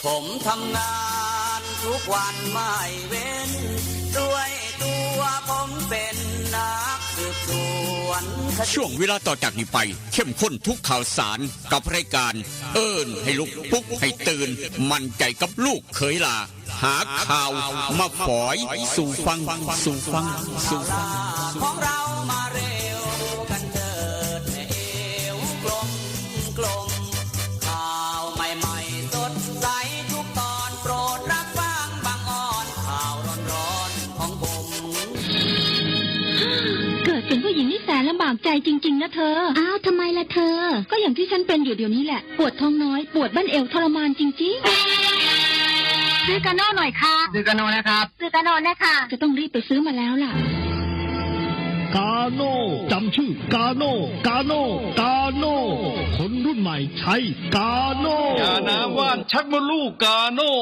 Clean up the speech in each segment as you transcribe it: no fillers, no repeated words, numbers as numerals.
ผมทำงานทุกวันไม่เว้นด้วยตัวผมเป็นนักสืบสวนช่วงเวลาต่อจากนี้ไปเข้มข้นทุกข่าวสารกับรายการเอิ้นให้ลุกปลุกให้ตื่นมั่นใจกับลูกเขยลาหาข่าวมาฝอยสู่ฟังของเรามาเร็วกันเถิดแม่เอวกลมข่าวใหม่ๆสดใสทุกตอนโปรดรับฟังบางอ่อนข่าวร้อนๆของผมเกิดเป็นผู้หญิงนี่แสนลำบากใจจริงๆนะเธออ้าวทำไมล่ะเธอก็อย่างที่ฉันเป็นอยู่เดี๋ยวนี้แหละปวดท้องน้อยปวดบั้นเอวทรมานจริงๆซื้อกาโน่หน่อยค่ะซื้อกาโน่นะครับซื้อกาโน่นะคะจะต้องรีบไปซื้อมาแล้วล่ะกาโน่จำชื่อกาโน่คนรุ่นใหม่ใช้กาโน่ยาน้ำว่านชักมดลูกกาโน่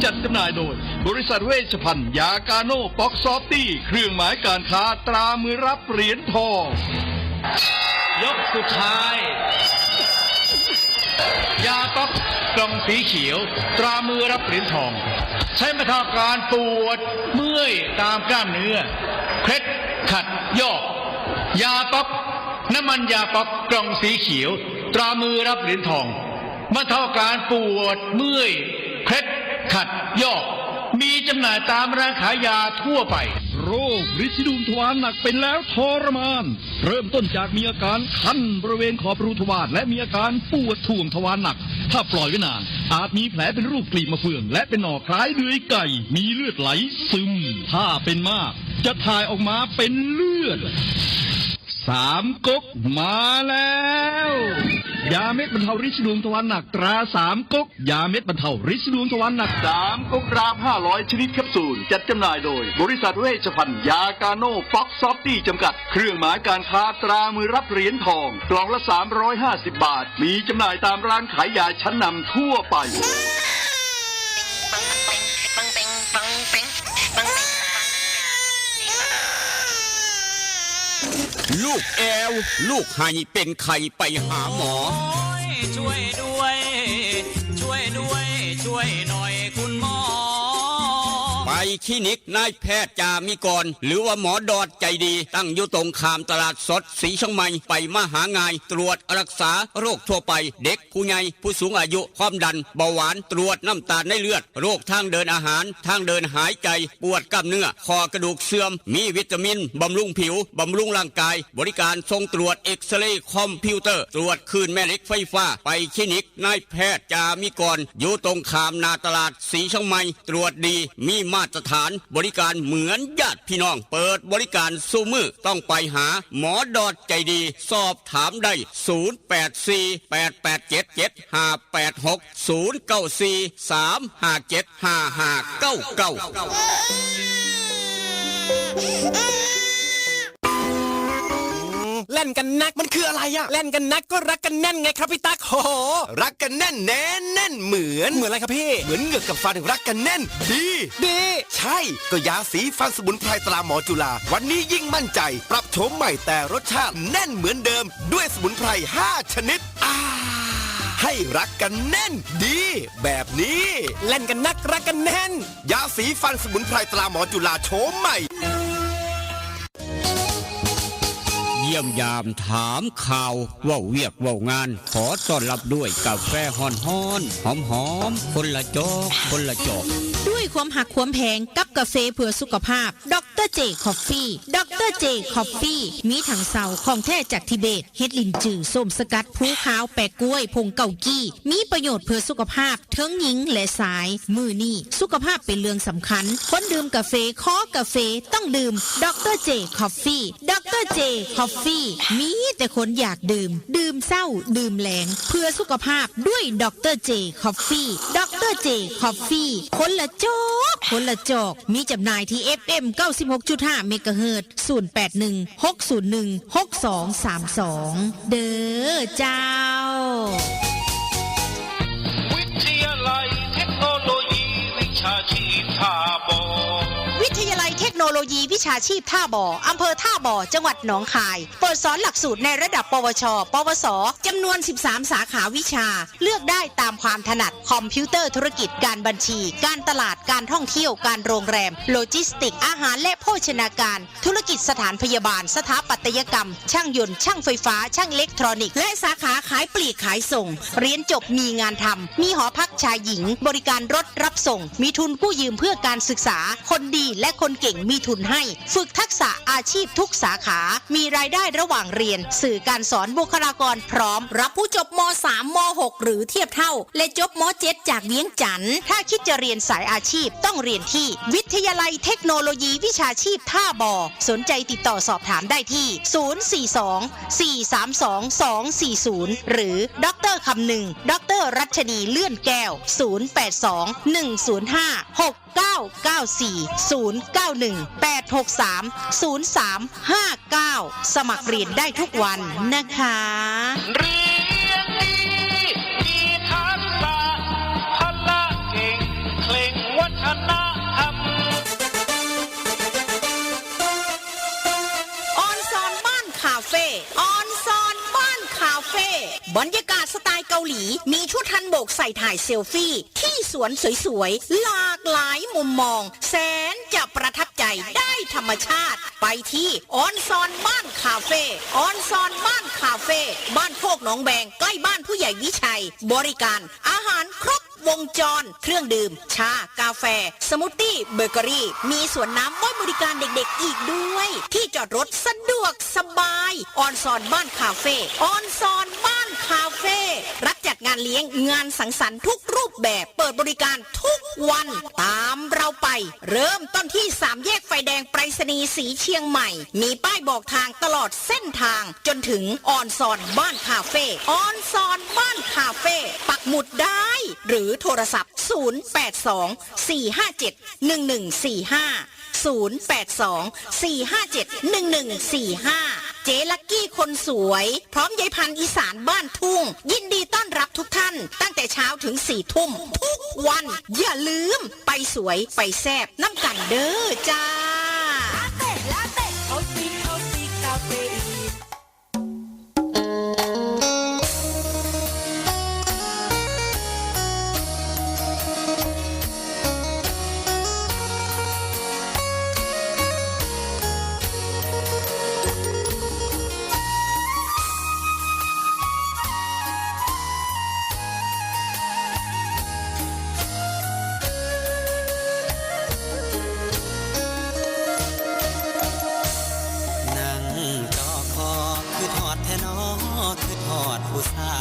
จัดจำหน่ายโดยบริษัทเวชภัณฑ์ยากาโน่ป๊อกซอฟตี้เครื่องหมายการค้าตรามือรับเหรียญทองยกสุดท้ายยาป๊อกกล่องสีเขียวตรามือรับเหรียญทองใช้บรรเทาการปวดเมื่อยตามกล้ามเนื้อเคล็ดขัดยอกยาป๊อกน้ำมันยาป๊อกกล่องสีเขียวตรามือรับเหรียญทองบรรเทาการปวดเมื่อยเคล็ดขัดยอกมีจำหน่ายตามร้านขายยาทั่วไปโรคริดซีดวงทวารหนักเป็นแล้วทรมานเริ่มต้นจากมีอาการคันบริเวณขอบรูทวารและมีอาการปวดถ่วงทวารหนักถ้าปล่อยไว้นานอาจมีแผลเป็นรูปกลีบมะเฟืองและเป็นหน่อคล้ายเดือยไก่มีเลือดไหลซึมถ้าเป็นมากจะถ่ายออกมาเป็นเลือดสามก๊กมาแล้วยาเม็ดบรรเทาริดซีดวงทวารหนักตราสามก๊กยาเม็ดบรรเทาริดซีดวงทวารหนัก3ก๊กราม500ชนิดแคปซูลจัดจำหน่ายโดยบริษัทเวชภัณฑ์ยากาโน่ป๊อกซอฟตี้จำกัดเครื่องหมายการค้าตรามือรับเหรียญทองกล่องละ350 บาทมีจำหน่ายตามร้านขายยาชั้นนำทั่วไปลูกแอวลูกไห้เป็นไข้ไปหาหมอช่วยด้วยช่วยหน่อยคุณหมอไปคลินิกนายแพทย์จามิกรหรือว่าหมอดอดใจดีตั้งอยู่ตรงข้ามตลาดสดสีช่องใหม่ไปมาหางายตรวจรักษาโรคทั่วไปเด็กผู้ใหญ่ผู้สูงอายุความดันเบาหวานตรวจน้ำตาลในเลือดโรคทางเดินอาหารทางเดินหายใจปวดกล้ามเนื้อคอกระดูกเสื่อมมีวิตามินบำรุงผิวบำรุงร่างกายบริการส่งตรวจเอ็กซเรย์คอมพิวเตอร์ตรวจคลื่นแม่เหล็กไฟฟ้าไปคลินิกนายแพทย์จามิกรอยู่ตรงข้ามนาตลาดสีช่องใหม่ตรวจดีมีมาตรฐานบริการเหมือนญาติพี่น้องเปิดบริการสู้มือต้องไปหาหมอดอดใจดีสอบถามได้เล่นกันนักมันคืออะไรอะเล่นกันนักก็รักกันแน่นไงครับพี่ตั๊กโหรักกันแน่นแน่นเหมือนอะไรครับพี่เหมือนเหงือกกับฟันรักกันแน่นดีใช่ก็ยาสีฟันสมุนไพรตราหมอจุฬาวันนี้ยิ่งมั่นใจปรับโฉมใหม่แต่รสชาติแน่นเหมือนเดิมด้วยสมุนไพร5 ชนิดให้รักกันแน่นดีแบบนี้เล่นกันนักรักกันแน่นยาสีฟันสมุนไพรตราหมอจุฬาโฉมใหม่เยี่ยมยามถามข่าวว่าเวียกว่างานขอต้อนรับด้วยกาแฟฮ้อนหอมคนละจอกด้วยความหักความแพงกับกาแฟเพื่อสุขภาพดรเจคอฟฟี่ดรเจคอฟฟี่มีถังเสาของแท้จากทิเบตเฮ็ดลินจือส้มสกัดภูขาวแปะกล้วยผงเกากี้มีประโยชน์เพื่อสุขภาพทั้งหญิงและชายมือนี่สุขภาพเป็นเรื่องสำคัญคนดื่มกาแฟขอกาแฟต้องดื่มดรเจคอฟฟี่ดรเจคอฟฟี่มีแต่คนอยากดื่มเศร้าดื่มแหลงเพื่อสุขภาพด้วยดรเจคอฟฟี่ดรเจคอฟฟี่คนละจอกมีจำหน่ายที่ FM 96.5 เมกะเฮิรตซ์0816016232เด้อเจ้าวิทยาลัยเทคโนโลยีวิชาชีพท่าบ่อวิทยาลัยเทคโน โนโลยีวิชาชีพท่าบ่ออำเภอท่าบ่อจังหวัดหนองคายเปิดสอนหลักสูตรในระดับปวช ปวสจำนวน 13 สาขาวิชาเลือกได้ตามความถนัดคอมพิวเตอร์ธุรกิจการบัญชีการตลาดการท่องเที่ยวการโรงแรมโลจิสติกอาหารและโภชนาการธุรกิจสถานพยาบาลสถาปัตยกรรมช่างยนต์ช่างไฟฟ้าช่างอิเล็กทรอนิกส์และสาขาขายปลีกขายส่งเรียนจบมีงานทำมีหอพักชายหญิงบริการรถรับส่งมีทุนกู้ยืมเพื่อการศึกษาคนดีและคนเก่งมีทุนให้ฝึกทักษะอาชีพทุกสาขามีรายได้ระหว่างเรียนสื่อการสอนบุคลากรพร้อมรับผู้จบม.3 ม.6 หรือเทียบเท่าและจบม.7 จากเวียงจันทร์ถ้าคิดจะเรียนสายอาชีพต้องเรียนที่วิทยาลัยเทคโนโลยีวิชาชีพท่าบ่อสนใจติดต่อสอบถามได้ที่ 042-432-240 หรือดร.คำนึงดร.รัชนีเลื่อนแก้ว 082-105-6994-091-863-0359 สมัครเรียนได้ทุกวันนะคะ เรียนดีมีทักษะพละเก่งเคร่งวัฒนธรรม ออนซอนบ้านคาเฟ่ออนซอนบ้านคาเฟ่บรรยากาศสไตล์เกาหลีมีชุดฮันบกใส่ถ่ายเซลฟี่ที่สวนสวยๆหลากหลายมุมมองแสนจะประทับใจได้ธรรมชาติไปที่ออนซอนบ้านคาเฟ่ออนซอนบ้านคาเฟ่บ้านโคกหนองแบงใกล้บ้านผู้ใหญ่วิชัยบริการอาหารครบวงจรเครื่องดื่มชากาแฟสมูทตี้เบเกอรี่มีสวนน้ำไว้บริการเด็กๆอีกด้วยที่จอดรถสะดวกสบายออนซอนบ้านคาเฟ่ออนซอนบ้านคาเฟ่รับจัดงานเลี้ยงงานสังสรรค์ทุกรูปแบบเปิดบริการทุกวันตามเราไปเริ่มต้นที่3แยกไฟแดงไปรษณีย์สีเชียงใหม่มีป้ายบอกทางตลอดเส้นทางจนถึงออนซอนบ้านคาเฟ่ออนซอนบ้านคาเฟ่ปักหมุดได้หรือโทรศัพท์ 082-457-1145 เจลักกี้คนสวยพร้อมยายพันธุ์อีสานบ้านทุ่งยินดีต้อนรับทุกท่านตั้งแต่เช้าถึง4 ทุ่มทุกวันอย่าลืมไปสวยไปแซ่บน้ำกันเด้อจ้า นั่งจอคอคือทอดแท่นอคือทอดผู้สา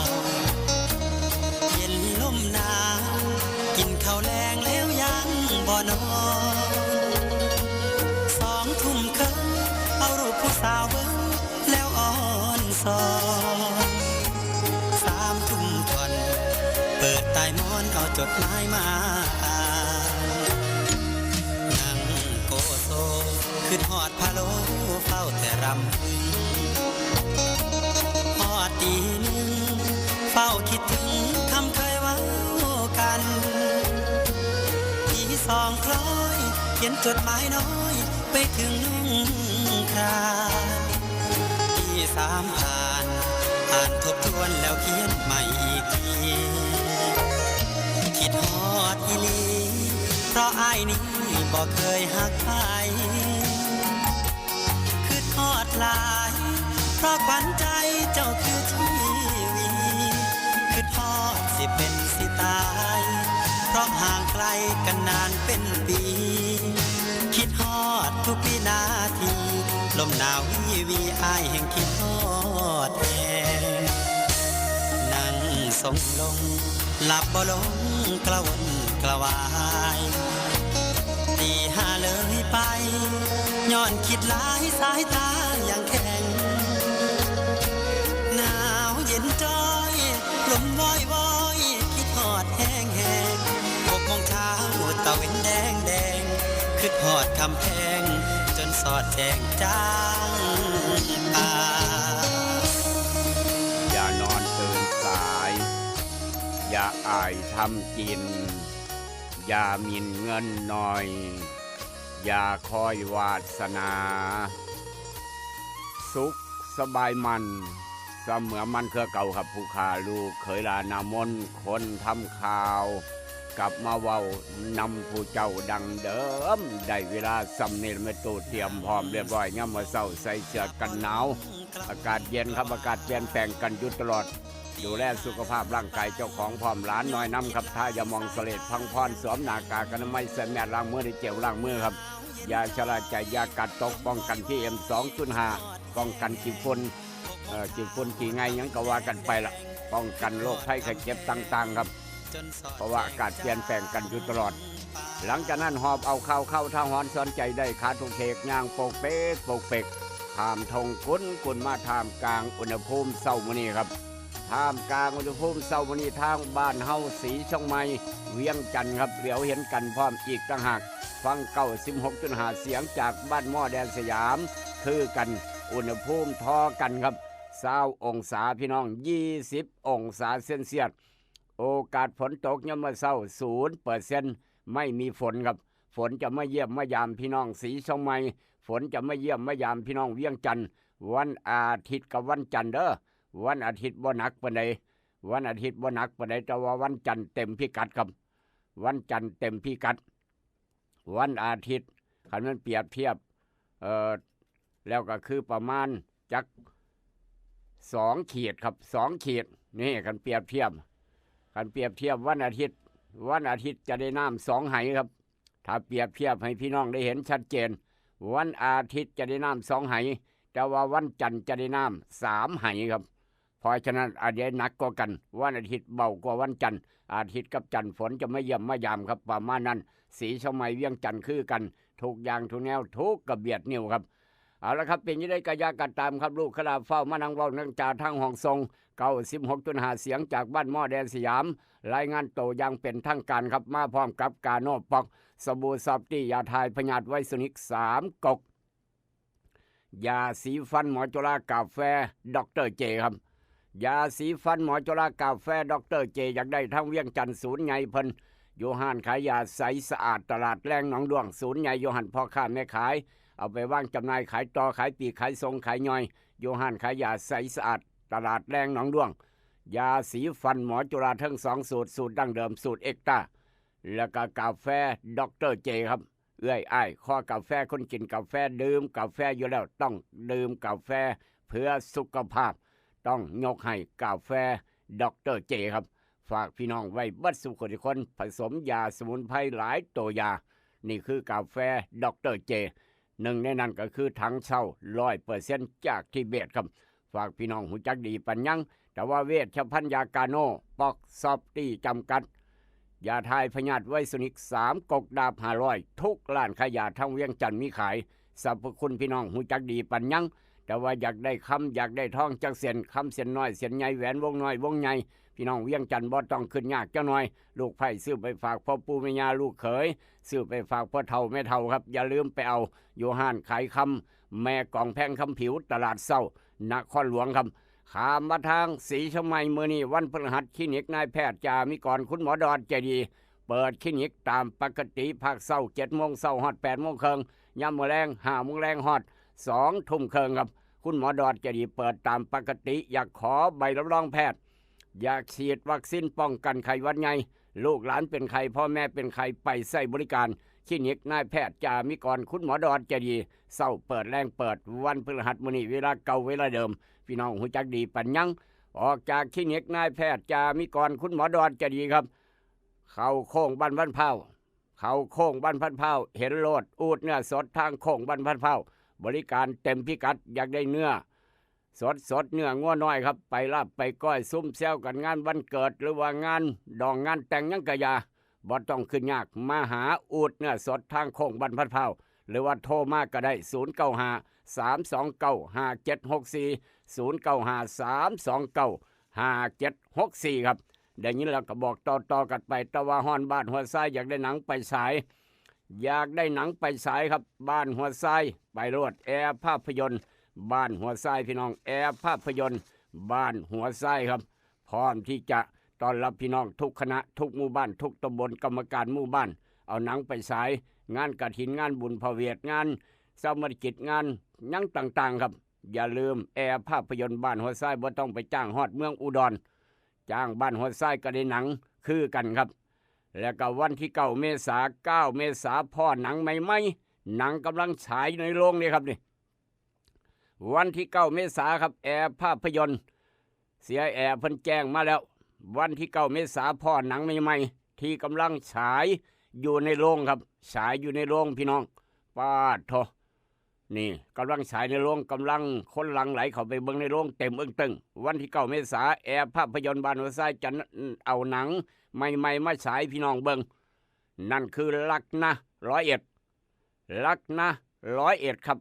วเย็นลมหนาวกินข้าวแลงแล้วยังบ่นอน2 ทุ่มครึ่งเอารูปผู้สาวเบิ่งแล้วอ่อนสอน3 ทุ่มทอนเปิดใต้หมอนเอาจดหมายมาอ่านนั่งโกโซคือทอดพะโล้เฝ้าแต่รำพึงพอตี 1เฝ้าคิดถึงคำเคยเว้ากันที่2 คล้อยเขียนจดหมายน้อยไปถึงนุ่งครานที่3ผ่านอ่านทบทวนแล้วเขียนใหม่อีกทีคิดฮอดอีหลีเพราะอ้ายนี้บ่เคยหักใครคือทอดหลายเพราะขวัญใจเจ้าคือทีวีคือทอดสิเป็นสิตายเพราะห่างไกลกันนานเป็นปีคิดฮอดทุกวินาทีลมหนาววีวีอ้ายแห่งคิดฮอดแองนั่งทรงลงหลับบ่ลงกระวนกระวายตี5เลยไปย้อนคิดหลายสายตาอย่างแข็งหนาวเย็นจ้อยลมวอยวอยคิดฮอดแห้งแห้ง6 โมงเช้าตะเวนแดงแดงคิดฮอดคำแพงจนสอดแจงจางตาอย่านอนตื่นสายอย่าอายทำกินอย่าหมิ่นเงินหน่อย อย่าคอยวาสนา สุขสบายมันเสมือมันเครือเก่าครับผู้ขาลูกเคยลานามนคนทำข่าว กลับมาเว้านำผู้เจ้าดังเดิมได้เวลาสำเนียงไม่ตูเตรียมพร้อมเรียบร้อยย่ำมาเศร้าใส่เสื้อกันหนาวอากาศเย็นครับอากาศเปลี่ยนแปลงกันอยู่ตลอดดูแลสุขภาพร่างกายเจ้าของพร้อมหลานน้อยน้ำครับถ้าอย่ามองเสลดพังพรสวมหน้ากากอนามัยใส่แมสล้างมือในเจลล้างมือครับยาชะลาใจยากัดตกป้องกันPM 2.5ป้องกันขี้ฝุ่นขี้ไงยังก็ว่ากันไปละป้องกันโรคภัยไข้เจ็บต่างๆครับเพราะว่าอากาศเปลี่ยนแปลงกันอยู่ตลอดหลังจากนั้นหอบเอาเข้าทางหอนสนใจได้ขาทุกเทกย่างโปกเป๊กท่ามทงกุนมาท่ามกลางอุณหภูมิเศร้ามื้อนี้ครับท่ามกลางอุณหภูมิเศร้ามื้อนี้ทางบ้านเฮาสีช่องไม้เวียงจันทร์ครับเหลียวเห็นกันพร้อมอีกต่างหากฟัง96.5เสียงจากบ้านหม้อแดนสยามคือกันอุณหภูมิทอกันครับ20องศาพี่น้อง20องศาเซนเซียสโอกาสฝนตกยามมื้อเช้า 0% ไม่มีฝนครับฝนจะไม่เยี่ยมมายามพี่น้องสีช่องไม้ฝนจะไม่เยี่ยมมายามพี่น้องเวียงจันทร์วันอาทิตย์กับวันจันทร์เด้อวันอาทิตย์บ่หนักปานใดวันอาทิตย์บ่หนักปานใดแต่ว่าวันจันทร์เต็มพิกัดครับวันจันทร์เต็มพิกัดวันอาทิตย์คันมันเปรียบเทียบแล้วก็คือประมาณจัก2 ขีดครับ2 ขีดนี่คันเปรียบเทียบวันอาทิตย์จะได้น้ำ2 ไหครับถ้าเปรียบเทียบให้พี่น้องได้เห็นชัดเจนวันอาทิตย์จะได้น้ำ2 ไหแต่ว่าวันจันทร์จะได้น้ำ3 ไหครับเพราะฉะนั้นอาจจะหนักกว่ากันวันอาทิตย์เบากว่าวันจันทร์อาทิตย์กับจันทร์ฝนจะไม่เยี่ยมไม่ยามครับประมาณนั้นสีชมัยเวียงจันทร์คือกันทุกอย่างทุกแนวทุกกระเบียดนิ้วครับเอาละครับเป็นยังไงกะยากันตามครับลูกขลาเฝ้ามานังเว้านังจ่าทางห้องทรง96.5เสียงจากบ้านหม้อแดนสยามรายงานโตอย่างเป็นทางการครับมาพร้อมกับกาโนปอกสบู่ซอฟตี้ยาทายพยาธิไวโซนิก3 กกยาสีฟันหมอจุฬากาแฟดรเจครับยาสีฟันหมอจุฬากาแฟดรเจอยากได้ทั้งเวียงจันทร์ศูนย์ใหญ่เพิ่นอยู่ห้านขายยาใสสะอาดตลาดแรงหนองดวงศูนย์ใหญ่อยู่หันพ่อค้าแม่ขายเอาไปวางจำหน่ายขายต่อขายปีกขายทรงขายย่อยอยู่ห้านขายยาใสสะอาดตลาดแรงหนองดวงยาสีฟันหมอจุฬาทั้ง2 สูตรดั้งเดิมสูตรเอ็กต้าแล้วก็กาแฟดรเจครับเอื้อยอ้ายข้อกาแฟคนกินกาแฟดื่มกาแฟอยู่แล้วต้องดื่มกาแฟเพื่อสุขภาพต้องยกให้กาแฟดรเจครับฝากพี่น้องไว้บัดสุขทุกคนผสมยาสมุนไพรหลายตัวยานี่คือกาแฟดรเจหนึ่งในนั้นก็คือถังเช่า 100% จากทิเบตครับฝากพี่น้องหูจักดีปัญญังแต่ว่าเวชภัณฑ์ยากาโนปอกซอฟตี้จำกัดยาทายพยาธิไวโซนิก3 กกดาบ500ทุกร้านขายยาทั้งเวียงจันทร์มีขายสรรพคุณพี่น้องหูจักดีปัญญังแต่ว่าอยากได้คำอยากได้ทองจักเส้นคำเส้นน้อยเส้นใหญ่แหวนวงน้อยวงใหญ่พี่น้องเวียงจันทร์บ่ต้องขึ้นยากเจ้าน้อยลูกไผ่ซื้อไปฝากพ่อปู่แม่ย่าลูกเขยซื้อไปฝากพ่อเฒ่าแม่เฒ่าครับอย่าลืมไปเอาอยู่ห้านขายคำแม่กองแพงคำผิวตลาดเศร้านครหลวงครับขามมาทางสีชมัยมื้อนี้วันพฤหัสคลินิกนายแพทย์จามิกรคุณหมอดอนใจดีเปิดคลินิกตามปกติภาคเศร้า7 โมงเศร้าฮอด8 โมงครึ่งยามมื้อแลง5 โมงแลงฮอด2 ทุ่มครึ่งครับคุณหมอดอนใจดีเปิดตามปกติอยากขอใบรับรองแพทย์อยากฉีดวัคซีนป้องกันไข้หวัดใหญ่ลูกหลานเป็นไข้พ่อแม่เป็นไข้ไปใช้บริการคลินิกนายแพทย์จามิกรคุณหมอดอนใจดีเศร้าเปิดแรงเปิดวันพฤหัสมื้อนี้เวลาเก่าเวลาเดิมพี่น้องหูจักดีปัญญังออกจากคลินิกนายแพทย์จามิกรคุณหมอดอนใจดีครับเข้าโค้งบ้านพันเผาเห็นโลดอูดเนื้อสดทางโค้งบ้านพันเผาบริการเต็มพิกัดอยากได้เนื้อสดเนื้องัวน้อยครับไปลาบไปก้อยซุ่มแซวกันงานวันเกิดหรือว่างานดองงานแต่งยังกะยาบ่ต้องขึ้นยากมาหาอูดเนื้อสดทางโค้งบ้านพันเผาหรือว่าโทรมาก็ได้095 329 5764 095 329 5764ครับได้ยินแล้วก็บอกต่อกันไปตะว่าฮ้อนบ้านหัวไส้อยากได้หนังไปฉายครับบ้านหัวไส้ไปโลดแอร์ภาพยนตร์บ้านหัวไส้พี่น้องแอร์ภาพยนตร์บ้านหัวไส้ครับพร้อมที่จะต้อนรับพี่น้องทุกคณะทุกหมู่บ้านทุกตำบลกรรมการหมู่บ้านเอาหนังไปฉาย งานกฐินงานบุญพระเวทงานสมรกิจงานหยังต่างๆครับอย่าลืมแอร์ภาพยนตร์บ้านหัวไส้บ่ต้องไปจ้างฮอดเมืองอุดรจ้างบ้านหัวไส้ก็ได้หนังคือกันครับแล้วก็วันที่9 เมษายน9 เมษายนพ่อหนังใหม่ๆหนังกำลังฉายในโรงนี่ครับนี่วันที่9 เมษายนครับแอร์ภาพยนตร์เสียแอร์เพิ่นแจ้งมาแล้ววันที่9 เมษายนพ่อหนังใหม่ๆที่กำลังฉายอยู่ในโรงครับฉายอยู่ในโรงพี่น้องปาดโถนี่กำลังฉายในโรงกำลังคนหลังไหลเข้าไปเบิ่งในโรงเต็มตึงวันที่9 เมษายนแอร์ภาพยนตร์บ้านหัวไส้จะเอาหนังใหม่ๆมาฉายพี่น้องเบิ่งนั่นคือลักนะ101ลักนะ101ครับ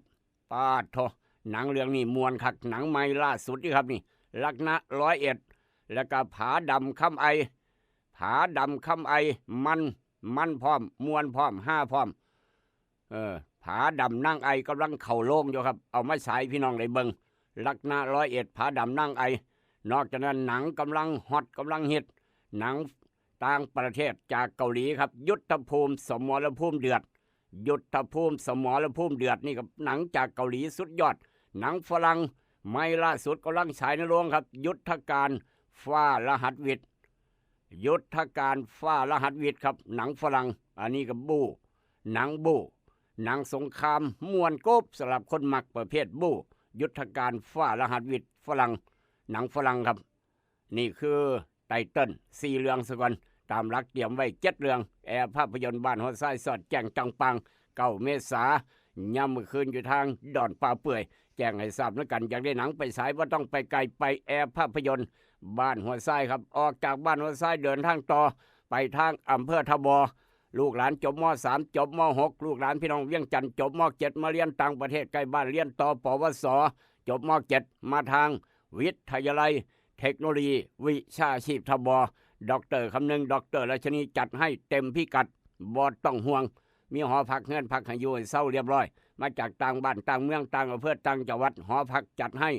ปาดโถหนังเรื่องนี้มวนคักหนังใหม่ล่าสุดนี่ครับนี่ลักนะ101แล้วก็ผาดำคำไอมันพร้อมมวนพร้อม5พร้อมผาดำนั่งไอกำลังเข่าโล่งอยู่ครับเอามาฉายพี่น้องได้เบิ่งลักนะ101ผาดำนั่งไอนอกจากนั้นหนังกำลังฮอตกำลังฮิตหนังต่างประเทศจากเกาหลีครับยุทธภูมิสมรภูมิเดือดยุทธภูมิสมรภูมิเดือดนี่กับหนังจากเกาหลีสุดยอดหนังฝรั่งไม่ล่าสุดกำลังฉายในโรงครับยุทธการฟ้ารหัสวิทย์ยุทธการฟ้ารหัสวิทย์ครับหนังฝรั่งอันนี้กับบูหนังบูหนังสงครามม่วนกบสำหรับคนมักประเภทบูยุทธการฟ้ารหัสวิทย์ฝรั่งหนังฝรั่งครับนี่คือไตเติ้ล4 เรื่องซะก่อนตามหลักเตรียมไว้7 เรื่องแอร์ภาพยนตร์บ้านหัวไส้สอดแจ้งจังปัง9 เมษายนย่ำมื้อคืนอยู่ทางดอนป่าเปื่อยแจ้งให้ทราบแล้วกันอยากได้หนังไปฉายว่าต้องไปไกลไปแอร์ภาพยนตร์บ้านหัวไส้ครับออกจากบ้านหัวไส้เดินทางต่อไปทางอำเภอทบลูกหลานจบม.3 จบม.6 ลูกหลานพี่น้องเวียงจันทร์จบม.7 มาเรียนต่างประเทศใกล้บ้านเรียนต่อปวสจบม.7 มาทางวิทยาลัยเทคโนโลยีวิชาชีพทบดร.คำนึงดร.ราชนีจัดให้เต็มพิกัดบ่ต้องห่วงมีหอพักเงินพักให้อยู่เศร้าเรียบร้อยมาจากต่างบ้านต่างเมืองต่างอำเภอต่างจังหวัดหอพักจัดให้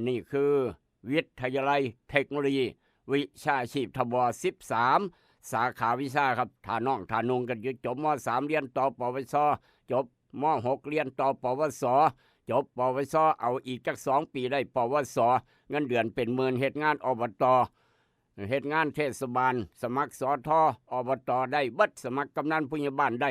นี่คือวิทยาลัยเทคโนโลยีวิชาชีพทบ13 สาขาวิชาครับถ้าน้องถ้านุงกันอยู่จบม.3 เรียนต่อปวสจบม.6 เรียนต่อปวสจบปวสเอาอีกจัก2 ปีได้ปวสเงินเดือนเป็นหมื่นเฮ็ดงานอบตเฮ็ดงานเทศบาลสมัครสทอบตได้เบิดสมัครกำนันผู้ใหญ่บ้านได้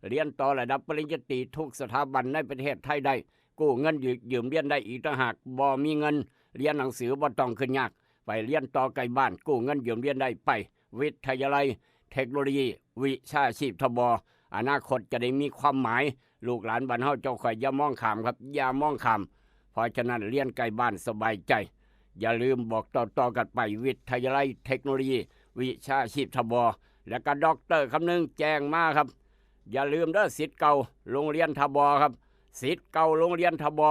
เรียนต่อระดับปริญญาตรีทุกสถาบันในประเทศไทยได้กู้เงินยืมเรียนได้อีกต่างหากบ่มีเงินเรียนหนังสือบ่ต้องขึ้นยากไปเรียนต่อไกลบ้านกู้เงินยืมเรียนได้ไปวิทยาลัยเทคโนโลยีวิชาชีพทบอนาคตจะได้มีความหมายลูกหลานบ้านเฮาเจ้าข่อยอย่ามองข้ามครับอย่ามองข้ามเพราะฉะนั้นเรียนไกลบ้านสบายใจอย่าลืมบอกต่อกันไปวิทยาลัยเทคโนโลยีวิชาชีพทบและก็ดร.คำนึงแจ้งมาครับอย่าลืมเด้อศิษย์เก่าโรงเรียนทบครับศิษย์เก่าโรงเรียนทบ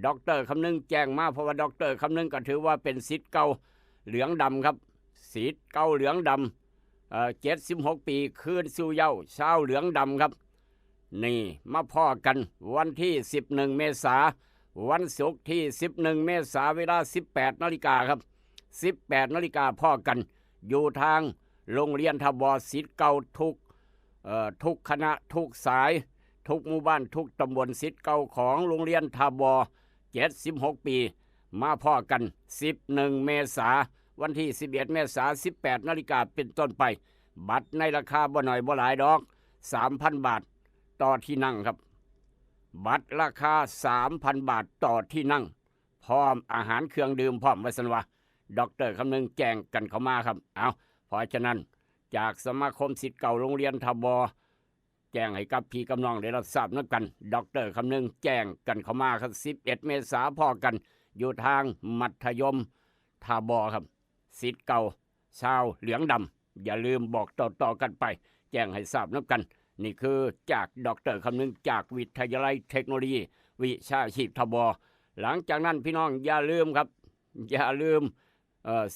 ดร.คำนึงแจ้งมาเพราะว่าดร.คำนึงก็ถือว่าเป็นศิษย์เก่าเหลืองดำครับศิษย์เก่าเหลืองดำ76 ปีคืนสู่เยาว์ชาวเหลืองดำครับนี่มาพ่อกันวันที่11 เมษายนวันศุกร์ที่11 เมษายนเวลา 18 นาฬิกาครับ18 นาฬิกาพ่อกันอยู่ทางโรงเรียนทบศิษย์เก่าทุกคณะทุกสายทุกหมู่บ้านทุกตำบลศิษย์เก่าของโรงเรียนทบ76 ปีมาพ่อกัน11 เมษายนวันที่11 เมษายน18 นาฬิกาเป็นต้นไปบัตรในราคาบ่น้อยบ่หลายดอก 3,000 บาทต่อที่นั่งครับบัตรราคา 3,000 บาทต่อที่นั่งพร้อมอาหารเครื่องดื่มพร้อมวัสนวะดร.คำนึงแจ้งกันเข้ามาครับเอาเพราะฉะนั้นจากสมาคมศิษย์เก่าโรงเรียนทบแจ้งให้กับพี่กับน้องได้รับทราบนักกันดร.คำนึงแจ้งกันเข้ามาครับ11 เมษายนพ่อกันอยู่ทางมัธยมทบครับศิษย์เก่าชาวเหลืองดำอย่าลืมบอกต่อกันไปแจ้งให้ทราบนักกันนี่คือจากดร.คำนึงจากวิทยาลัยเทคโนโลยีวิชาชีพทบหลังจากนั้นพี่น้องอย่าลืมครับอย่าลืม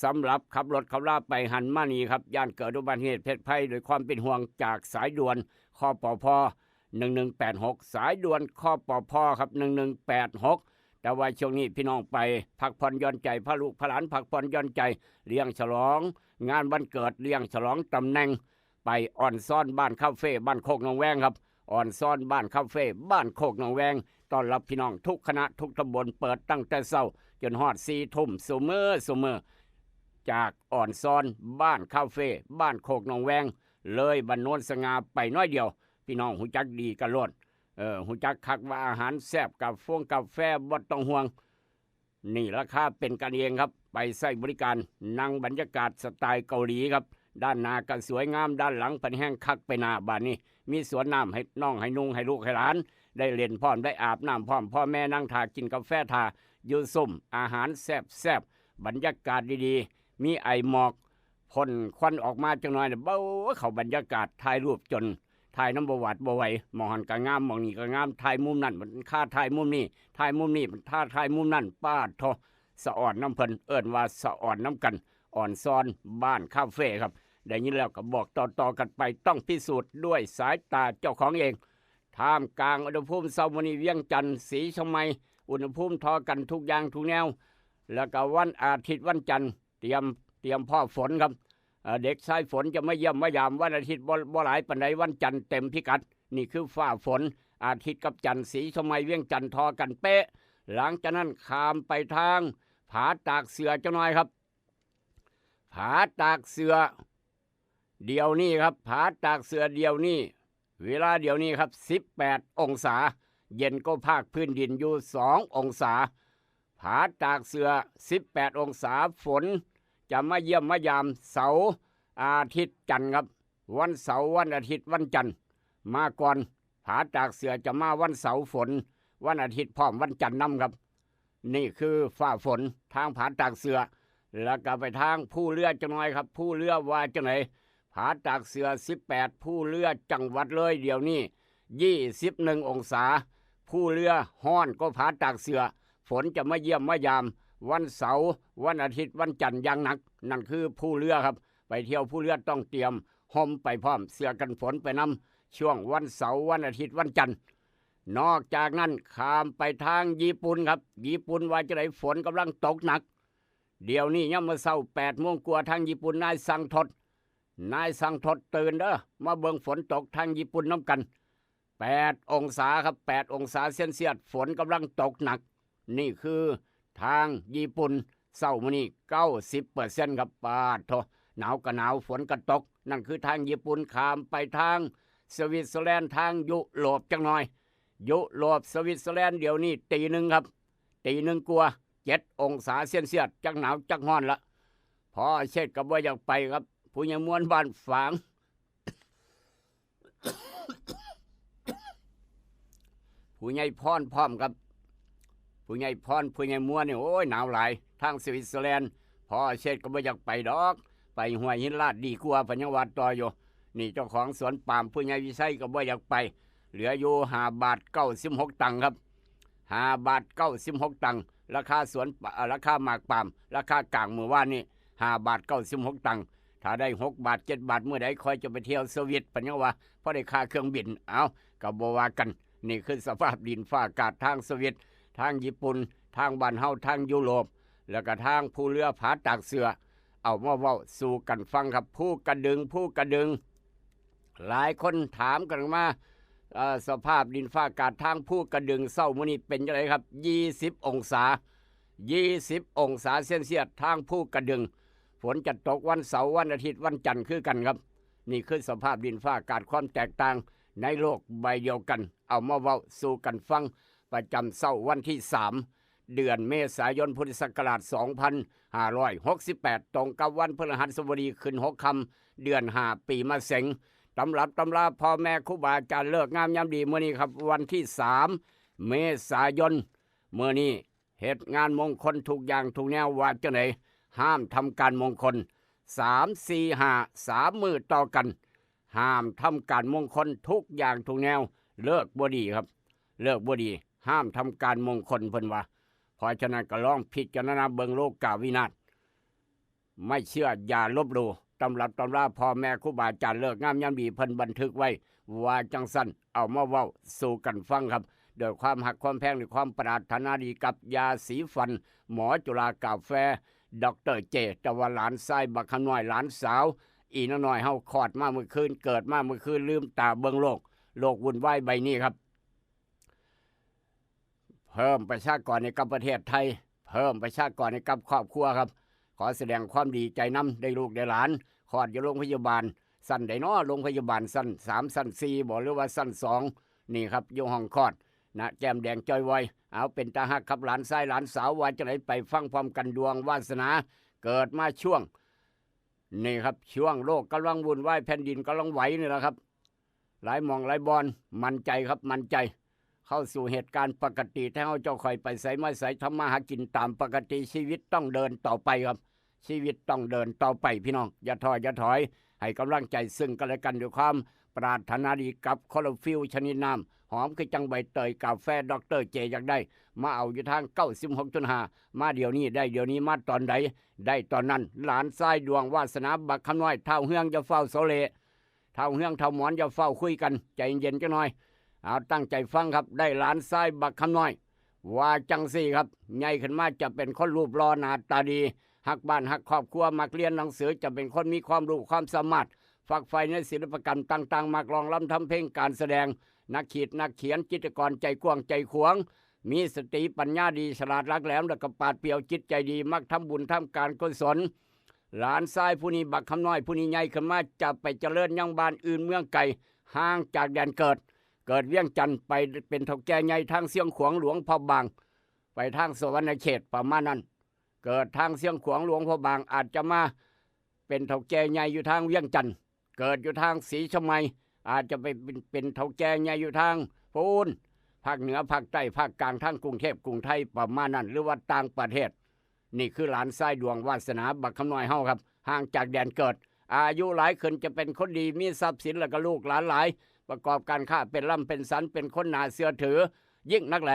สำหรับขับรถขับลาไปหันมานี่ครับย่านเกิดอุบัติเหตุเพศภัยโดยความเป็นห่วงจากสายด่วนคปพ1186สายด่วนคปพครับ1186แต่ว่าช่วงนี้พี่น้องไปพักผ่อนหย่อนใจพาลูกพาหลานพักผ่อนหย่อนใจเลี้ยงฉลองงานวันเกิดเลี้ยงฉลองตำแหน่งไปอ่อนซ่อนบ้านคาเฟ่บ้านโคกหนองแวงครับ อ่อนซ้อนบ้านคาเฟ่บ้านโคกหนองแวงต้อนรับพี่น้องทุกคณะทุกตำบลเปิดตั้งแต่เช้าจนฮอด4 ทุ่มซุมื้อจากอ่อนซ้อนบ้านคาเฟ่บ้านโคกหนองแวงเลยบ้านโนนสง่าไปน้อยเดียวพี่น้องหูจักดีกันโลดหูจักคักว่าอาหารแซ่บกับกาแฟบ่ต้องห่วงนี่ราคาเป็นกันเองครับไปใช้บริการนั่งบรรยากาศสไตล์เกาหลีครับด้านหน้าก็สวยงามด้านหลังเป็นแห้งคักไปหน้าบ้านนี้มีสวนน้ำให้น้องให้นุ่งให้ลูกให้หลานได้เล่นพร้อมได้อาบน้ำพร้อมพ่อแม่นั่งทากินกาแฟทาอยู่ซุ่มอาหารแซ่บบรรยากาศดีๆมีไอหมอกพ่นควันออกมาจังหน่อยเบ้าเข้าบรรยากาศถ่ายรูปจนถ่ายน้ำประวัติบ่ไหวมองหันก็งามมองนี่ก็งามถ่ายมุมนั่นมันค่าถ่ายมุมนี้ถ่ายมุมนี้มันท่าถ่ายมุมนั่นป้าดโทสะอ่อนน้ำเพิ่นเอิ้นว่าสะอ่อนน้ำกันอ่อนซ้อนบ้านคาเฟ่ครับได้ยินแล้วก็บอกต่อกันไปต้องพิสูจน์ด้วยสายตาเจ้าของเองท่ามกลางอุณหภูมิเช้าวันนี้เวียงจันทร์ศรีชมัยอุณหภูมิทอกันทุกอย่างทุกแนวแล้วก็วันอาทิตย์วันจันทร์เตรียมพ่อฝนครับเด็กชายฝนจะไม่เยี่ยมไม่ยามวันอาทิตย์บ่หลายปานใดวันจันทร์เต็มพิกัดนี่คือฟ้าฝนอาทิตย์กับจันทร์ศรีชมัยเวียงจันทร์ทอกันเป๊ะหลังจากนั้นข้ามไปทางผาตากเสือเจ้าน้อยครับผาตากเสือเดี๋ยวนี้ครับผาตากเสือเดี๋ยวนี้เวลาเดี๋ยวนี้ครับ18 องศาเย็นก็ภาคพื้นดินอยู่2 องศาผาตากเสือ18 องศาฝนจะมาเยี่ยมมายามเสาร์อาทิตย์จันทร์ครับวันเสาร์วันอาทิตย์วันจันทร์มาก่อนผาตากเสือจะมาวันเสาร์ฝนวันอาทิตย์พร้อมวันจันทร์นำครับนี่คือฟ้าฝนทางผาตากเสือแล้วก็ไปทางผู้เรือจังหน่อยครับผู้เรือว่าจังไหนผาตากเสือ18ผู้เรือจังหวัดเลยเดี๋ยวนี้21 องศาผู้เรือฮ้อนก็ผาตากเสือฝนจะมาเยี่ยมมายามวันเสาร์วันอาทิตย์วันจันทร์อย่างหนักนั่นคือผู้เรือครับไปเที่ยวผู้เรือต้องเตรียมห่มไปพร้อมเสื้อกันฝนไปนำช่วงวันเสาร์วันอาทิตย์วันจันทร์นอกจากนั้นข้ามไปทางญี่ปุ่นครับญี่ปุ่นว่าจะได้ฝนกำลังตกหนักเดี๋ยวนี้ย่ำมาเช้า8 โมงกว่าทางญี่ปุ่นนายสั่งทดตื่นเด้อมาเบิ่งฝนตกทางญี่ปุ่นน้ำกัน8 องศาครับ8 องศาเซนเซียสฝนกำลังตกหนักนี่คือทางญี่ปุ่นเช้ามื้อนี้ 90% ครับปาดโทหนาวก็หนาวฝนก็ตกนั่นคือทางญี่ปุ่นข้ามไปทางสวิตเซอร์แลนด์ทางยุโรปจังหน่อยยุโรปสวิตเซอร์แลนด์เดี๋ยวนี้ตี 1ครับตี 1กว่า7 องศาเซนเซียสจักหนาวจักร้อนละพอเช็ดก็บ่อยากไปครับผู้ใหญ่ม้วนบ้านฝาง ผู้ใหญ่พรพร้อมครับผู้ใหญ่พรผู้ใหญ่ม้วนนี่โอ้ยหนาวหลายทางสวิตเซอร์แลนด์พอเช็ดก็บ่อยากไปดอกไปห้วยหินลาดดีกว่าพะยังวัดต่ออยู่นี่เจ้าของสวนปาล์มผู้ใหญ่วิชัยก็บ่อยากไปเหลืออยู่5 บาท 96 ตังค์ครับ5 บาท 96 ตังค์ราคาสวนราคาหมากปาล์มราคากลางมื้อวานนี่5 บาท 96 ตังค์ถ้าได้6 บาท 7 บาทเมื่อใดค่อยจะไปเที่ยวสวิตพะยังว่าเพราะได้ค่าเครื่องบินเอาก็บ่ว่ากันนี่คือสภาพดินฟ้าอากาศทางสวิตทางญี่ปุ่นทางบ้านเฮาทางยุโรปแล้วก็ทางผู้เรือผาตากเสือเอามาเว้าสู่กันฟังครับผู้กระดึงหลายคนถามกันมาสภาพดินฟ้าอากาศทางผู้กระดึงเช้ามื้อนี้เป็นจังไดครับ20 องศาเซนเซียสทางผู้กระดึงฝนจะตกวันเสาร์วันอาทิตย์วันจันทร์คือกันครับนี่คือสภาพดินฟ้าอากาศความแตกต่างในโลกใบเดียวกันเอามาเว้าสู่กันฟังประจำเช้าวันที่3 เดือนเมษายนพุทธศักราช2568ตรงกับวันพฤหัสบดีขึ้น6 ค่ำเดือน5ปีมะเสงตำรับตำราพ่อแม่ครูบาอาจารย์เลิกงามยามดีมื้อนี้ครับวันที่3 เมษายนมื้อนี้เหตุงานมงคลทุกอย่างทุกแนวว่าจังได๋ห้ามทำการมงคล3 4 5 3มื้อต่อกันห้ามทำการมงคลทุกอย่างทุกแนวเลิกบ่ดีครับเลิกบ่ดีห้ามทำการมงคลเพิ่นว่าเพราะฉะนั้นก็ลองพิจารณาเบิ่งโลกาวินาศไม่เชื่ออย่าลบหลู่ตำรับตำราพ่อแม่ครูบาอาจารย์เลิกงามยามดีเพิ่นบันทึกไว้ว่าจังซั่นเอามาเว้าสู่กันฟังครับด้วยความหักความแพงหรือความปรารถนาดีกับยาสีฟันหมอจุฬากาแฟดร.เจตวหลานชายบักขน้อยหลานสาวอีน้อยเฮาคลอดมาเมื่อคืนเกิดมาเมื่อคืนลืมตาเบิ่งโลก โลกวุ่นวายใบนี้ครับเพิ่มประชากรในกับประเทศไทยเพิ่มประชากรในกับครอบครัวครับขอแสดงความดีใจนํได้ลูกได้หลานคลอดอยู่โรงพยาบาลสั้นใดน้อโรงพยาบาลสั้น3สั้น4บ่หรือว่าสั้น2นี่ครับอยู่ห้องคลอดนะแก้มแดงจอยไวเอาเป็นตาฮักครับหลานชายหลานสาวว่าจะไหนไปฟังพร้อมกันดวงวาสนาเกิดมาช่วงนี่ครับช่วงโลกกำลังวุ่นวายแผ่นดินกำลังไหวนี่แหละครับหลายหมองหลายบอนมั่นใจครับมั่นใจเข้าสู่เหตุการณ์ปกติถ้าเอาเจ้าคอยไปใส่ไม้ใส่ทำมาหากินตามปกติชีวิตต้องเดินต่อไปครับชีวิตต้องเดินต่อไปพี่น้องอย่าท้ออย่าถอยให้กำลังใจซึ่งกันและกันด้วยความปรารถนาดีกับคอลฟิลชนิดน้ำหอมคือจังใบเตยกาแฟดรเจอยากได้มาเอาอยู่ทาง96.5มาเดี๋ยวนี้ได้เดี๋ยวนี้มาตอนใดได้ตอนนั้นหลานทรายดวงวาสนาบักคำน้อยเท่าเฮืองจะเฝ้าโซเลเท่าเฮืองเท่าหมอนจะเฝ้าคุยกันใจเย็นๆจังหน่อยเอาตั้งใจฟังครับได้หลานทรายบักคำน้อยว่าจังสี่ครับใหญ่ขึ้นมาจะเป็นคนรูปรอหน้าตาดีฮักบ้านฮักครอบครัวมักเรียนหนังสือจะเป็นคนมีความรู้ความสามารถฝักใฝ่ในศิลปกรรมต่างๆมักร้องรำทำเพลงการแสดงนักขีดนักเขียนจิตรกรใจกว้างใจขวางมีสติปัญญาดีฉลาดรักแหลมและก็ปราดเปรียวจิตใจดีมักทำบุญทำการกุศลหลานชายผู้นี้บักคำน้อยผู้นี้ใหญ่ขึ้นมาจะไปเจริญยังบ้านอื่นเมืองไกลห่างจากแดนเกิดเวียงจันทร์ไปเป็นเฒ่าแก่ใหญ่ทางเสียงขวางหลวงพ่อบางไปทางสวรรณเขตประมาณนั้นเกิดทางเสียงขวางหลวงพ่อบางอาจจะมาเป็นเฒ่าแก่ใหญ่อยู่ทางเวียงจันทร์เกิดอยู่ทางศรีชมัยอาจจะไปเป็นเฒ่าแก่ใหญ่อยู่ทางพูนภาคเหนือภาคใต้ภาคกลางทางกรุงเทพกรุงไทยประมาณนั้นหรือว่าต่างประเทศนี่คือหลานชายดวงวาสนาบักคำน้อยเฮาครับห่างจากแดนเกิดอายุหลายขึ้นจะเป็นคนดีมีทรัพย์สินและก็ลูกหลานหลายประกอบการค้าเป็นร่ำเป็นสันเป็นคนน่าเชื่อถือยิ่งนักแล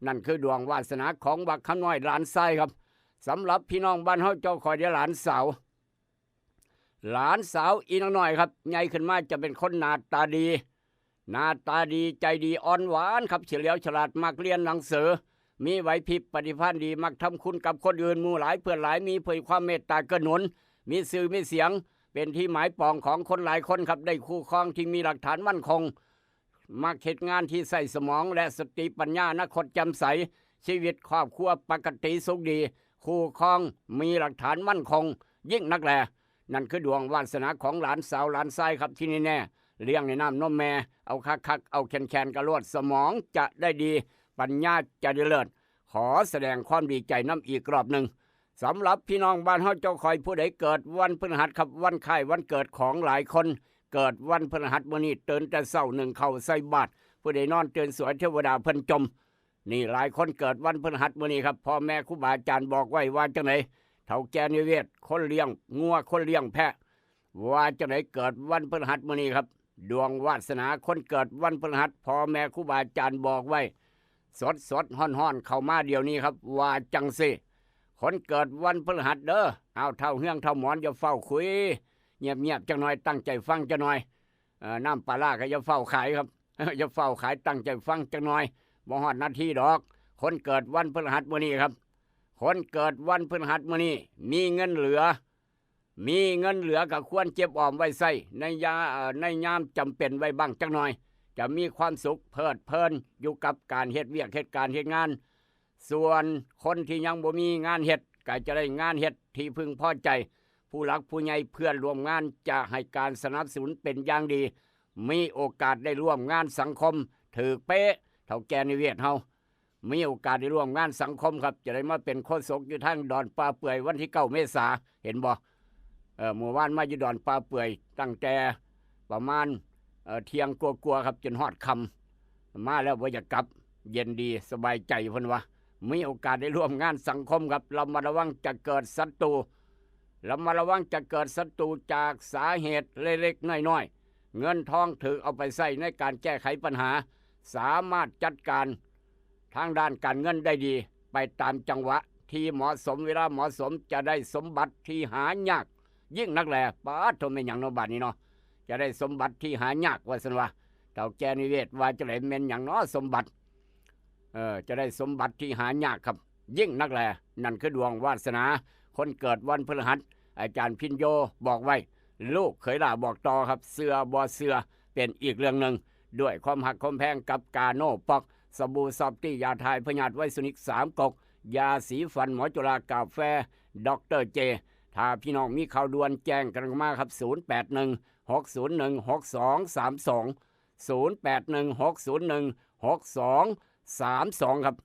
นั่นคือดวงวาสนาของบักคำน้อยหลานชายครับสำหรับพี่น้องบ้านเฮาเจ้าคอยเดียหลานสาวอีนางน้อยครับใหญ่ขึ้นมาจะเป็นคนหน้าตาดีใจดีอ่อนหวานครับเฉลียวฉลาดมักเรียนหนังสือมีไหวพริบปฏิภาณดีมักทำคุณกับคนอื่นหมู่หลายเพื่อนหลายมีเผยความเมตตากระหนุนมีสื่อมีเสียงเป็นที่หมายปองของคนหลายคนครับได้คู่ครองที่มีหลักฐานมั่นคงมักเหตุงานที่ใส่สมองและสติปัญญานักขดจำใสชีวิตครอบครัวปกติสุขดีคู่ครองมีหลักฐานมั่นคงยิ่งนักแลนั่นคือดวงวาสนาของหลานสาวหลานชายครับที่นี่แน่เลี้ยงในน้ำนมแม่เอาคักเอาแคนกระโลดสมองจะได้ดีปัญญาจะได้เลิศขอแสดงความดีใจน้ำอีกรอบหนึ่งสำหรับพี่น้องบ้านเฮาเจ้าคอยผู้ใดเกิดวันพฤหัสครับวันคล้ายวันเกิดของหลายคนเกิดวันพฤหัสมื้อนี้ตื่นแต่เช้าหนึ่งเข้าใส่บาตรผู้ใดนอนตื่นสวยเทวดาเพิ่นจมนี่หลายคนเกิดวันพฤหัสมื้อนี้ครับพ่อแม่ครูบาอาจารย์บอกไว้ว่าจังไหนเฒ่าแก่นิเวศคนเลี้ยงงัวคนเลี้ยงแพะว่าจังไหนเกิดวันพฤหัสมื้อนี้ครับดวงวาสนาคนเกิดวันพฤหัสพ่อแม่ครูบาอาจารย์บอกไว้สดฮ้อนเข้ามาเดี๋ยวนี้ครับว่าจังสิคนเกิดวันพฤหัสเด้อเอาเท่าเฮืองเท่าหมอนอย่าเฝ้าคุยเงียบจังหน่อยตั้งใจฟังจังหน่อยน้ำปลาก็อย่าเฝ้าขายครับ อย่าเฝ้าขายตั้งใจฟังจังหน่อยบ่ฮอดนาทีดอกคนเกิดวันพฤหัสมื้อนี้ครับคนเกิดวันพฤหัสมื้อนี้มีเงินเหลือก็ควรเก็บออมไว้ใส่ในยามจำเป็นไว้บ้างจังหน่อยจะมีความสุขเพลิดเพลินอยู่กับการเฮ็ดเวียกเฮ็ดการเฮ็ดงานส่วนคนที่ยังบ่มีงานเฮ็ดก็จะได้งานเฮ็ดที่พึงพอใจผู้หลักผู้ใหญ่เพื่อนร่วมงานจะให้การสนับสนุนเป็นอย่างดีมีโอกาสได้ร่วมงานสังคมถือเป๊ะเฒ่าแก่นิเวศเฮามีโอกาสได้ร่วมงานสังคมครับจะได้มาเป็นโฆษกอยู่ทางดอนป่าเปื่อยวันที่9 เมษายนเห็นบ่เมื่อวานมาอยู่ดอนป่าเปื่อยตั้งแต่ประมาณเที่ยงกลัวๆครับจนฮอดค่ำมาแล้วบ่อยากกลับเย็นดีสบายใจเพิ่นว่ามีโอกาสได้ร่วมงานสังคมครับเรามาระวังจะเกิดศัตรูจากสาเหตุเล็กๆน้อยๆเงินทองถือเอาไปใช้ในการแก้ไขปัญหาสามารถจัดการทางด้านการเงินได้ดีไปตามจังหวะที่เหมาะสมเวลาเหมาะสมจะได้สมบัติที่หายากยิ่งนักแลปาดโทแม่นหยังเนาะบัดนี้เนาะจะได้สมบัติที่หายากว่าซั่นว่าเฒ่าแก่นิเวศว่าจะได้แม่นหยังเนาะสมบัติจะได้สมบัติที่หายากครับยิ่งนักแลนั่นคือดวงวาสนาคนเกิดวันพฤหัสอาจารย์พินโยบอกไว้ลูกเคยล่าบอกต่อครับเสือบ่เสือเป็นอีกเรื่องหนึ่ง ด้วยความหักความแพงกับกาโน่ปอกสบู่ซอฟตี้ยาทายพยาธิไวสุนิก3 กกยาสีฟันหมอจุฬากาแฟดรเจถ้าพี่น้องมีข่าวด่วนแจ้งกันมาครับ0816016232 ครับ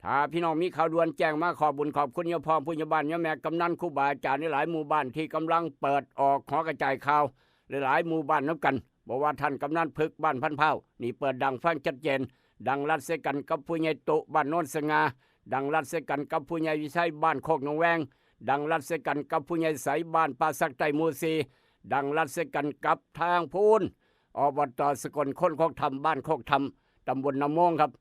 ถ้าพี่น้องมีข่าวด่วนแจ้งมาขอบุญขอบคุณยาพ่อผู้ใหญ่บ้านยาแม่กำนันครูบาอาจารย์ในหลายหมู่บ้านที่กำลังเปิดออกหอกระจายข่าวหลายหมู่บ้านนับกันบอกว่าท่านกำนันพึกบ้านพันเผานี่เปิดดังฟังชัดเจนดังรัดเสกันกับผู้ใหญ่ตุบ้านโนนสง่าดังรัดเสกันกับผู้ใหญ่วิชัยบ้านโคกหนองแวงดังรัดเสกันกับผู้ใหญ่ใสบ้านป่าสักไตหมู่4ดังรัดเสกันกับทางพูนอบต.สกลคนโคกธรรมบ้านโคกธรรมตำบลน้ำมงครับ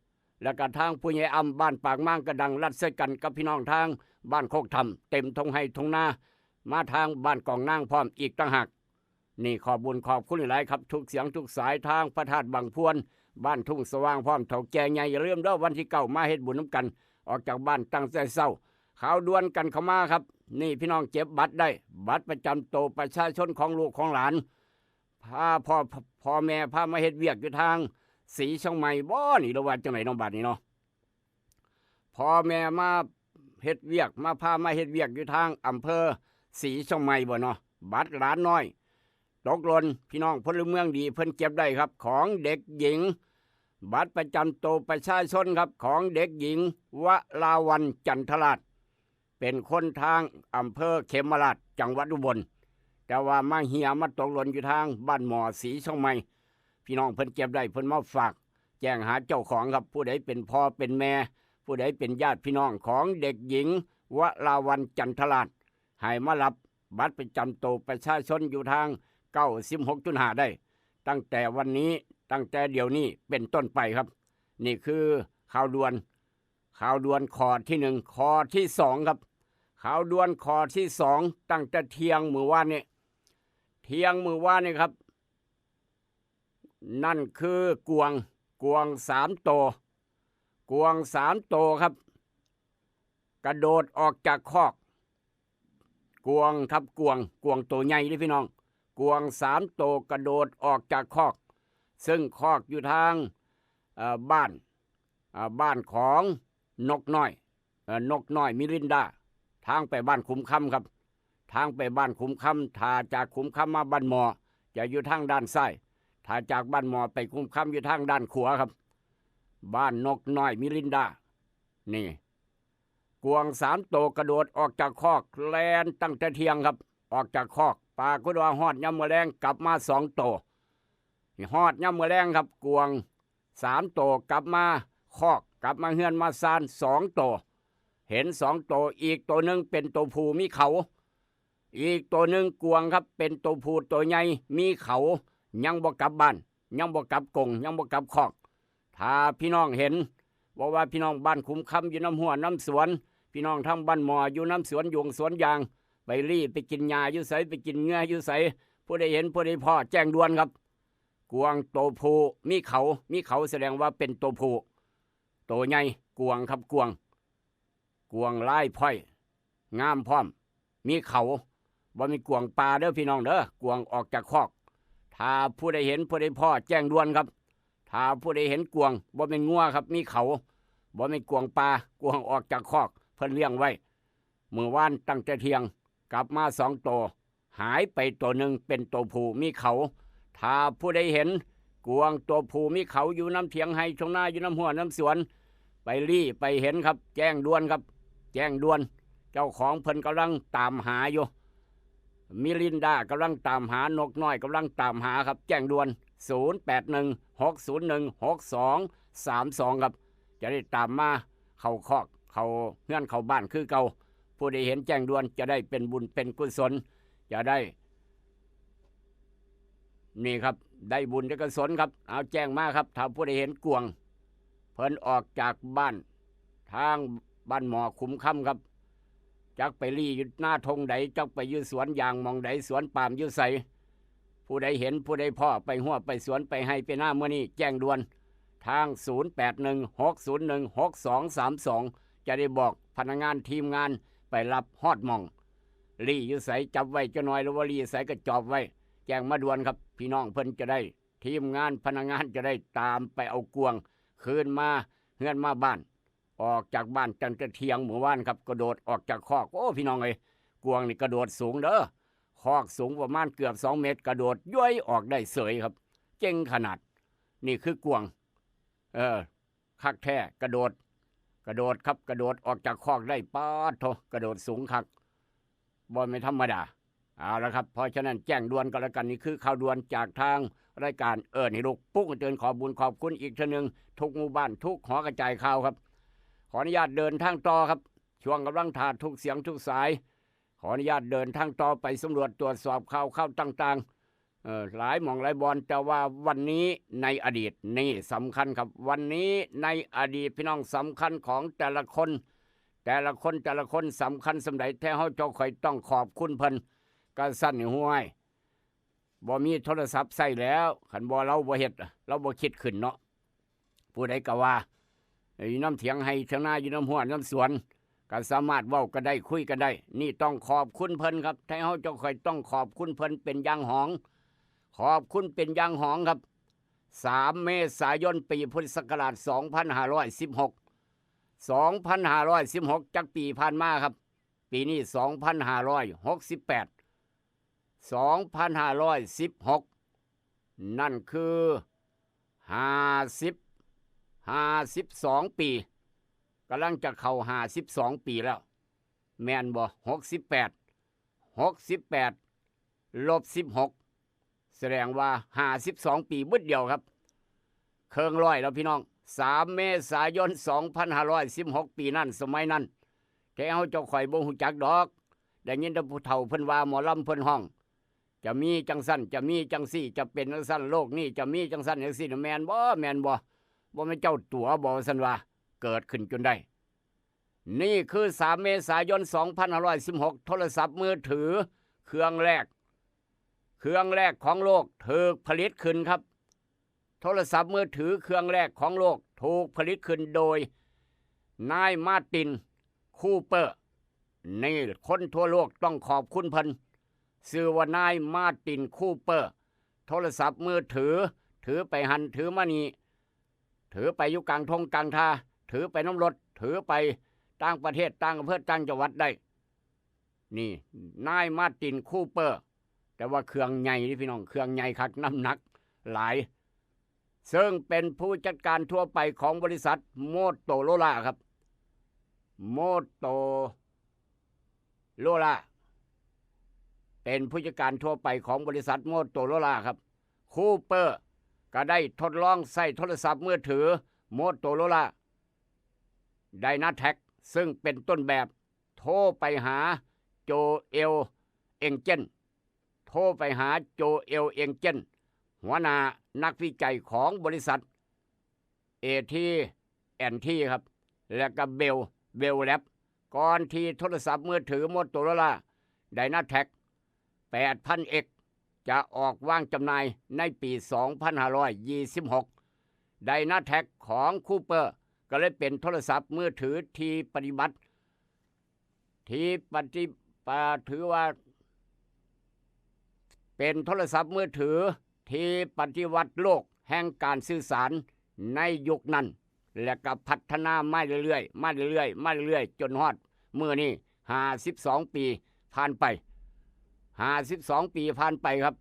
แล้วก็ทางผู้ใหญ่อำบ้านปากมั่งกระดังรัดเสกันกับพี่น้องทางบ้านโคกธรรมเต็มทงให้ทงนามาทางบ้านกองนางพร้อมอีกต่างหากนี่ขอบุญขอบคุณหลายครับทุกเสียงทุกสายทางพระธาตุบางพวนบ้านทุ่งสว่างพร้อมเถ่าแก่ใหญ่อย่าลืมเด้อวันที่9มาเฮ็ดบุญน้ำกันออกจากบ้านตั้งแต่เช้าข่าวด่วนกันเข้ามาครับนี่พี่น้องเจ็บบัตรได้บัตรประจำตัวประชาชนของลูกของหลานพาพ่อแม่พามาเฮ็ดเวียกอยู่ทางสีช่องใหม่บ่นี่ระว่าจังไหนน้องบัตรนี่เนาะพ่อแม่มาเฮ็ดเวียกพามาเฮ็ดเวียกอยู่ทางอำเภอสีช่องใหม่บ่เนาะบัตรหลานน้อยตกหล่นพี่น้องพลเมืองดีเพิ่นเก็บได้ครับของเด็กหญิงบัตรประจำตัวประชาชนครับของเด็กหญิงวราวันจันทราชเป็นคนทางอำเภอเขมราชจังหวัดอุบลแต่ว่ามาเหียมาตกหล่นอยู่ทางบ้านหมอสีช่องใหม่พี่น้องเพิ่นเก็บได้เพิ่นมาฝากแจ้งหาเจ้าของครับผู้ใดเป็นพ่อเป็นแม่ผู้ใดเป็นญาติพี่น้องของเด็กหญิงวราวันจันทราชให้มารับบัตรประจำตัวประชาชนอยู่ทาง96.5ได้ตั้งแต่วันนี้ตั้งแต่เดี๋ยวนี้เป็นต้นไปครับนี่คือข่าวด่วนข้อที่1ข้อที่2ครับข่าวด่วนข้อที่2ตั้งแต่เที่ยงมื้อวานนี้ครับนั่นคือกวาง3 ตัวครับกระโดดออกจากคอกกวางครับกวางตัวใหญ่เลยพี่น้องกวาง3 ตัวกระโดดออกจากคอกซึ่งคอกอยู่ทางบ้านของนกน้อยมิรินดาทางไปบ้านคุ้มคำครับทางไปบ้านคุ้มคำถ้าจากคุ้มคำมาบ้านหมอจะอยู่ทางด้านซ้ายถ้าจากบ้านหมอไปคุ้มคำอยู่ทางด้านขวาครับบ้านนกน้อยมิรินดานี่กวาง3 ตัวกระโดดออกจากคอกแล่นตั้งแต่เที่ยงครับออกจากคอกปลาก็ว่าฮอดยามมื้อแลงกลับมา2 ตัวฮอดยามมื้อแลงครับกวาง3 ตัวกลับมาคอกกลับมาเฮือนมาซาน2 ตัวเห็น2 ตัวอีกตัวหนึ่งเป็นตัวผู้มีเขาอีกตัวหนึ่งกวางครับเป็นตัวผู้ตัวใหญ่มีเขายังบ่กลับบ้านยังบ่กลับกรงยังบ่กลับคอกถ้าพี่น้องเห็นบอกว่าพี่น้องบ้านคุ้มคำอยู่น้ำหัวน้ำสวนพี่น้องทางบ้านหมออยู่น้ำสวนยงสวนยางไปรีไปกินหญ้าอยู่ไสไปกินเนื้ออยู่ไสผู้ใดเห็นผู้ใดพ่อแจ้งด่วนครับกวางตัวผู้มีเขาแสดงว่าเป็นตัวผู้ตัวใหญ่กวางครับกวางลายพ้อยงามพร้อมมีเขาบ่มีกวางปลาเด้อพี่น้องเด้อกวางออกจากคอกถ้าผู้ใดเห็นผู้ใดพ่อแจ้งด่วนครับถ้าผู้ใดเห็นกวางบ่เป็นงัวครับมีเขาบ่เป็นกวางปลากวางออกจากคอกเพิ่นเลี้ยงไว้มื้อวานตั้งแต่เที่ยงกลับมา2 ตัวหายไปตัวหนึ่งเป็นตัวผู้มีเขาถ้าผู้ใดเห็นกวางตัวผู้มีเขาอยู่น้ำเถียงให้ชงนาอยู่น้ำหัวน้ำสวนไปไปเห็นครับแจ้งด่วนครับแจ้งด่วนเจ้าของเพิ่นกำลังตามหาอยู่มิลินดากำลังตามหานกน้อยกำลังตามหาครับแจ้งด่วน0816016232ครับจะได้ตามมาเข้าคอกเข้าเฮือนเข้าบ้านคือเก่าผู้ใดเห็นแจ้งด่วนจะได้เป็นบุญเป็นกุศลจะได้นี่ครับได้บุญได้กุศลครับเอาแจ้งมาครับถ้าผู้ใดเห็นกวางเพิ่นออกจากบ้านทางบ้านหมอคุ้มค่ำครับจักไปรีอยู่หน้าทงใดจักไปอยู่สวนยางมองใดสวนปาล์มอยู่ใสผู้ใดเห็นผู้ใดพ่อไปหัวไปสวนไปให้ไปหน้าเมื่อนี้แจ้งด่วนทาง0816016232จะได้บอกพนักงานทีมงานไปรับฮอดหม่องรีอยู่ใสจับไว้จะน้อยหรือว่ารีใสก็จอบไว้แจ้งมาด่วนครับพี่น้องเพิ่นจะได้ท ทีมงานพนักงานจะได้ตามไปเอากวงคืนมาเฮือนมาบ้านออกจากบ้านจังจะเที่ยงหมู่บ้านครับกระโดดออกจากคอกโอ้พี่น้องเอ้ยกวงนี่กระโดดสูงเด้อคอกสูงประมาณเกือบ2 เมตรกระโดดย้อยออกได้เสยครับเจ๋งขนาดนี่คือกวงคักแท้กระโดดครับกระโดดออกจากคอกได้ป๊าดโถกระโดดสูงคักบ่ไม่ธรรมดาเอาละครับเพราะฉะนั้นแจ้งด่วนก็แล้วกันนี่คือข่าวด่วนจากทางรายการนี่ลูกปุ๊กเตือนขอบุญขอบคุณอีกทีนึงทุกหมู่บ้านทุกหอกระจายข่าวครับขออนุญาตเดินทางต่อครับช่วงกำลังถ่ายทุกเสียงทุกสายขออนุญาตเดินทางต่อไปสำรวจตรวจสอบข่าวต่างๆหลายหม่องหลายบอนแต่ว่าวันนี้ในอดีตนี่สำคัญครับวันนี้ในอดีตพี่น้องสำคัญของแต่ละคนสำคัญสำใดแท้เฮาเจ้าข่อยต้องขอบคุณเพิ่นก็สั่นห้วยบ่มีโทรศัพท์ใส่แล้วขันบ่เราบ่เฮ็ดเราบ่คิดขึ้นเนาะผู้ใดก็ว่าอยู่น้ำเถียงให้เถียงนาอยู่น้ำหัวน้ำสวนก็สามารถเว้ากันได้คุยกันได้นี่ต้องขอบคุณเพิ่นครับแท้เฮาเจ้าข่อยต้องขอบคุณเพิ่นเป็นอย่างหองขอบคุณเป็นอย่างหองครับ3 เมษายนปีพุทธศักราช2516จักปีผ่านมาครับปีนี้2568 นั่นคือ52 ปีกำลังจะเข้า52 ปีแล้วแม่นบ่68ลบ16แสดงว่า52 ปีบึดเดียวครับเคิงร้อยแล้วพี่น้อง3 เมษายน 2516 ปีนั้นสมัยนั้นแต่เฮาเจ้าข่อยบ่ฮู้จักดอกได้ยินแต่ผู้เฒ่าเพิ่นว่าหมอลำเพิ่นห้องจะมีจังสั้นจะมีจังซี่จะเป็นจังสั้นโลกนี้จะมีจังสั้นจังซี่แม่นบ่แม่นเจ้าตัวบ่ซั่นว่าเกิดขึ้นจนได้นี่คือ3 เมษายน 2516โทรศัพท์มือถือเครื่องแรกของโลกถูกผลิตขึ้นครับโทรศัพท์มือถือเครื่องแรกของโลกถูกผลิตขึ้นโดยนายมาร์ตินคูเปอร์นี่คนทั่วโลกต้องขอบคุณเพิ่นชื่อว่านายมาร์ตินคูเปอร์โทรศัพท์มือถือไปหันถือมานี่ถือไปอยู่กลางทงกลางท่าถือไปน้ำรถถือไปต่างประเทศต่างอำเภอต่างจังหวัดได้นี่นายมาร์ตินคูเปอร์แต่ว่าเครื่องใหญ่นี่พี่น้องเครื่องใหญ่คักน้ำหนักหลายซึ่งเป็นผู้จัดการทั่วไปของบริษัทโมโตโรล่าครับโมโตโรล่าเป็นผู้จัดการทั่วไปของบริษัทโมโตโรล่าครับคูเปอร์ก็ได้ทดลองใส่โทรศัพท์มือถือโมโตโรล่าไดนาแท็กซึ่งเป็นต้นแบบโทรไปหาโจเอลเอ็งเจนหัวหน้านักวิจัยของบริษัท AT&T ครับและก็เบลแลบก่อนที่โทรศัพท์มือถือโมโตโรล่าไดนาแท็ก 8,000X จะออกวางจำหน่ายในปี 2526 ไดนาแท็กของคูเปอร์ก็เลยเป็นโทรศัพท์มือถือที่ถือว่าเป็นโทรศัพท์มือถือที่ปฏิวัติโลกแห่งการสื่อสารในยุคนั้นและก็พัฒนามาเรื่อยจนฮอดมื้อนี้52 ปีผ่านไปครับ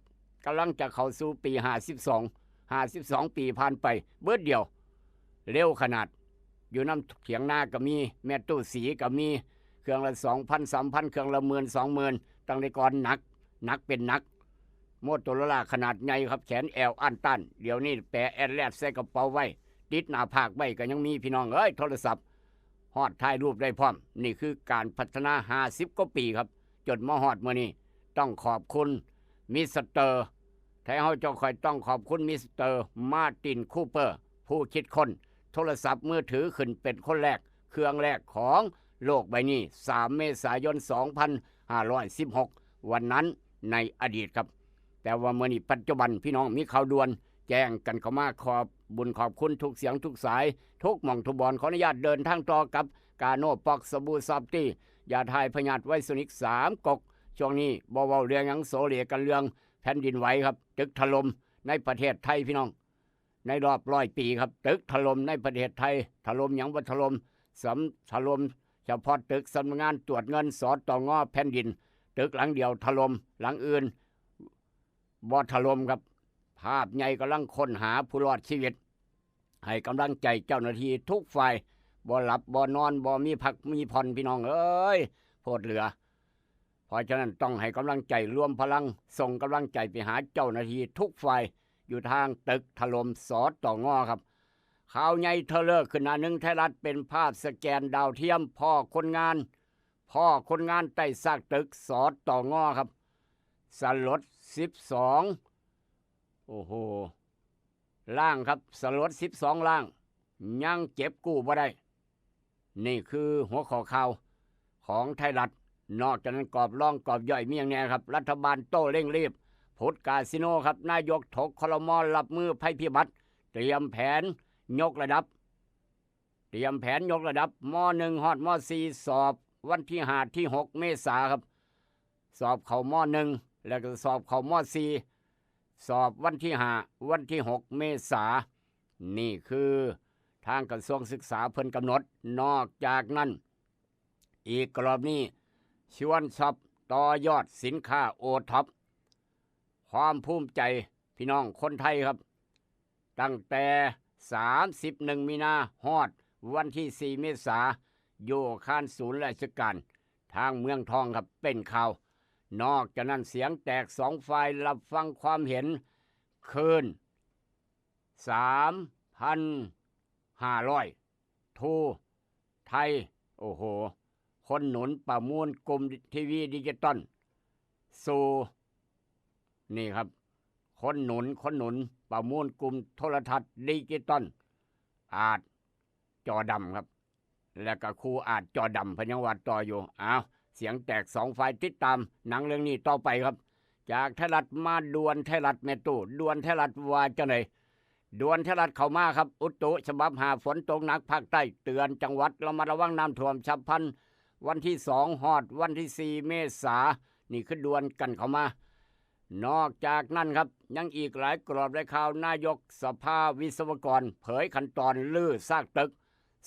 กำลังจะเข้าสู่ปี52 ปีผ่านไปเบิดเดียวเร็วขนาดอยู่น้ำเถียงนาก็มีแม่ตู้สีก็มีเครื่องละ 2,000 3,000 เครื่องละ 10,000 20,000ตั้งแต่ก่อนหนักเป็นหนักโมโตโรล่าขนาดใหญ่ครับแขนแอลอันตันเดี๋ยวนี้แปะแอดแลดใส่กระเป๋าไว้ติดหน้าผากไว้ก็ยังมีพี่น้องโทรศัพท์ฮอดถ่ายรูปได้พร้อมนี่คือการพัฒนา50 กว่าปีครับจนมาฮอดมื้อนี้ต้องขอบคุณมิสเตอร์แท้เฮาเจ้าค่อยต้องขอบคุณมิสเตอร์มาร์ตินคูเปอร์ผู้คิดค้นโทรศัพท์มือถือขึ้นเป็นคนแรกเครื่องแรกของโลกใบนี้3 เมษายน 2516 วันนั้นในอดีตครับแต่ว่าเมื่อนี้ปัจจุบันพี่น้องมีข่าวด่วนแจ้งกันเข้ามาขอบบุญขอบคุณทุกเสียงทุกสายทุกหม่องทุกบอนขออนุญาตเดินทางต่อกับกาโน่ปอกสบู่ซอฟตี้ยาทายพยาธิไวโซนิก3 กกช่วงนี้บ่เว้าเรื่องหยังโสเลกันเรื่องแผ่นดินไหวครับตึกถล่ม ในประเทศไทยพี่น้องในรอบ100 ปีครับตึกถล่มในประเทศไทยถล่มหยังบ่ถล่มถล่มเฉพาะตึกสำนักงานตรวจเงินสตงแผ่นดินตึกหลังเดียวถล่มหลังอื่นบ่ถล่มครับภาพใหญ่กำลังค้นหาผู้รอดชีวิตให้กำลังใจเจ้าหน้าที่ทุกฝ่ายบ่หลับบ่นอนบ่มีพักมีผ่อนพี่น้องเอ้ยโพดเหลือเพราะฉะนั้นต้องให้กำลังใจรวมพลังส่งกำลังใจไปหาเจ้าหน้าที่ทุกฝ่ายอยู่ทางตึกถล่มสตงครับข่าวใหญ่เทเลอร์ขึ้นหน้าหนึ่งไทยรัฐเป็นภาพสแกนดาวเทียมพ่อคนงานใต้ซากตึกสตงครับสลด12โอ้โหล่างครับสลด12ล่างยังเก็บกู้บ่ได้นี่คือหัวข้อข่าวของไทยรัฐนอกจากนั้นกรอบร่องกรอบย่อยมีอย่างแน่ครับรัฐบาลโต้เร่งรีบพุทธกาสิโนครับนายกถกครม.รับมือภัยพิบัติเตรียมแผนยกระดับม.1 ฮอดม.4 สอบวันที่5ที่6เมษายนครับสอบเข้าม.1แล้วก็สอบเข้าม.4 สอบวันที่5วันที่6เมษายนนี่คือทางกระทรวงศึกษาเพิ่นกำหนดนอกจากนั้นอีกกรอบนี้ชวนช็อปต่อยอดสินค้าโอท็อปความภูมิใจพี่น้องคนไทยครับตั้งแต่31มีนาฮอดวันที่4เมษายนโยคานศูนย์ราชการทางเมืองทองครับเป็นข่าวนอกจากนั้นเสียงแตก2ฝ่ายรับฟังความเห็นคืน 3,500 ทูไทยโอ้โหคนหนุนประมูลกลุ่มทีวีดิจิตอลสู่นี่ครับคนหนุนประมูลกลุ่มโทรทัศน์ดิจิตอลอาจจอดำครับแล้วก็ครูอาจจอดำพยังวัดต่ออยู่เสียงแตก2ฝ่ายติดตามหนังเรื่องนี้ต่อไปครับจากไทยรัฐมาดวนไทยรัฐแม่ตู้ดวนไทยรัฐว่าจังได๋ดวนไทยรัฐเข้ามาครับอุตุฉบับ5ฝนตกหนักภาคใต้เตือนจังหวัดระมัดระวังน้ำท่วมฉับพลันวันที่2ฮอดวันที่4เมษายนนี่คือดวนกันเข้ามานอกจากนั้นครับยังอีกหลายกรอบหลายข่าวนายกสภาวิศวกรเผยขั้นตอนลื้อซากตึก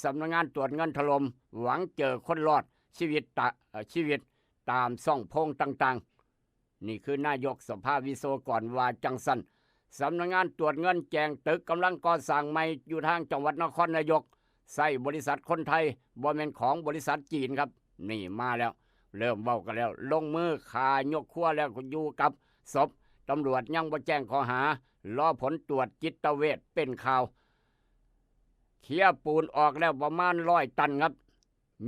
สำนักงานตรวจเงินถล่มหวังเจอคนรอดชีวิตตามซ่องโพรงต่างๆนี่คือนายกสภาวิศวกรว่าจังสันสำนักงานตรวจเงินแจงตึกกำลังก่อสร้างใหม่อยู่ทางจังหวัดนครนายกใส่บริษัทคนไทยบ่แม่นของบริษัทจีนครับนี่มาแล้วเริ่มเว้ากันแล้วลงมือขายกครัวแล้วอยู่กับศพตำรวจยังบ่แจ้งข้อหารอผลตรวจจิตเวชเป็นข่าวเคลียร์ปูนออกแล้วประมาณ100 ตันครับ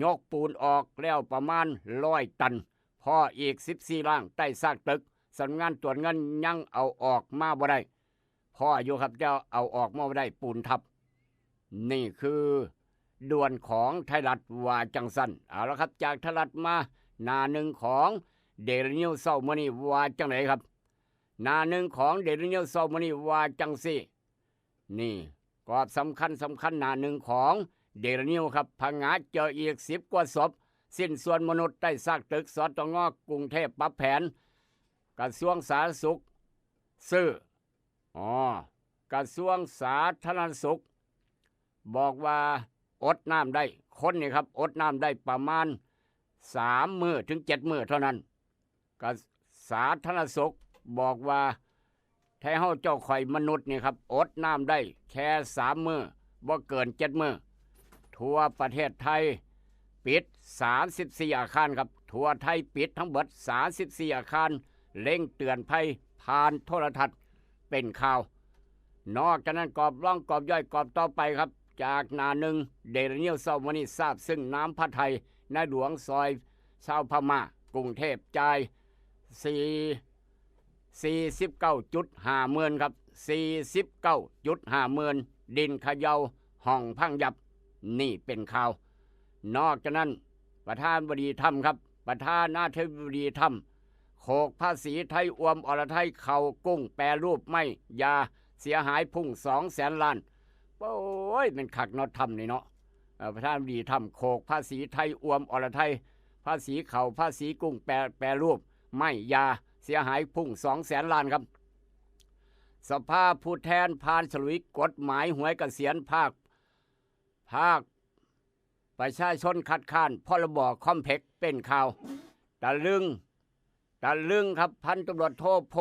ยกปูนออกแล้วประมาณ100 ตันพออีก14ล่างใต้ซากตึกสำนักงานตรวจเงินยังเอาออกมาบ่ได้พ่ออยู่ครับจะเอาออกมาบ่ได้ปูนทับนี่คือด่วนของไทยรัฐว่าจังสันเอาละครับจากไทยรัฐมาหน้าหนึ่งของเดลินิวเช้ามื้อนี้ว่าจังไหนครับหน้าหนึ่งของเดลินิวเช้ามื้อนี้ว่าจังซี่นี่กรอบสำคัญหน้าหนึ่งของเดลินิวครับพังงาเจออีก10 กว่าศพสิ้นส่วนมนุษย์ใต้ซากตึกสตง.กรุงเทพปรับแผนกระทรวงสาธารณสุขซื้อกระทรวงสาธารณสุขบอกว่าอดน้ำได้คนนี่ครับอดน้ำได้ประมาณ3 มื้อถึง 7 มื้อเท่านั้นกระสาธารณสุขบอกว่าแท้เฮาเจ้าข่อยมนุษย์นี่ครับอดน้ำได้แค่3 มื้อบ่เกิน7 มื้อทั่วประเทศไทยปิด34อาคารครับทั่วไทยปิดทั้งหมด34อาคารเร่งเตือนภัยผ่านโทรทัศน์เป็นข่าวนอกจากนั้นกรอบร่องกรอบย่อยกรอบต่อไปครับจากหน้าหนึ่งเดลินิวเช้ามื้อนี้ทราบซึ่งน้ำพระไทยในหลวงซอยชาวพม่ากรุงเทพจ่าย49.5 หมื่นครับ49.5 หมื่นดินเขย่าห้องพังยับนี่เป็นข่าวนอกจากนั้นประธานบดีถ้ำครับประธานาธิบดีถ้ำโขกภาษีไทยอวมอรไทยเข่ากุ้งแปรรูปไม่ยาเสียหายพุ่ง200,000 ล้านโอ้ยเป็นขักนอทำนี่เนาะประธานบดีถ้ำโขกภาษีไทยอวมอรไทยภาษีเข่าภาษีกุ้งแปรรูปไม่ยาเสียหายพุ่ง200,000 ล้านครับ สภาผู้แทนผ่านฉลุยกฎหมายหวยเกษียณภาคประชาชนคัดค้านพรบคอมเพล็กซ์เป็นข่าวตะลึงครับพันตำรวจโทโพ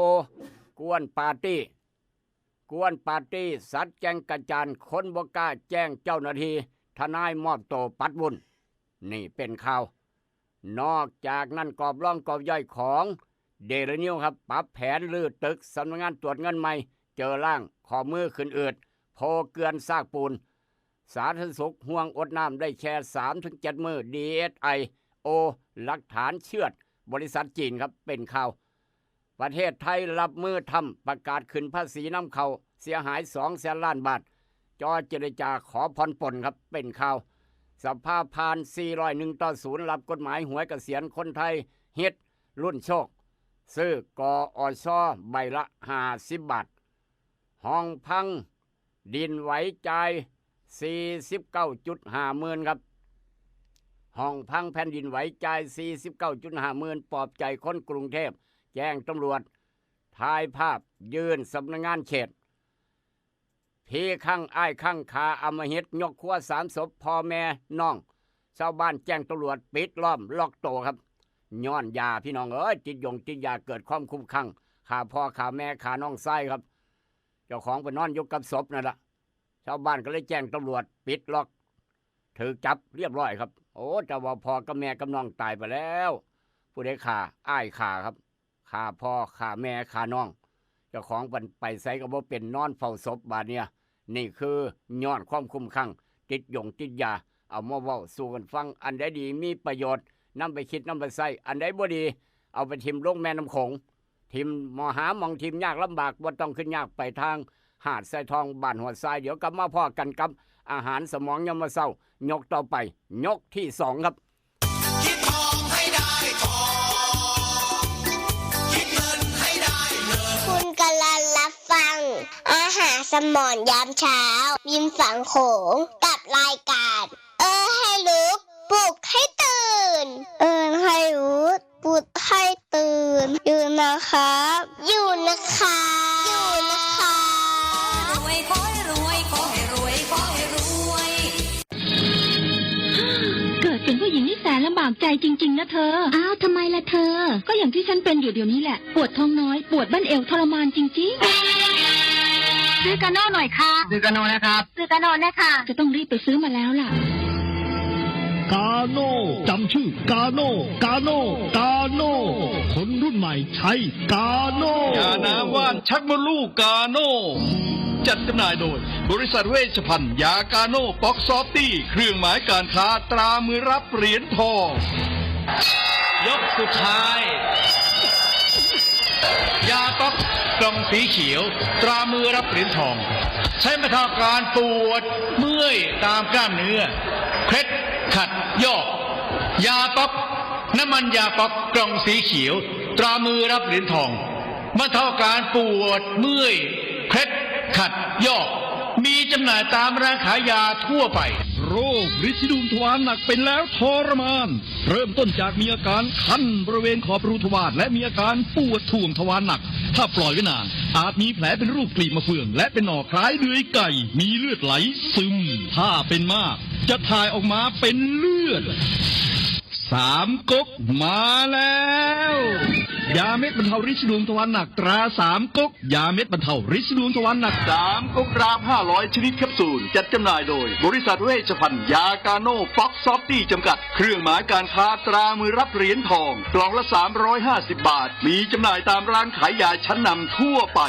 กวนปาร์ตี้สัตว์แจ้งกระจานคนบ่กล้าแจ้งเจ้าหน้าที่ทนายมอบโตปัดบุญนี่เป็นข่าวนอกจากนั้นกอบร่องกอบย่อยของเดลินิวครับปรับแผนลื้อตึกสำนักงานตรวจเงินใหม่เจอร่างข้อมือขึ้นอืดโพเกลือนซากปูนสาธารณสุขห่วงอดน้ำได้แชร์ 3-7 มือ DSI หลักฐานเชื่อดบริษัทจีนครับเป็นข่าวประเทศไทยรับมือทำประกาศขึ้นภาษีน้ำเข้าเสียหาย200,000 ล้านบาทจอเจรจาขอผ่อนปลนครับเป็นข่าวสภาผ่าน401-0รับกฎหมายหวยเกษียณคนไทยเฮ็ดรุ่นโชคซื้อกอชใบละ50 บาทห้องพังดินไหวใจ49.5 หมื่นครับห้องพังแผ่นดินไหวใจ49.5 หมื่นปลอบใจคนกรุงเทพแจ้งตำรวจถ่ายภาพยืนสำนักงานเขตพี่ข้างอ้ายข้างขาอำมหิตยกครัว3 ศพพ่อแม่น้องชาวบ้านแจ้งตำรวจปิดล้อมล็อกโตครับย้อนยาพี่น้องติดยาเกิดความคุ้มคั่งขาพ่อขาแม่ขาน้องไส้ครับเจ้าของไปนอนอยู่กับศพนั่นแหละชาวบ้านก็เลยแจ้งตำรวจปิดล็อกถือจับเรียบร้อยครับโอ้แต่ว่าพ่อกับแม่กับน้องตายไปแล้วผู้ใดฆ่าอ้ายฆ่าครับฆ่าพ่อฆ่าแม่ฆ่าน้องเจ้าของไปใส่ก็บ่เป็นนอนเฝ้าศพบาดเนี่ยนี่คือย้อนความคุ้มคั่งติดยาเอามาเว้าสู่กันฟังอันใดดีมีประโยชน์นำไปคิดนำไปใส่อันใดบ่ดีเอาไปทิมลงแม่น้ำโขงทิมหามทิมยากลำบากบ่ต้องขึ้นยากไปทางหาดทรายทองบ้านหัวทรายเดี๋ยวกลับมาพ่อกันกับอาหารสมองยามมื้อเช้ายกต่อไปยกที่2ครับคิดทองให้ได้ทองคิดเงินให้ได้เงินคุณกำลังรับฟังอาหารสมองยามเช้ายิ้มฝังโขงกับรายการให้รู้ปลุกให้ตื่นให้รู้ปลุกให้ตื่นอยู่นะครับอยู่นะคะรวยขอให้รวยขอให้รวยขอให้รวยเกิดเป็นผู้หญิงนี่แสนลำบากใจจริงๆนะเธออ้าวทำไมล่ะเธอก็อย่างที่ฉันเป็นอยู่เดี๋ยวนี้แหละปวดท้องน้อยปวดบั้นเอวทรมานจริงๆซื้อกาโน่หน่อยค่ะซื้อกาโน่นะครับซื้อกาโน่นะคะจะต้องรีบไปซื้อมาแล้วล่ะกาโน่จำชื่อกาโน่คนรุ่นใหม่ใช้กาโน่ยาน้ำว่านชักมดลูกกาโน่จัดจำหน่ายโดยบริษัทเวชภัณฑ์ยากาโน่ป๊อกซอฟตี้เครื่องหมายการค้าตรามือรับเหรียญทองยกสุดท้ายยาป๊อกกล่องสีเขียวตรามือรับเหรียญทองใช้บรรเทาการปวดเมื่อยตามกล้ามเนื้อเคล็ดขัดยอกยาป๊อกน้ำมันยาป๊อกกล่องสีเขียวตรามือรับเหรียญทองบรรเทาการปวดเมื่อยเคล็ดขัดยอกมีจำหน่ายตามร้านขายยาทั่วไปโรคฤทธิ์สีดวงทวารหนักเป็นแล้วทรมานเริ่มต้นจากมีอาการคันบริเวณขอบรูทวารและมีอาการปวดท่วงทวารหนักถ้าปล่อยไว้นานอาจมีแผลเป็นรูปกลีบมะเฟืองและเป็นหนอกคล้ายเดือยไก่มีเลือดไหลซึมถ้าเป็นมากจะถ่ายออกมาเป็นเลือด3 ก๊กมาแล้วยาเม็ดบรรเทาฤทธิ์ดวงทวารหนักตรา3 ก๊กยาเม็ดบรรเทาฤทธิ์ดวงทวารหนัก3 ก๊กราม500ชนิดแคปซูลจัดจำหน่ายโดยบริษัทเวชภัณฑ์ยากาโน่ป๊อกซอฟตี้จำกัดเครื่องหมายการค้าตรามือรับเหรียญทองกล่องละ350 บาทมีจำหน่ายตามร้านขายยาชั้นนำทั่วไป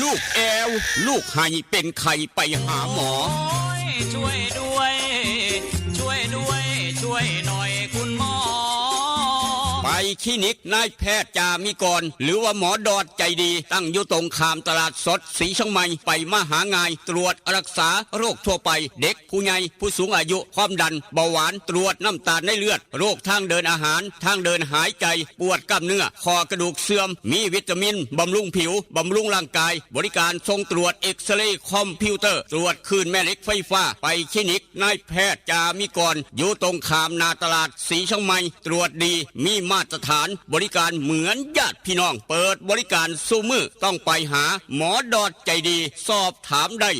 ลูกแอวลูกไห้เป็นไข้ไปหาหมอช่วยด้วยช่วยหน่อยคุณหมอไป คลินิกนายแพทย์จามิกรหรือว่าหมอดอดใจดีตั้งอยู่ตรงข้ามตลาดสดสีเชียงใหม่ไปมาหาง่ายตรวจรักษาโรคทั่วไปเด็กผู้ใหญ่ผู้สูงอายุความดันเบาหวานตรวจน้ำตาลในเลือดโรคทางเดินอาหารทางเดินหายใจปวดกล้ามเนื้อคอกระดูกเสื่อมมีวิตามินบำรุงผิวบำรุงร่างกายบริการส่งตรวจเอ็กซเรย์คอมพิวเตอร์ตรวจคลื่นแม่เหล็กไฟฟ้าไปคลินิกนายแพทย์จามิกรอยู่ตรงข้ามนาตลาดสีเชียงใหม่ตรวจดีมีมาตรฐานบริการเหมือนญาติพี่น้องเปิดบริการสู้มือต้องไปหาหมอดอดใจดีสอบถามได้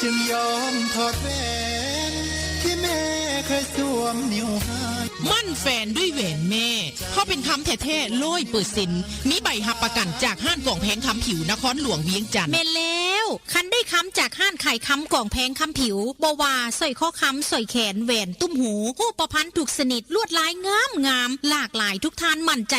จึงยอมถอดแหวนที่แม่เคยสวมนิ้วให้ มั่นแฟนด้วยแหวนแม่เขาเป็นคำแท้ๆ100%มีใบหับประกันจากห้านกล่องแพงคำผิวนครหลวงเวียงจันทร์แม่แล้วคันได้คำจากห้านขายคำกล่องแพงคำผิวบว่าสร้อยข้อคำสร้อยแขนแหวนตุ้มหูหูประพันธ์ถูกสนิทลวดลายงามหลากหลายทุกทานมั่นใจ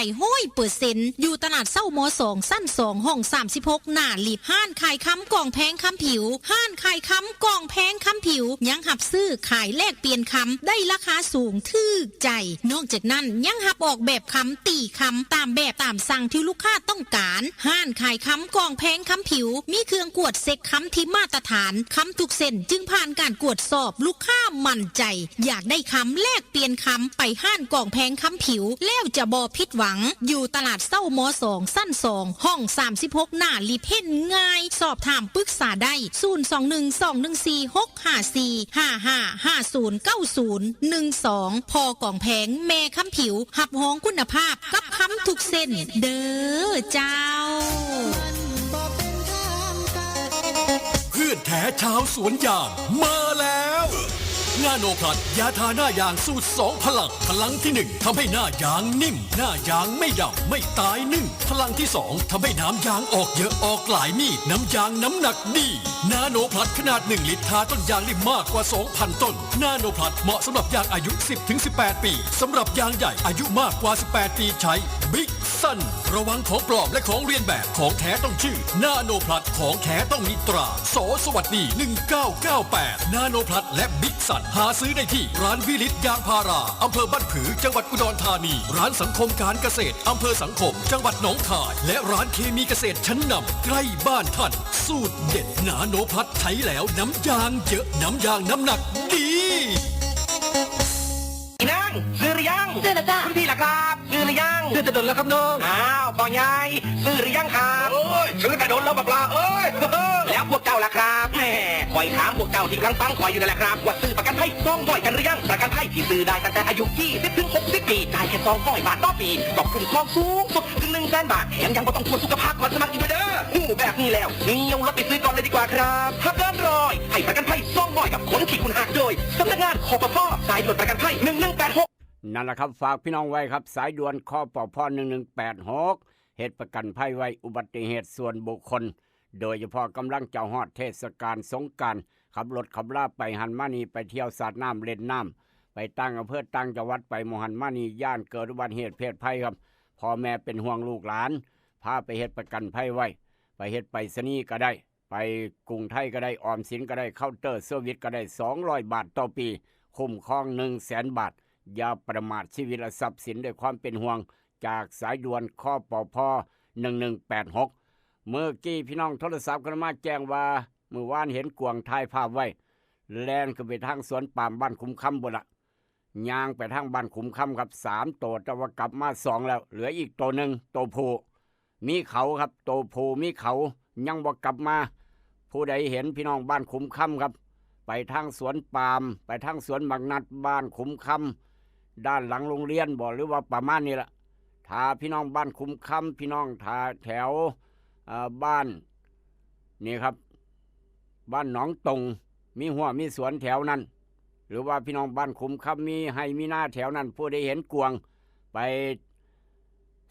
100%อยู่ตลาดเศร้าม2สั้น2ห้อง36หน้าลิฟห้านขายคำกล่องแพงคำผิวห้านขายคำกล่องแพงคำผิวยังหับซื้อขายแลกเปลี่ยนคำได้ราคาสูงทึกใจนอกจากนั้นยังหับออกแบบคำตีคำตามแบบตามสั่งที่ลูกค้าต้องการห้านขายคำกล่องแพงคำผิวมีเครื่องกวดเซ็กคำที่มาตรฐานคำทุกเส้นจึงผ่านการกวดสอบลูกค้ามั่นใจอยากได้คำแลกเปลี่ยนคำไปห้านกล่องแพงคำผิวแล้วจะบ่ผิดหวังอยู่ตลาดเศร้าม2สั้น2ห้อง36หน้าลิฟเห็นง่ายสอบถามปรึกษาได้0212146545509012พอกล่องแพงแม่คำผิวหับห้องคุณภาพกับคำทุกเส้นเด้อเจ้า เพื่อนแท้ชาวสวนยางมาแล้วนาโนพลัดยาทาหน้ายางสูตร2พลังที่1ทำให้หน้ายางนิ่มหน้ายางไม่ดำไม่ตายนึ่งพลังที่2ทำให้น้ำยางออกเยอะออกหลายมีดน้ำยางน้ำหนักดีนาโนพลัดขนาด1ลิตรทาต้นยางได้มากกว่า 2,000 ต้นนาโนพลัดเหมาะสำหรับยางอายุ 10-18 ปีสำหรับยางใหญ่อายุมากกว่า18 ปีใช้บิ๊กซันระวังของปลอมและของเรียนแบบของแท้ต้องชื่อนาโนพลัดของแท้ต้องมีตราสสวัสดี1998นาโนพลัดและบิ๊กซันหาซื้อได้ที่ร้านวิลิตยางพาราอำเภอบ้านผือจังหวัดอุดรธานีร้านสังคมการเกษตรอำเภอสังคมจังหวัดหนองคายและร้านเคมีเกษตรชั้นนำใกล้บ้านท่านสูตรเด็ดนาโนพลัดใช้แล้วน้ำยางเยอะน้ำยางน้ำหนักดีนั่งซื้อหรือยังซื้อแล้วจ้าคุณพี่ล่ะครับซื้อหรือยังซื้อแต่โดนแล้วครับน้องอ้าวปองยายซื้อหรือยังครับโอ้ยซื้อแต่โดนแล้วปลาเอ้ยแล้วพวกเจ้าล่ะครับแหมคอยถามพวกเจ้าที่กำลังฟังคอยอยู่นั่นแหละครับว่าซื้อประกันภัย200กันหรือยังประกันภัยที่ซื้อได้ตั้งแต่อายุ20-60 ปีจ่ายแค่200 บาทต่อปีตกคุ้มครองสูงสุดถึง 100,000 บาทแถมยังไม่ต้องตรวจสุขภาพก่อนสมัครอีกด้วยเด้อหูแบบนี้แล้วเงี้ยวรถไปซื้อก่อนเลยดีกว่าครับถ้าเกิน100ให้ประกันภัย200กับคนที่คุณหักโดยสำนักงานคปภ.สายด่วนประกันภัย1186นั่นแหละครับฝากพี่น้องไว้ครับสายด่วนคปภ1186เหตุประกันภัยไว้อุบัติเหตุส่วนบุคคลโดยเฉพาะกำลังจะฮอดเทศกาลสงกรานต์ขับรถขับลาไปหันมานีไปเที่ยวสาดน้ำเล่นน้ำไปตั้งอำเภอตั้งจังหวัดไปมหันมานีย่านเกิดอุบัติเหตุเพศภัยครับพ่อแม่เป็นห่วงลูกหลานพาไปเฮ็ดประกันภัยไว้ไปเฮ็ดไปสนีก็ได้ไปกรุงไทยก็ได้ออมสินก็ได้เคาน์เตอร์เซอร์วิสก็ได้200 บาทต่อปีคุ้มครอง 100,000 บาทอย่าประมาทชีวิตและทรัพย์สินด้วยความเป็นห่วงจากสายด่วนคปภ1186เมื่อกี้พี่น้องโทรศัพท์กันมาแจ้งว่าเมื่อวานเห็นกวางถ่ายภาพไว้แล่นขึ้นไปทางสวนปาล์มบ้านคุ้มคำบ่ละย่างไปทางบ้านคุ้มคำครับ3ตัวแต่ว่ากลับมา2แล้วเหลืออีกตัวหนึ่งตัวผู้มีเขาครับตัวผู้มีเขายังบ่กลับมาผู้ใดเห็นพี่น้องบ้านคุ้มคำครับไปทางสวนปาล์มไปทางสวนบักนัดบ้านคุ้มคำด้านหลังโรงเรียนบ่หรือว่าประมาณนี้ละถ้าพี่น้องบ้านคุ้มคำพี่น้องถ้าแถวบ้านนี่ครับบ้านหนองตงมีหัวมีสวนแถวนั้นหรือว่าพี่น้องบ้านคุ้มคำมีให้มีหน้าแถวนั้นผู้ใดเห็นกวางไป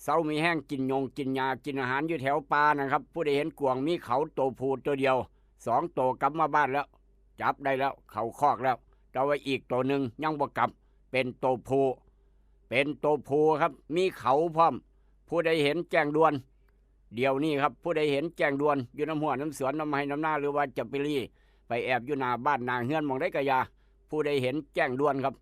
เศร้ามีแห้งกินกินยากินอาหารอยู่แถวป่านะครับผู้ใดเห็นกวางมีเขาโตผูตัวเดียว2ตัวกลับมาบ้านแล้วจับได้แล้วเขาคอกแล้วแต่ว่าอีกตัวหนึ่งยังบ่กลับเป็นตัวผู้ครับมีเขาพร้อมผู้ใดเห็นแจ้งด่วน เดี๋ยวนี้ครับผู้ใดเห็นแจ้งด่วนอยู่น้ำหัวน้ำสวนน้ำไห้น้ำหน้าหรือว่าจะไปรีไปแอบอยู่หน้าบ้านหน้าเฮือนมองได้กะยาผู้ใดเห็นแจ้งด่วนครับ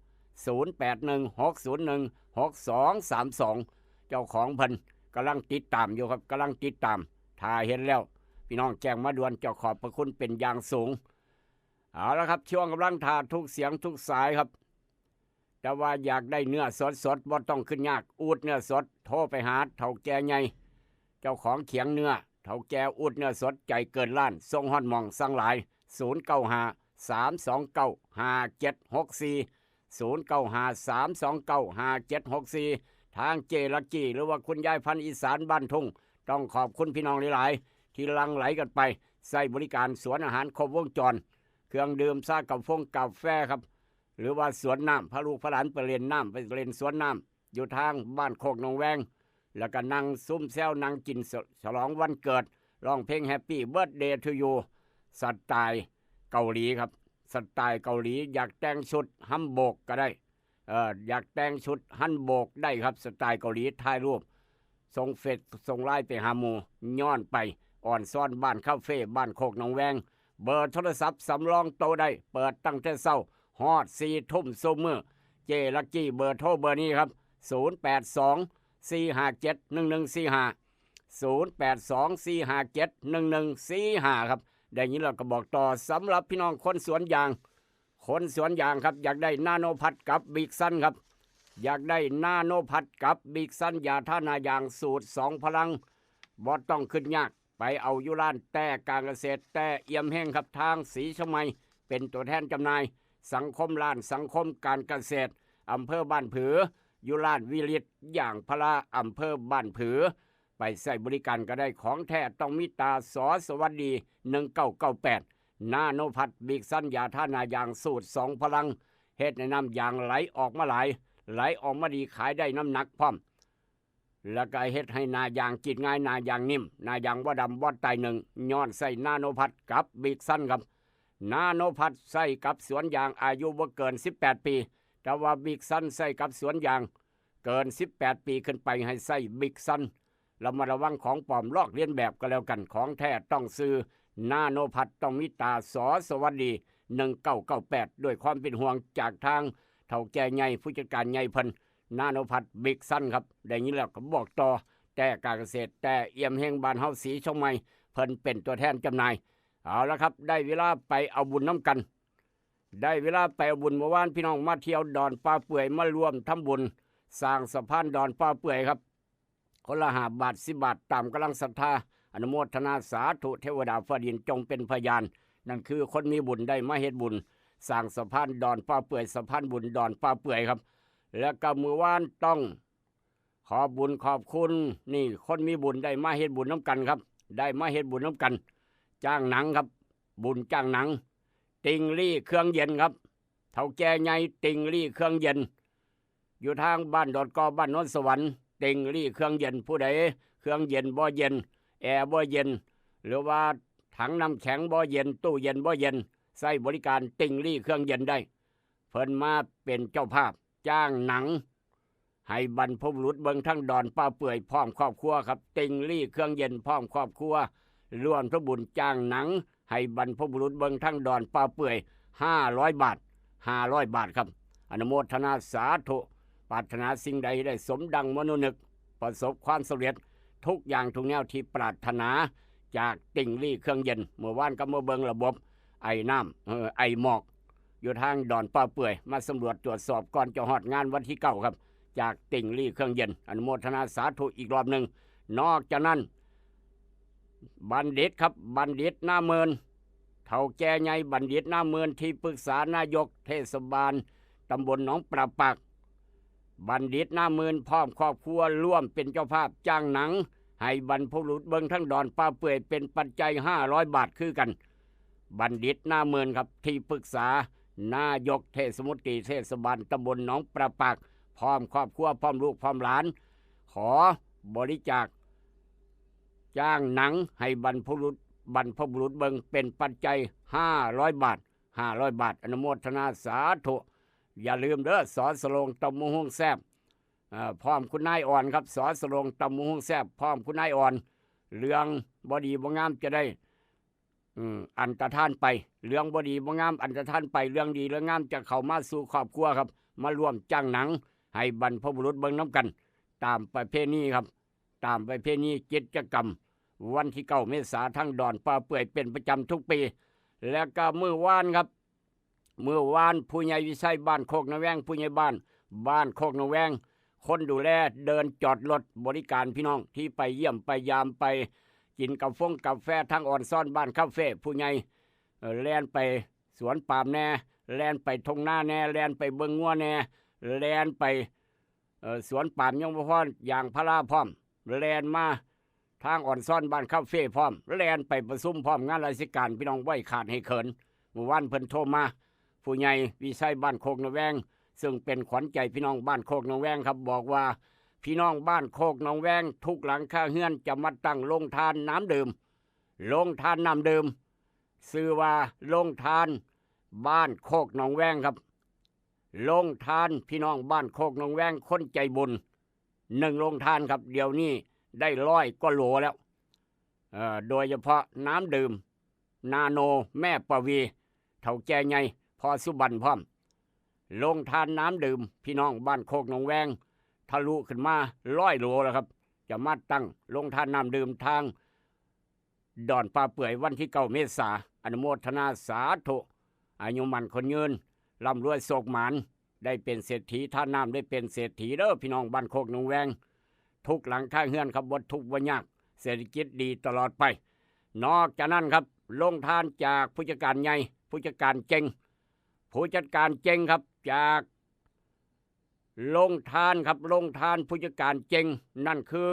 0816016232เจ้าของเพิ่นกำลังติดตามอยู่ครับกำลังติดตามถ้าเห็นแล้วพี่น้องแจ้งมาด่วนเจ้าขอบพระคุณเป็นอย่างสูงเอาละครับช่วงกำลังทาทุกเสียงทุกสายครับแต่ว่าอยากได้เนื้อสดบ่ต้องขึ้นยากอูดเนื้อสดโทรไปหาเฒ่าแก่ใหญ่เจ้าของเขียงเนื้อเฒ่าแก่อูดเนื้อสดใจเกินล้านส่งฮอดหม่องสั่งหลาย095-329-5764 ทางเจลักกี้หรือว่าคุณยายพันธุ์อีสานบ้านทุ่งต้องขอบคุณพี่น้องหลายๆที่ลังไหลกันไปใส่บริการสวนอาหารครบวงจรเครื่องดื่มซากับกาแฟครับหรือว่าสวนน้ำพระลูกพระหลานไปเล่นน้ำไปเล่นสวนน้ำอยู่ทางบ้านโคกหนองแวงแล้วก็นั่งซุ่มแซวนั่งกินฉลองวันเกิดร้องเพลงแฮปปี้เบิร์ธเดย์ทูยูสไตล์เกาหลีครับสไตล์เกาหลีอยากแต่งชุดฮัมโบกก็ได้อยากแต่งชุดฮันโบกได้ครับสไตล์เกาหลีถ่ายรูปส่งเฟซส่งไลน์ไปหาหมู่ย้อนไปอ่อนซ่อนบ้านคาเฟ่บ้านโคกหนองแวงเบอร์โทรศัพท์สำรองโตได้เปิดตั้งแต่เช้าฮอด4 ทุ่มซุมมื้อเจลักกี้เบอร์โทรเบอร์นี้ครับ0824571145ครับได้ยินเราก็บอกต่อสำหรับพี่น้องคนสวนยางครับอยากได้นาโนพัดกับบิ๊กซันครับอยากได้นาโนพัดกับบิ๊กซันยาท่านายางสูตร2พลังบ่ต้องขึ้นยากไปเอาอยู่ร้านแต่การเกษตรแต่เอี่ยมแห้งครับทางสีชมัยเป็นตัวแทนจำหน่ายสังคมร้านสังคมการเกษตรอำเภอบ้านผืออยู่ร้านวิริตอย่างพระอำเภอบ้านผือไปใส่บริการก็ได้ของแท้ต้องมีตาสอสวัสดี1998นาโนพัดบิ๊กซันยาท่านายางสูตร2พลังเฮ็ดในน้ำยางไหลออกมาไหลออกมาดีขายได้น้ำหนักพร้อมแล้วก็เฮ็ดให้นายางกินง่ายนายางนิ่มนายางว่าดำว่าไตหนึ่งย้อนใส่นาโนพัดกับบิ๊กซันครับนาโนพัดใส่กับสวนยางอายุบ่เกิน18ปีแต่ว่าบิ๊กซันใส่กับสวนยางเกิน18ปีขึ้นไปให้ใส่บิ๊กซันเรามาระวังของปลอมลอกเลียนแบบก็แล้วกันของแท้ต้องซื้อนาโนพัดต้องมีตาสอสวัสดี1998ด้วยความเป็นห่วงจากทางเฒ่าแก่ใหญ่ผู้จัดการใหญ่เพิ่นนาโนพัดบิ๊กซันครับได้ยินแล้วก็บอกต่อแต่การเกษตรแต่เอี่ยมแห่งบ้านเฮาสีช่องใหม่เพิ่นเป็นตัวแทนจำหน่ายเอาละครับได้เวลาไปเอาบุญน้ำกันได้เวลาไปเอาบุญเมื่อวานพี่น้องมาเที่ยวดอนปลาเปื่อยมารวมทำบุญสร้างสะพานดอนปลาเปื่อยครับคนละ5 บาท10 บาทตามกำลังศรัทธาอนุโมทนาสาธุเทวดาฟ้าดินจงเป็นพยานนั่นคือคนมีบุญได้มาเฮ็ดบุญสร้างสะพานดอนปลาเปื่อยสะพานบุญดอนปลาเปื่อยครับแล้วก็มื้อวานต้องขอบุญขอบคุณนี่คนมีบุญได้มาเฮ็ดบุญน้ำกันครับได้มาเฮ็ดบุญน้ำกันจ้างหนังครับบุญจ้างหนังติงลี่เครื่องเย็นครับเฒ่าแก่ใหญ่ติงลี่เครื่องเย็นอยู่ทางบ้านดอนกอบ้านโนนสวรรค์ติงลี่เครื่องเย็นผู้ใดเครื่องเย็นบ่เย็นแอร์บ่เย็นหรือว่าถังน้ำแข็งบ่เย็นตู้เย็นบ่เย็นใช้บริการติงลี่เครื่องเย็นได้เพิ่นมาเป็นเจ้าภาพจ้างหนังให้บรรพบุรุษเบิ่งทั้งดอนป้าเปื่อยพร้อมครอบครัวครับติงลี่เครื่องเย็นพร้อมครอบครัวร่วมพระบุญจ้างหนังให้บรรพบุรุษเบิ่งทั้งดอนป้าเปื่อย500 บาทครับอนุโมทนาสาธุปรารถนาสิ่งใดได้สมดังมโนนึกประสบความสำเร็จทุกอย่างทุกแนวที่ปรารถนาจากติ่งลี่เครื่องเย็นเมื่อวานก็มาเบิ่งระบบไอ้น้ำไอ้หมอกอยู่ทางดอนป้าเปื่อยมาสำรวจตรวจสอบก่อนจะฮอดงานวันที่9ครับจากติ่งลี่เครื่องเย็นอนุโมทนาสาธุอีกรอบหนึ่งนอกจากนั้นบัณฑิตครับบัณฑิตหน้าเมินเฒ่าแก่ใหญ่บัณฑิตหน้าเมินที่ปรึกษานายกเทศบาลตำบลหนองปลาปากบัณฑิตหน้าเมินพร้อมครอบครัวร่วมเป็นเจ้าภาพจ้างหนังให้บรรพบุรุษเบิ่งทั้งดอนป้าเปื่อยเป็นปัจจัย500 บาทคือกันบัณฑิตหน้าเมินครับที่ปรึกษานายกเทศมนตรีเทศบาลตำบลหนองปลาปากพร้อมครอบครัวพร้อมลูกพร้อมหลานขอบริจาคจ้างหนังให้บรรพบุรุษเบิ่งเป็นปัจจัย500 บาทอนุโมทนาสาธุอย่าลืมเด้อสอสโลงตำมะฮุ่งแซ่บพร้อมคุณนายอ่อนครับสอสโลงตำมะฮุ่งแซ่บพร้อมคุณนายอ่อน เรื่องบ่ดีบ่งามจะได้อันตรธานไปเรื่องบ่ดีบ่งามอันตรธานไปเรื่องดีเรื่องงามจะเข้ามาสู่ครอบครัวครับมาร่วมจ้างหนังให้บรรพบุรุษเบิ่งน้ำกันตามประเพณีครับตามประเพณีกิจกรรมวันที่9 เมษายนทั้งดอนป่าเปื่อยเป็นประจำทุกปีแล้วก็มื้อวานครับมื้อวานผู้ใหญ่วิชัยบ้านโคกนาแวงผู้ใหญ่บ้านโคกนาแวงคนดูแลเดินจอดรถบริการพี่น้องที่ไปเยี่ยมไปยามไปกินกาแฟทั้งอ่อนซ่อนบ้านคาเฟ่ผู้ใหญ่แล่นไปสวนปาล์มแน่แล่นไปทงหน้าแน่แล่นไปเบิ่งงัวแน่แล่นไปสวนปาล์มยังบ่พออย่างพาราพร้อมแล่นมาทางอ่อนซ่อนบ้านคาเฟ่พร้อมแล่นไปประชุมพร้อมงานราชการพี่น้องไว้ขาดให้เขินเมื่อวานเพิ่นโทรมาผู้ใหญ่วิชัยบ้านโคกนาแวงซึ่งเป็นขวัญใจพี่น้องบ้านโคกนาแวงครับบอกว่าพี่น้องบ้านโคกนาแวงทุกหลังคาเฮือนจะมาตั้งโรงทานน้ำดื่มโรงทานน้ำดื่มชื่อว่าโรงทานบ้านโคกนาแวงครับโรงทานพี่น้องบ้านโคกนาแวงคนใจบุญ1โรงทานครับเดี๋ยวนี้ได้100 กว่าโหลแล้วโดยเฉพาะน้ำดื่มนาโนแม่ปวีเฒ่าแก่ใหญ่พอสุบันพร้อมโรงทานน้ำดื่มพี่น้องบ้านโคกนาแวงทะลุขึ้นมา100 โหลแล้วครับจะมาตั้งโรงทานน้ำดื่มทางดอนป่าเปื่อยวันที่9 เมษายนอนุโมทนาสาธุอายุมันคนยืนร่ำรวยโศกหมานได้เป็นเศรษฐีท่าน้ำได้เป็นเศรษฐีเด้อพี่น้องบ้านโคกนาแวงทุกหลังคาเฮือนครับบ่ทุกข์บ่ยากเศรษฐกิจดีตลอดไปนอกจากนั้นครับโรงทานจากผู้จัดการใหญ่ผู้จัดการเจงครับจากโรงทานครับโรงทานผู้จัดการเจงนั่นคือ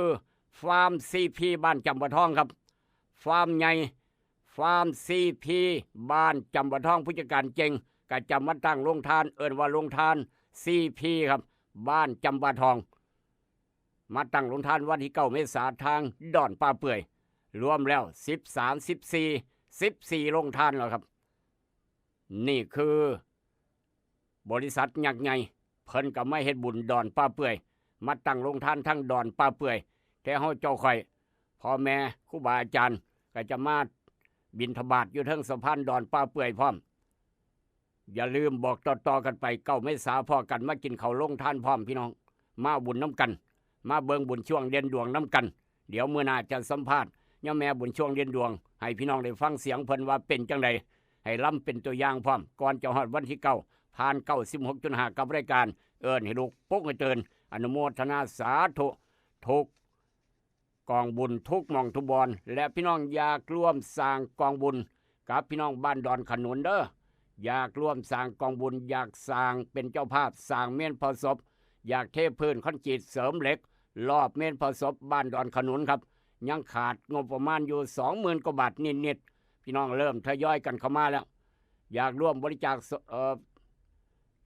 ฟาร์มซีพีบ้านจำปาทองครับฟาร์มใหญ่ฟาร์มซีพีบ้านจำปาทองผู้จัดการเจงก็จะมาตั้งโรงทานว่าโรงทานซีพีครับบ้านจำปาทองมาตั้งโรงทานวันที่9 เมษายนทางดอนป่าเปื่อยรวมแล้ว14โรงทานแล้วครับนี่คือบริษัทยักษ์ใหญ่เพิ่นก็ไม่เฮ็ดบุญดอนป่าเปื่อยมาตั้งโรงทานทั้งดอนป่าเปื่อยแต่เฮาเจ้าข่อยพ่อแม่ครูบาอาจารย์ก็จะมาบิณฑบาตอยู่เทิงสะพานดอนป่าเปื่อยพร้อมอย่าลืมบอกต่อๆกันไป9 เมษายนพอกันมากินข้าวโรงทานพร้อมพี่น้องมาบุญน้ำกันมาเบิ่งบุญช่วงเด่นดวงน้ำกันเดี๋ยวมื้อหน้าจะสัมภาษณ์ย่าแม่บุญช่วงเด่นดวงให้พี่น้องได้ฟังเสียงเพิ่นว่าเป็นจังไดให้ล้ำเป็นตัวอย่างพร้อมก่อนจะฮอดวันที่9ผ่าน96.5กับรายการเอิ้นให้ลูกปุ๊กให้เตือนอนุโมทนาสาธุทุกกองบุญทุกหม่องทุกบอนและพี่น้องอยากร่วมสร้างกองบุญกับพี่น้องบ้านดอนขนุนเด้ออยากร่วมสร้างกองบุญอยากสร้างเป็นเจ้าภาพสร้างเมนเผาศพอยากเทพื้นคอนกรีตเสริมเหล็กรอบเมนเผาศพบ้านดอนขนุนครับยังขาดงบประมาณอยู่ 20,000 กว่าบาทนิดๆพี่น้องเริ่มทยอยกันเข้ามาแล้วอยากร่วมบริจาค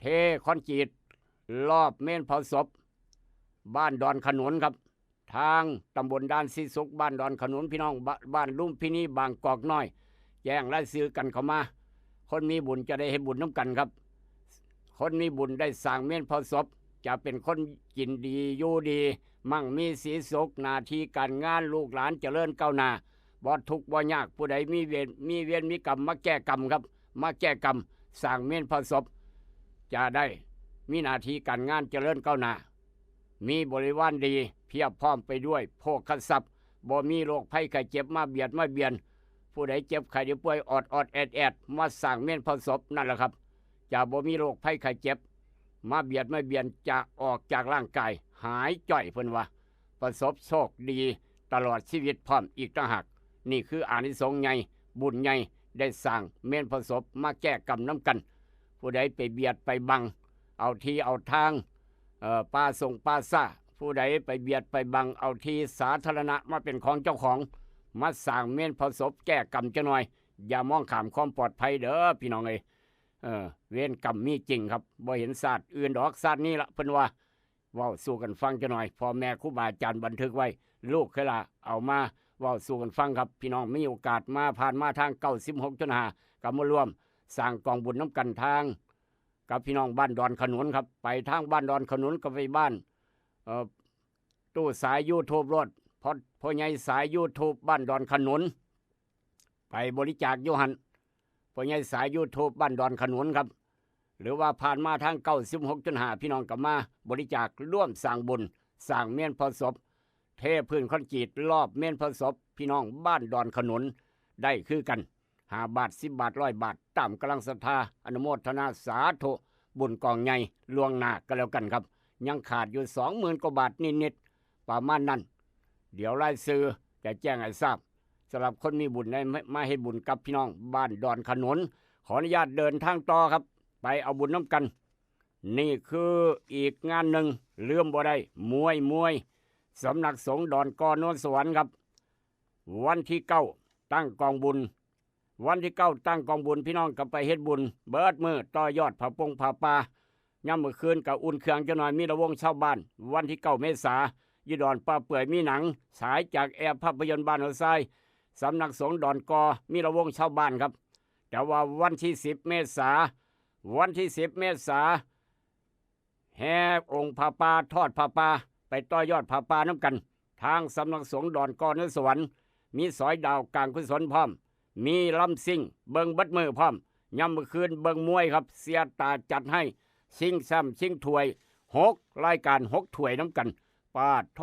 เทคอนกรีตรอบเมนเผาศพบ้านดอนขนุนครับทางตำบลด้านซีสุกบ้านดอนขนุนพี่น้องบ้านลุ่มพินีบางกอกน้อยแจ้งรายชื่อกันเข้ามาคนมีบุญจะได้ให้บุญน้ำกันครับคนมีบุญได้สร้างเมนเผาศพจะเป็นคนกินดีอยู่ดีมั่งมีสีสุขหน้าที่การงานลูกหลานเจริญก้าวหน้าบ่ทุกข์บ่ยากผู้ใดมีเวรมีกรรมมาแก้กรรมครับมาแก้กรรมสร้างเมนเผาศพจะได้มีหน้าที่การงานเจริญก้าวหน้ามีบริวารดีเพียบพร้อมไปด้วยโภคทรัพย์บ่มีโรคภัยไข้เจ็บมาเบียดมาเบียนผู้ใดเจ็บไข้ได้ป่วยอดแอดมาสร้างเมนเผาศพนั่นแหละครับจะบ่มีโรคภัยไข้เจ็บมาเบียดจะออกจากร่างกายหายจ่อยเพิ่นว่าประสบโชคดีตลอดชีวิตพร้อมอีกต่างหากนี่คืออานิสงส์ใหญ่บุญใหญ่ได้สร้างเมนเผาศพมาแก้กรรมน้ำกันผู้ใดไปเบียดไปบังเอาทีเอาทางป่าซ่าผู้ใดไปเบียดไปบังเอาทีสาธารณะมาเป็นของเจ้าของมาสร้างเมนเผาศพแก้กรรมจะหน่อยอย่ามองข้ามความปลอดภัยเด้อพี่น้องเอ้ยเวรกรรมมีจริงครับบ่เห็นศาสตร์อื่นดอกศาสตร์นี้ละเพิ่นว่าเว้าสู่กันฟังจะหน่อยพ่อแม่ครูบาอาจารย์บันทึกไว้ลูกเคยละเอามาเว้าสู่กันฟังครับพี่น้องมีโอกาสมาผ่านมาทาง96.5กับมาร่วมสร้างกองบุญน้ำกันทางกับพี่น้องบ้านดอนขนุนครับไปทางบ้านดอนขนุนก็ไปบ้านตู้สายยูทูบรถ พ่อใหญ่สาย YouTube บ้านดอนขนุนไปบริจาคอยู่หันพ่อใหญ่สาย YouTube บ้านดอนขนุนครับหรือว่าผ่านมาทาง96.5พี่น้องกลับมาบริจาคร่วมสร้างบุญสร้างเมนเผาศพเทพื้นคอนกรีตรอบเมนเผาศพพี่น้องบ้านดอนขนุนได้คือกัน5 บาท10 บาท100 บาทตามกำลังศรัทธาอนุโมทนาสาธุบุญกองใหญ่ล่วงหน้าก็แล้วกันครับยังขาดอยู่ 20,000 กว่าบาทนิดๆประมาณนั้นเดี๋ยวรายชื่อจะแจ้งให้ทราบสำหรับคนมีบุญได้มาให้บุญกับพี่น้องบ้านดอนขนุนขออนุญาตเดินทางต่อครับไปเอาบุญน้ำกันนี่คืออีกงานหนึ่งเลื่อมบ่ได้มวยสำนักสงฆ์ดอนกอโนนสวรรค์ครับวันที่9ตั้งกองบุญวันที่9ตั้งกองบุญพี่น้องกับไปเฮ็ดบุญเบิดมือต่อยอดผาปงผาปาย่ำมื้อคืนกับอุ่นเครื่องจะหน่อยมีระวงชาวบ้านวันที่9 เมษายนยี่ดอนป้าเปื่อยมีหนังฉายจากแอร์ภาพยนตร์บ้านหัวไซสำนักสงฆ์ดอนกอมีระวงชาวบ้านครับแต่ว่าวันที่10 เมษายนวันที่10 เมษายนแห่องค์ผาปาทอดผาปาไปต่อยอดผาปาน้ำกันทางสำนักสงฆ์ดอนกอนสวรรค์มีสอยดาวกลางกุศลพร้อมมีลำซิ่งเบิงบัดมือพร้อมย่ำเมื่อคืนเบิงมวยครับเสียตาจัดให้ชิงซ้ำชิงถวย6 รายการ6 ถ้วยน้ำกันปาดโท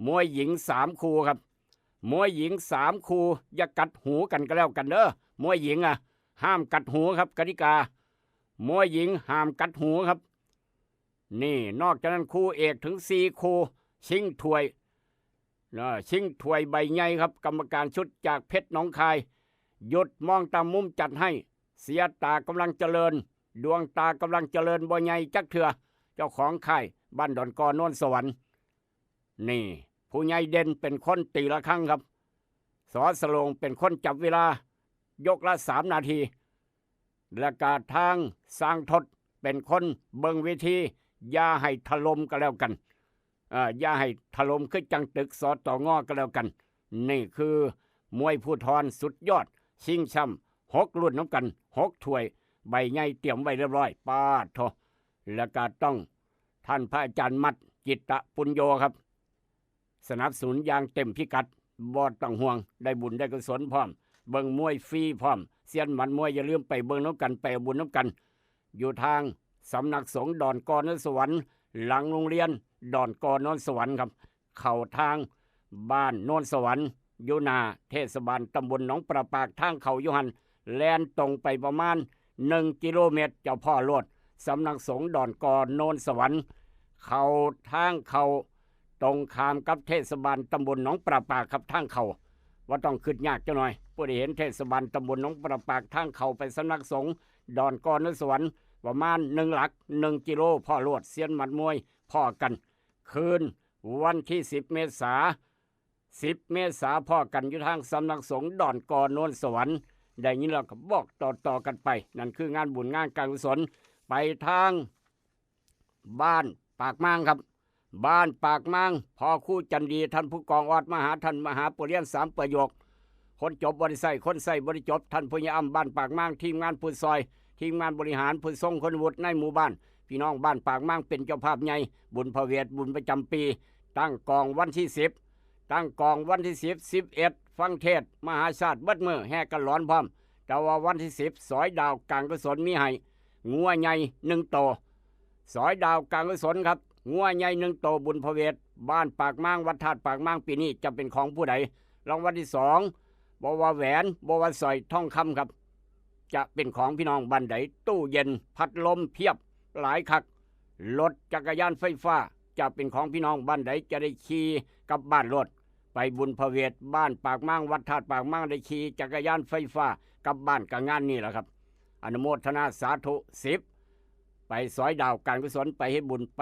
มวยหญิง3 คู่ครับมวยหญิง3 คู่อย่ากัดหูกันก็แล้วกันเด้อมวยหญิงห้ามกัดหูครับกติกามวยหญิงห้ามกัดหูครับนี่นอกจากนั้นคู่เอกถึง4 คู่ชิงถ้วยชิงถ้วยใบใหญ่ครับกรรมการชุดจากเพชรหนองคายหยุดมองตามมุมจัดให้เสียตากำลังเจริญดวงตากำลังเจริญบ่ใหญ่จักเถื่อเจ้าของค่ายบ้านดอนกอโนนสวรรค์นี่ผู้ใหญ่เด่นเป็นคนตีละครั้งครับสอสโลงเป็นคนจับเวลายกละ3 นาทีและกาทางสร้างทดเป็นคนเบิงวิธีอย่าให้ถล่มก็แล้วกันอย่าให้ถล่มขึ้นจังตึกสอต่องอก็แล้วกันนี่คือมวยผู้ทอนสุดยอดชิงช่ำ6 รุ่นน้ำกัน6 ถ้วยใบใหญ่เตรียมไว้เรียบร้อยปาดโถและก็ต้องท่านพระอาจารย์มัดจิตตปุญโญครับสนับสนุนอย่างเต็มพิกัดบ่ต้องห่วงได้บุญได้กุศลพร้อมเบิ่งมวยฟรีพร้อมเซียนหมันมวยอย่าลืมไปเบิ่งน้ำกันไปเอาบุญน้ำกันอยู่ทางสำนักสงฆ์ดอนกอนสวรรค์หลังโรงเรียนดอนกอนสวรรค์ครับเข้าทางบ้านโนนสวรรค์อยู่หน้าเทศบาลตำบลหนองประปากทางเขาอยู่หันแล่นตรงไปประมาณ1 กิโลเมตรเจ้าพ่อโลดสำนักสงฆ์ดอนกอนโนนสวรรค์เข้าทางเขาตรงข้ามกับเทศบาลตำบลหนองประปากครับทางเขาว่าต้องขึ้นยากจังหน่อยผู้ได้เห็นเทศบาลตำบลหนองประปากทางเขาไปสำนักสงฆ์ดอนกอนสวรรค์ประมาณ1 หลัก 1 กิโลพ่อโลดเสียนหมัดมวยพ่อกันคืนวันที่10 เมษายน10 เมษายนพ่อกันอยู่ทางสำนักสงฆ์ดอนกอนโนนสวรรค์ได้ยินเราก็บอกต่อกันไปนั่นคืองานบุญงานการกุศลไปทางบ้านปากม้างครับบ้านปากม้างพ่อคู่จันดีท่านผู้กองออดมหาท่านมหาปุเรียน3 ประโยคคนจบบริใส่คนใส่บริจบท่านผู้ใหญ่อ้ำบ้านปากม้างทีมงานผู้ซอยทีมงานบริหารผู้ทรงคนวุฒิในหมู่บ้านพี่น้องบ้านปากม้างเป็นเจ้าภาพใหญ่บุญพระเวทบุญประจำปีตั้งกองวันที่10ตั้งกองวันที่10 11ฟังเทศมหาชาติเบิดมือแห่กันร้อนพร้อมแต่ว่าวันที่10สอยดาวกลางกุศลมีให้งัวใหญ่1 ตัวสอยดาวกลางกุศลครับงัวใหญ่1 ตัวบุญพระเวทบ้านปากม้างวัดธาตุปากม้างปีนี้จะเป็นของผู้ใดรางวัลที่2บ่ว่าแหวนบ่ว่าสร้อยทองคำครับจะเป็นของพี่น้องบ้านใดตู้เย็นพัดลมเพียบหลายคักรถจักรยานไฟฟ้าจะเป็นของพี่น้องบ้านใดจะได้ขี่กับบ้านรถไปบุญพระเวทบ้านปากม้างวัดธาตุปากม้างได้ขี่จักรยานไฟฟ้ากับบ้านกับงานนี่แหละครับอนุโมทนาสาธุ10ไปสอยดาวการกุศลไปเฮ็ดบุญไป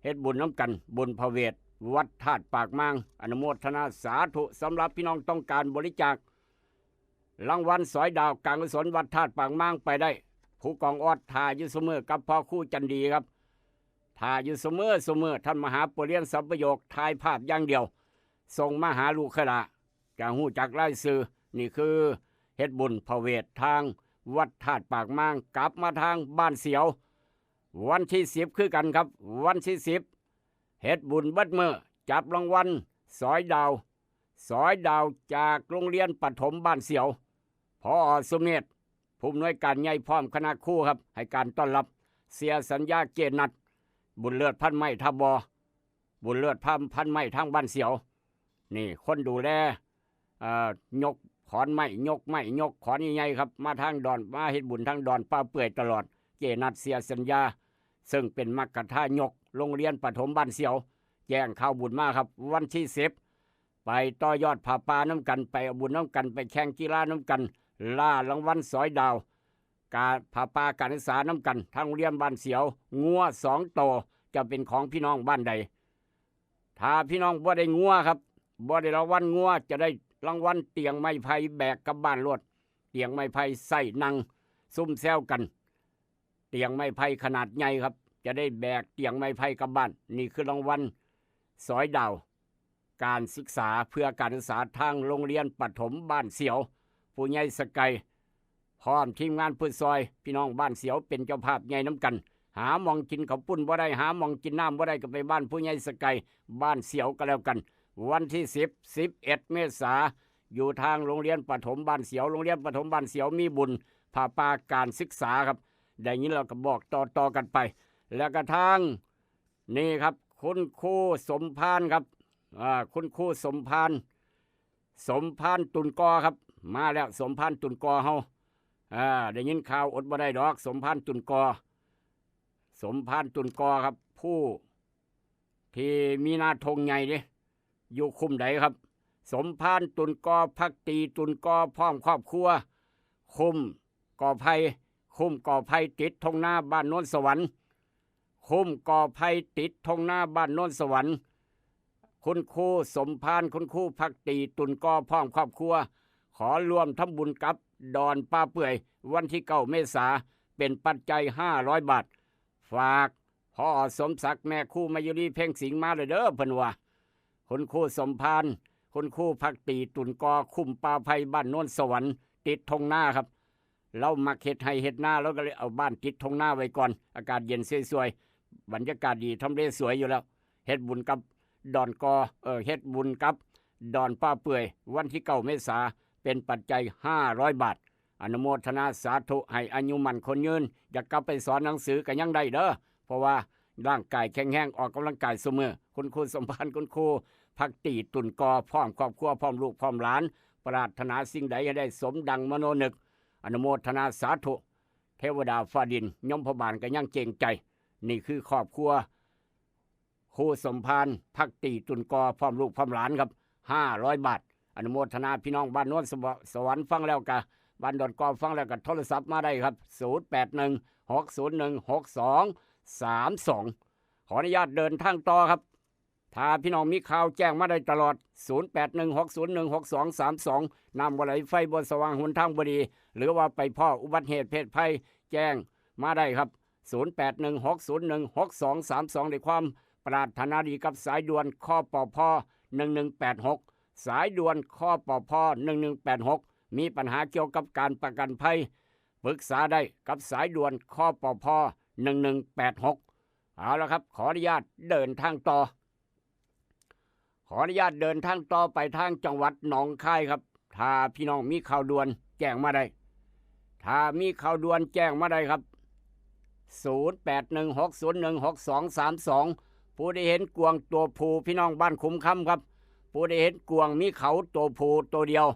เฮ็ดบุญน้ำกันบุญพระเวทวัดธาตุปากม้างอนุโมทนาสาธุสำหรับพี่น้องต้องการบริจาครางวัลสอยดาวการกุศลวัดธาตุปากม้างไปได้ผู้กองออดทาอยู่เสมอกับพ่อคู่จันดีครับทาอยู่เสมอท่านมหาปุเรียนสัมปโยคถ่ายภาพอย่างเดียวส่งมาหาลูกขลาจะหู้จักไล่ซื้อนี่คือเฮ็ดบุญพระเวททางวัดธาตุปากม้างกลับมาทางบ้านเสียววันที่10คือกันครับวันที่10เฮ็ดบุญเบิดมือจับรางวัล สอยดาวจากโรงเรียนประถมบ้านเสียวพอสุเมธผู้อำนวยการใหญ่พร้อมคณะครูครับให้การต้อนรับเสียสัญญาเกณฑ์นัดบุญเลิศพันไม้ทับบอบุญเลิศพันไม้ทางบ้านเสียวนี่คนดูแลยกขอนไม้ยกขอนใหญ่ๆครับมาทางดอนมาเฮ็ดบุญทางดอนป้าเปื่อยตลอดเกนัดเสียสัญญาซึ่งเป็นมักกะท่ายกโรงเรียนประถมบ้านเสียวแจ้งข่าวบุญมาครับวันที่10ไปต่อยอดผาป่าน้ำกันไปเอาบุญน้ำกันไปแข่งกีฬาน้ำกันล่ารางวัลสอยดาวการผาป่าการศึกษาน้ำกันทางโรงเรียนบ้านเสียวงัว2โตจะเป็นของพี่น้องบ้านใดถ้าพี่น้องบ่ได้งัวครับบ่ได้รางวัลงัวจะได้รางวัลเตียงไม้ไผ่แบกกลับบ้านรวดเตียงไม้ไผ่ใส่นั่งซุ่มแซวกันเตียงไม้ไผ่ขนาดใหญ่ครับจะได้แบกเตียงไม้ไผ่กลับบ้านนี่คือรางวัลสอยดาวการศึกษาเพื่อการศึกษาทางโรงเรียนประถมบ้านเสียวผู้ใหญ่สกายพร้อมทีมงานพื้นซอยพี่น้องบ้านเสียวเป็นเจ้าภาพใหญ่น้ำกันหามองกินข้าวปุ้นบ่ได้หามองกินน้ำบ่ได้ก็ไปบ้านผู้ใหญ่สกายบ้านเสียวก็แล้วกันวันที่11 เมษายนอยู่ทางโรงเรียนประถมบ้านเสียวโรงเรียนประถมบ้านเสียวมีบุญผาป่าการศึกษาครับได้ยินเราก็บอกต่อกันไปแล้วก็ทางนี่ครับคุณครูสมพานครับคุณครูสมพานตุนกอครับมาแล้วสมพานตุนกอเฮาได้ยินข่าวอดบ่ได้ดอกสมพานตุนกอครับผู้ที่มีหน้าธงใหญ่ดิอยู่คุมใดครับสมพานตุนกอพักตีตุนกอพร้อมครอบครัวคุมก่อไผ่ติดทงหน้าบ้านโน้นสวรรค์คุมก่อไผ่ติดทงหน้าบ้านโน้นสวรรค์คุณครูสมพานคุณครูพักตีตุนกอพร้อมครอบครัวขอรวมทำบุญกับดอนป้าเปื่อยวันที่9 เมษายนเป็นปัจจัย500 บาทฝากพ่อสมศักดิ์แม่ครูมายุรีเพ่งสิงมาเลยเด้อเพิ่นว่าคุณครูสมพานคุณครูพักตีตุนกอคุมป่าไผ่บ้านโน้นสวรรค์ติดทงหน้าครับเรามักเฮ็ดให้เฮ็ดหน้าแล้วก็เลยเอาบ้านติดทงหน้าไว้ก่อนอากาศเย็นสวยๆบรรยากาศดีทำเลสวยอยู่แล้วเฮ็ดบุญกับดอนกอเฮ็ดบุญกับดอนป้าเปื่อยวันที่9 เมษายนเป็นปัจจัย500 บาทอนุโมทนาสาธุให้อายุมั่นคนยืนอยากกลับไปสอนหนังสือกันยังได้เด้อเพราะว่าร่างกายแข็งแรงออกกำลังกายเสมอคุณครูสมพานคุณครูพักตีตุนกอพร้อมครอบครัวพร้อมลูกพร้อมหลานปรารถนาสิ่งใดให้ได้สมดังมโนนึกอนุโมทนาสาธุเทวดาฟ้าดินยมพบาลก็ยังเจงใจนี่คือครอบครัวครูสมพานพักตีตุนกอพร้อมลูกพร้อมหลานครับ500 บาทอนุโมทนาพี่น้องบ้านโน้นสวรรค์ฟังแล้วกะบ้านดอนกอฟังแล้วก็โทรศัพท์มาได้ครับ0816016232ขออนุญาตเดินทางต่อครับถ้าพี่น้องมีข่าวแจ้งมาได้ตลอด0816016232นำบ่ไหลไฟบนสว่างหนทางบ่ดีหรือว่าไปพ่ออุบัติเหตุเพศภัยแจ้งมาได้ครับ0816016232ด้วยความปรารถนาดีกับสายด่วนคปพ1186สายด่วนคปพ1186มีปัญหาเกี่ยวกับการประกันภัยปรึกษาได้กับสายด่วนคปพ1186เอาละครับขออนุญาตเดินทางต่อไปทางจังหวัดหนองคายครับถ้าพี่น้องมีข่าวด่วนแจ้งมาได้ครับ0816016232ผู้ได้เห็นกวางตัวผู้พี่น้องบ้านคุ้มคำครับผู้ได้เห็นกวางมีเขาตัวผู้ตัวเดียว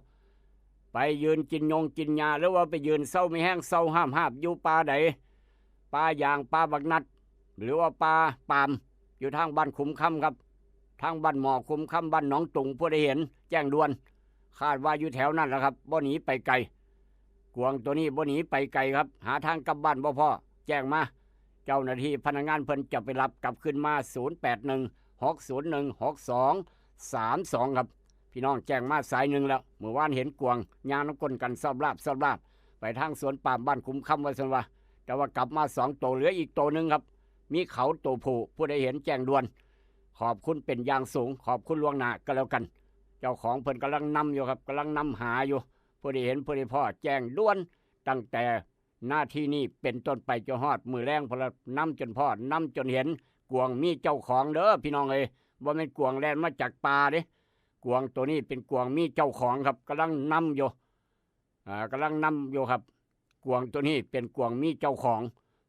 ไปยืนกินหญ้าหรือว่าไปยืนเศร้าไม่แห้งเศร้าห้ามอยู่ป่าใดป่ายางป่าบักนัดหรือว่าป่าปามอยู่ทางบ้านคุ้มคำครับทางบ้านหมอคุ้มคำบ้านหนองตุงผู้ได้เห็นแจ้งด่วนคาดว่าอยู่แถวนั้นแหละครับบ่หนีไปไกลกวางตัวนี้บ่หนีไปไกลครับหาทางกลับบ้านบ่พอแจ้งมาเจ้าหน้าที่พนักงานเพิ่นจะไปรับกลับขึ้นมา0816016232ครับพี่น้องแจ้งมาสายหนึ่งแล้วเมื่อวานเห็นกวางยางน้ำก้นกันซอบลาบไปทางสวนป่ามบ้านคุ้มคำว่าซั่นว่าแต่ว่ากลับมา2 ตัวเหลืออีกตัวนึงครับมีเขาตัวผู้ใดเห็นแจ้งด่วนขอบคุณเป็นอย่างสูงขอบคุณล่วงหน้าก็แล้วกันเจ้าของเพิ่นกำลังนำอยู่ครับกำลังนำหาอยู่ผู้ใดเห็นผู้ใดพ่อแจ้งด่วนตั้งแต่หน้าที่นี้เป็นต้นไปจนฮอดมือแรงพลนำจนพ่อนำจนเห็นกวางมีเจ้าของเด้อพี่น้องเอ้ยบ่แม่นกวางแล่นมาจากป่าเด้ กวางตัวนี้เป็นกวางมีเจ้าของครับกำลังนำอยู่กำลังนำอยู่ครับกวางตัวนี้เป็นกวางมีเจ้าของ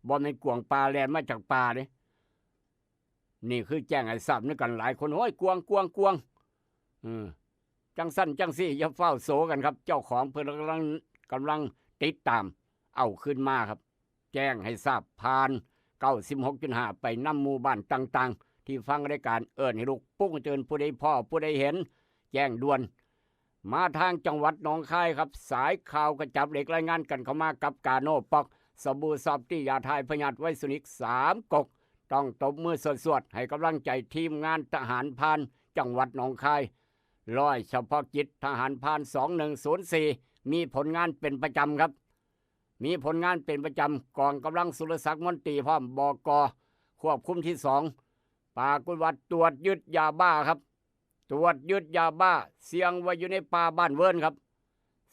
บ่เป็นกวางปลาแลนมาจากป่าเด้นี่คือแจ้งให้ทราบนึกกันหลายคนโอ้ยกวางจังสั้นจังซี่อย่าเฝ้าโศกันครับเจ้าของเพิ่นกำลังติดตามเอาขึ้นมาครับแจ้งให้ทราบผ่าน 96.5 ไปนำหมู่บ้านต่างๆที่ฟังรายการเอิ้นให้ลูกปุ้งเตือนผู้ใดพ่อผู้ใดเห็นแจ้งด่วนมาทางจังหวัดหนองคายครับสายข่าวกระจับเหล็กรายงานกันเข้ามากับกาโน่ปอกสบู่ซอฟตี้ยาทายพยาธิไวสุนิก3 กกต้องตบมือสวดๆให้กำลังใจทีมงานทหารพรานจังหวัดหนองคายร้อยเฉพาะกิจทหารพราน2104มีผลงานเป็นประจำครับมีผลงานเป็นประจำกองกำลังสุรศักดิ์มนตรีพร้อมบก.ควบคุมที่2ปรากฏว่าตรวจยึดยาบ้าครับตรวจยึดยาบ้าเสียงไว้อยู่ในป่าบ้านเวิร์นครับ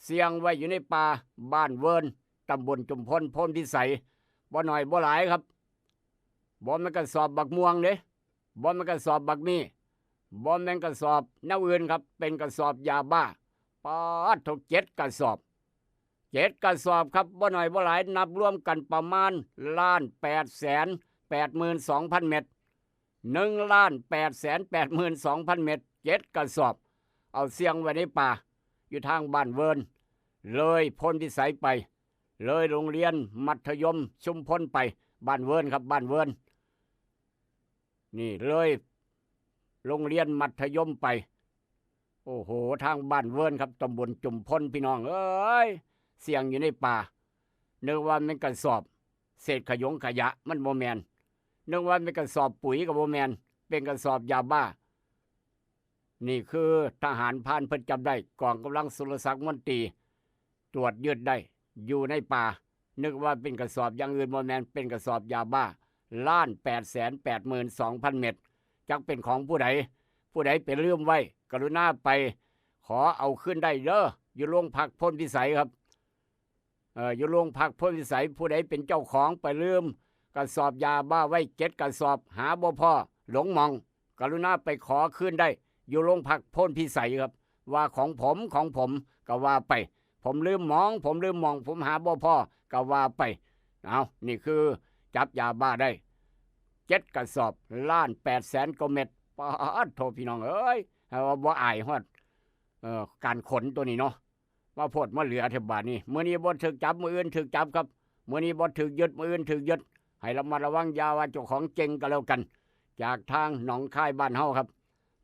เสียงไว้อยู่ในป่าบ้านเวิร์นตำบลจุมพลพ้นพิสัยบ่หน่อยบ่หลายครับบ่แม่นกระสอบบักม่วงเด้บ่แม่นกระสอบบักมีบ่แม่นกระสอบแนวอื่นครับเป็นกระสอบยาบ้าปาดทุก7 กระสอบ7 กระสอบครับบ่หน่อยบ่หลายนับรวมกันประมาณ1,882,000 เม็ด1,882,000 เม็ด7 กระสอบเอาเสียงไว้ในป่าอยู่ทางบ้านเวิร์นเลยพ้นพิสัยไปเลยโรงเรียนมัธยมชุมพลไปบ้านเวิร์นครับบ้านเวิร์นนี่เลยโรงเรียนมัธยมไปโอ้โหทางบ้านเวิร์นครับตำบลจุมพลพี่น้องเอ้ยเสียงอยู่ในป่านึกว่ามันกระสอบเศษขยะมันโมแมนนึกว่าเป็นกระสอบปุ๋ยกับโมแมนเป็นกระสอบยาบ้านี่คือทหารพรานเพิ่นจับได้กองกำลังสุรศักดิ์มนตรีตรวจยึดได้อยู่ในป่านึกว่าเป็นกระสอบอย่างอื่นโมแมนเป็นกระสอบยาบ้า1,882,000 เม็ดจักเป็นของผู้ใดเป็นลืมไว้กรุณาไปขอเอาขึ้นได้เด้ออยู่โรงพักพ้นพิสัยครับอยู่โรงพักพ้นพิสัยผู้ใดเป็นเจ้าของไปลืมกระสอบยาบ้าไว้7 กระสอบหาบ่พอหลงมองกรุณาไปขอขึ้นได้อยู่โรงพักพ้นพิสัยครับว่าของผมก็ว่าไปผมลืมมองผมหาบ่พอก็ว่าไปเอานี่คือจับยาบ้าได้7 กระสอบ1,800,000 กว่าเม็ดปาดโทพี่น้องเอ้ยว่าบ่อายฮอดการขนตัวนี้เนาะมาโพดมาเหลือเทบาทนี้มื้อนี้บ่ถึกจับมื้ออื่นถึกจับครับมื้อนี้บ่ถึกยึดมื้ออื่นถึกยึดให้ระมัดระวังยาว่าเจ้าของเจ๋งก็แล้วกันจากทางหนองคายบ้านเฮาครับ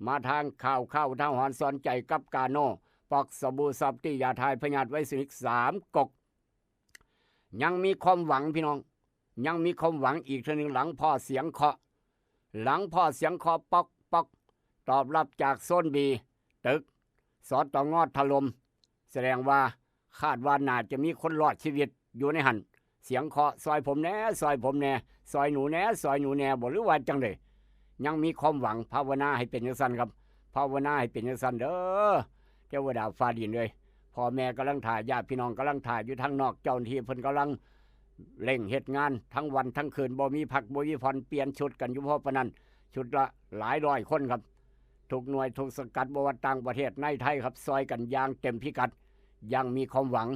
มาทางข่าวทางหอนสอนใจกับกาโน่ปอกสบู่ซอฟตี้ยาทายพยาธิไวสุนิก3 กกยังมีความหวังพี่น้องยังมีความหวังอีกทีนึงหลังพ่อเสียงเคาะปอกตอบรับจากโซนบีตึกสตง.ถล่มแสดงว่าคาดว่าน่าจะมีคนรอดชีวิตอยู่ในหันเสียงเคาะซอยผมแน่ซอยหนูแน่บ่หรือว่าจังได๋ยังมีความหวังภาวนาให้เป็นจังซั่นครับภาวนาให้เป็นจังซั่นเด้อเทวดาฟ้าดินเลยพ่อแม่กำลังถ่ายญาติพี่น้องกำลังถ่ายอยู่ทางนอกเจ้าหน้าที่เพิ่นกำลังเร่งเฮ็ดงานทั้งวันทั้งคืนบ่มีพักบ่มีผ่อนเปลี่ยนชุดกันอยู่เพราะปานนั้นชุดละหลายร้อยคนครับทุกหน่วยทุกสกัดบ่ว่าต่างประเทศในไทยครับซอยกันอย่างเต็มพิกัดยังมีความหวัง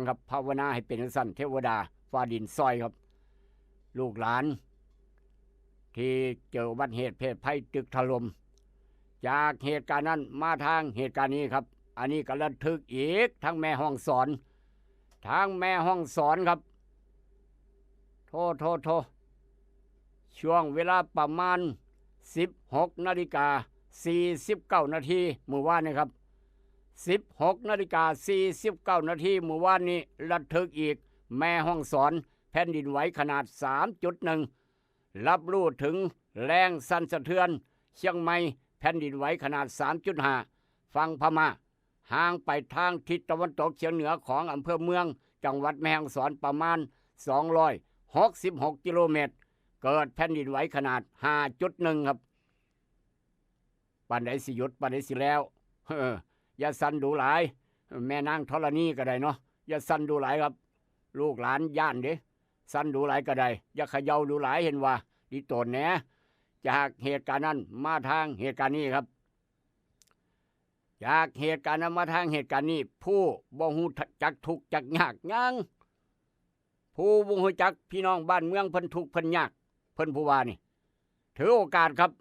ครับภาวนาให้เป็นจังซั่นเทวดาฟ้าดินซอยครับลูกหลานที่เจออุบัติเหตุเพศภัยตึกถล่มจากเหตุการณ์นั้นมาทางเหตุการณ์นี้ครับอันนี้ก็ระทึกอีกทั้งแม่ห้องสอนครับโทช่วงเวลาประมาณ16:49 น.เมื่อวานนี้ครับ16:49 น.เมื่อวานนี้ระทึกอีกแม่ห้องสอนแผ่นดินไหวขนาด 3.1 รับรู้ถึงแรงสั่นสะเทือนเชียงใหม่แผ่นดินไหวขนาด 3.5 ฝั่งพม่าห่างไปทางทิศตะวันตกเฉียงเหนือของอำเภอเมืองจังหวัดแม่ฮ่องสอนประมาณ266 กิโลเมตรเกิดแผ่นดินไหวขนาด 5.1 ครับปานใดสิหยุดปานใดสิแล้วอย่าสั่นดูหลายแม่นางธรณีก็ได้เนาะอย่าสั่นดูหลายครับลูกหลานย่านเด้สั่นดูหลายก็ได้อย่าเขย่าดูหลายเห็นว่าดิโตนแหนจากเหตุการณ์นั้นมาทางเหตุการณ์นี้ครับ จากเหตุการณ์นั้นมาทางเหตุการณ์นี้ผู้บ่ฮู้จักทุกข์จักยากหยังผู้บ่ฮู้จักพี่น้องบ้านเมืองเพิ่นทุกข์เพิ่นยากเพิ่นผู้ว่านี่ถือโอกาสครับ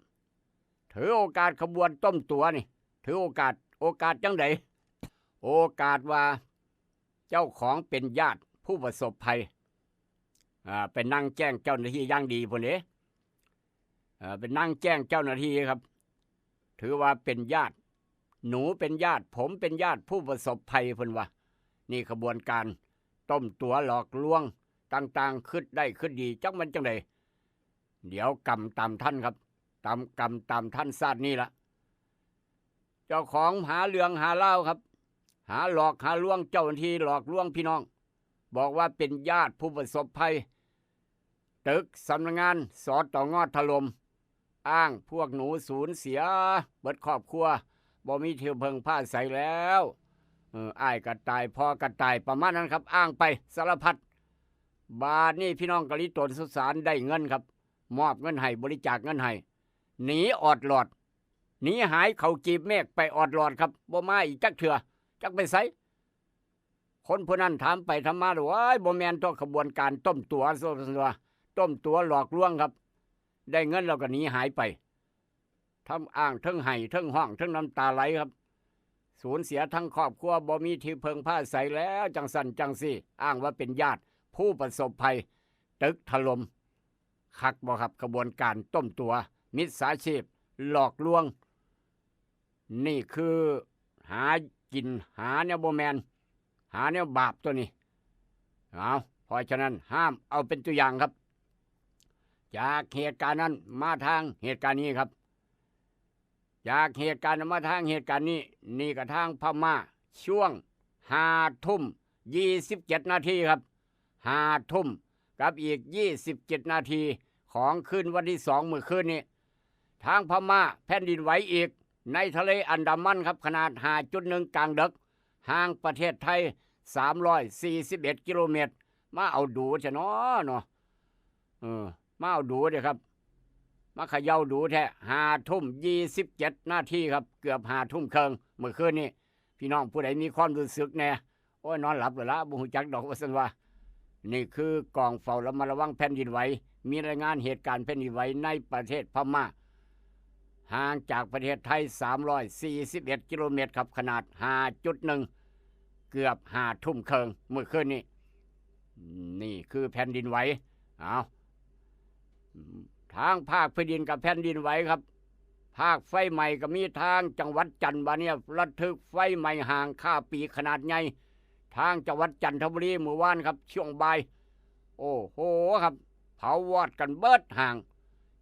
ถือโอกาสขบวนต้มตัวนี่ถือโอกาสจังไดโอกาสว่าเจ้าของเป็นญาติผู้ประสบภัยเป็นนั่งแจ้งเจ้าหน้าที่อย่างดีพุ่นเด้เป็นนั่งแจ้งเจ้าหน้าที่ครับถือว่าเป็นญาติหนูเป็นญาติผมเป็นญาติผู้ประสบภัยพุ่นว่านี่ขบวนการต้มตัวหลอกลวงต่างๆขึ้นได้ขึ้นดีจังมันจังไดเดี๋ยวกรรมตามท่านครับตามกรรมตามท่านซาดนี่ละเจ้าของหาเรื่องหาเล่าครับหาหลอกหาลวงเจ้าหน้าที่หลอกลวงพี่น้องบอกว่าเป็นญาติผู้ประสบภัยตึกสำนักงานสตง.ถล่มอ้างพวกหนูสูญเสียเบิดครอบครัวบ่มีที่เพิ่งผ้าใสแล้วอ้ายก็ตายพ่อก็ตายประมาณนั้นครับอ้างไปสารพัดบาดนี่พี่น้องกะลิตนสุสานได้เงินครับมอบเงินให้บริจาคเงินให้หนีออดหลอดหนีหายเขาจีบเมฆไปออดหลอดครับบ่มาอีกจักเถื่อจักไปไสคนผู้นั้นถามไปถามมาว่าบ่แม่นตัวขบวนการต้มตัวต้มตัวหลอกลวงครับได้เงินแล้วก็หนีหายไปทำอ้างทั้งไห้ทั้งห้องทั้งน้ำตาไหลครับสูญเสียทั้งครอบครัวบ่มีที่เพิงผ้าใสแล้วจังสันจังซี่อ้างว่าเป็นญาติผู้ประสบภัยตึกถล่มคักบ่ครับขบวนการต้มตัวมิจฉาชีพหลอกลวงนี่คือหากินหาแนวบ่แมนหาแนวบาปตัวนี้เพราะฉะนั้นห้ามเอาเป็นตัวอย่างครับจากเหตุการณ์นั้นมาทางเหตุการณ์นี้ครับจากเหตุการณ์มาทางเหตุการณ์นี้นี่กระทางพม่าช่วง5:27 นาทีครับ5 ทุ่มกับอีก27 นาทีของคืนวันที่2มื้อคืนนี้ทางพม่าแผ่นดินไหวอีกในทะเลอันดามันครับขนาด 5.1 กลางดึกห่างประเทศไทย341 กิโลเมตรมาเอาดูซะเนาะมาเอาดูเด้อครับมาเขย่าดูแท้5:27 นาทีครับเกือบ5 ทุ่มครึ่งเมื่อคืนนี้พี่น้องผู้ใดมีความรู้สึกแน่โอ้ยนอนหลับแล้วละบ่ฮู้จักดอกว่าซั่นว่านี่คือกองเฝ้าระมัดระวังแผ่นดินไหวมีรายงานเหตุการณ์แผ่นดินไหวในประเทศพม่าห่างจากประเทศไทย341 กิโลเมตรครับขนาด 5.1 เกือบ5 ทุ่มครึ่งเมื่อคืนนี้นี่คือแผ่นดินไหวทางภาคพื้นดินกับแผ่นดินไหวครับภาคไฟใหม่ก็มีทางจังหวัดจันทร์เนี่ยระทึกไฟใหม่ห่างค่าปีขนาดใหญ่ทางจังหวัดจันทบุรีเมื่อวานครับช่วงบ่ายโอ้โหครับเผาวอดกันเบิดห่าง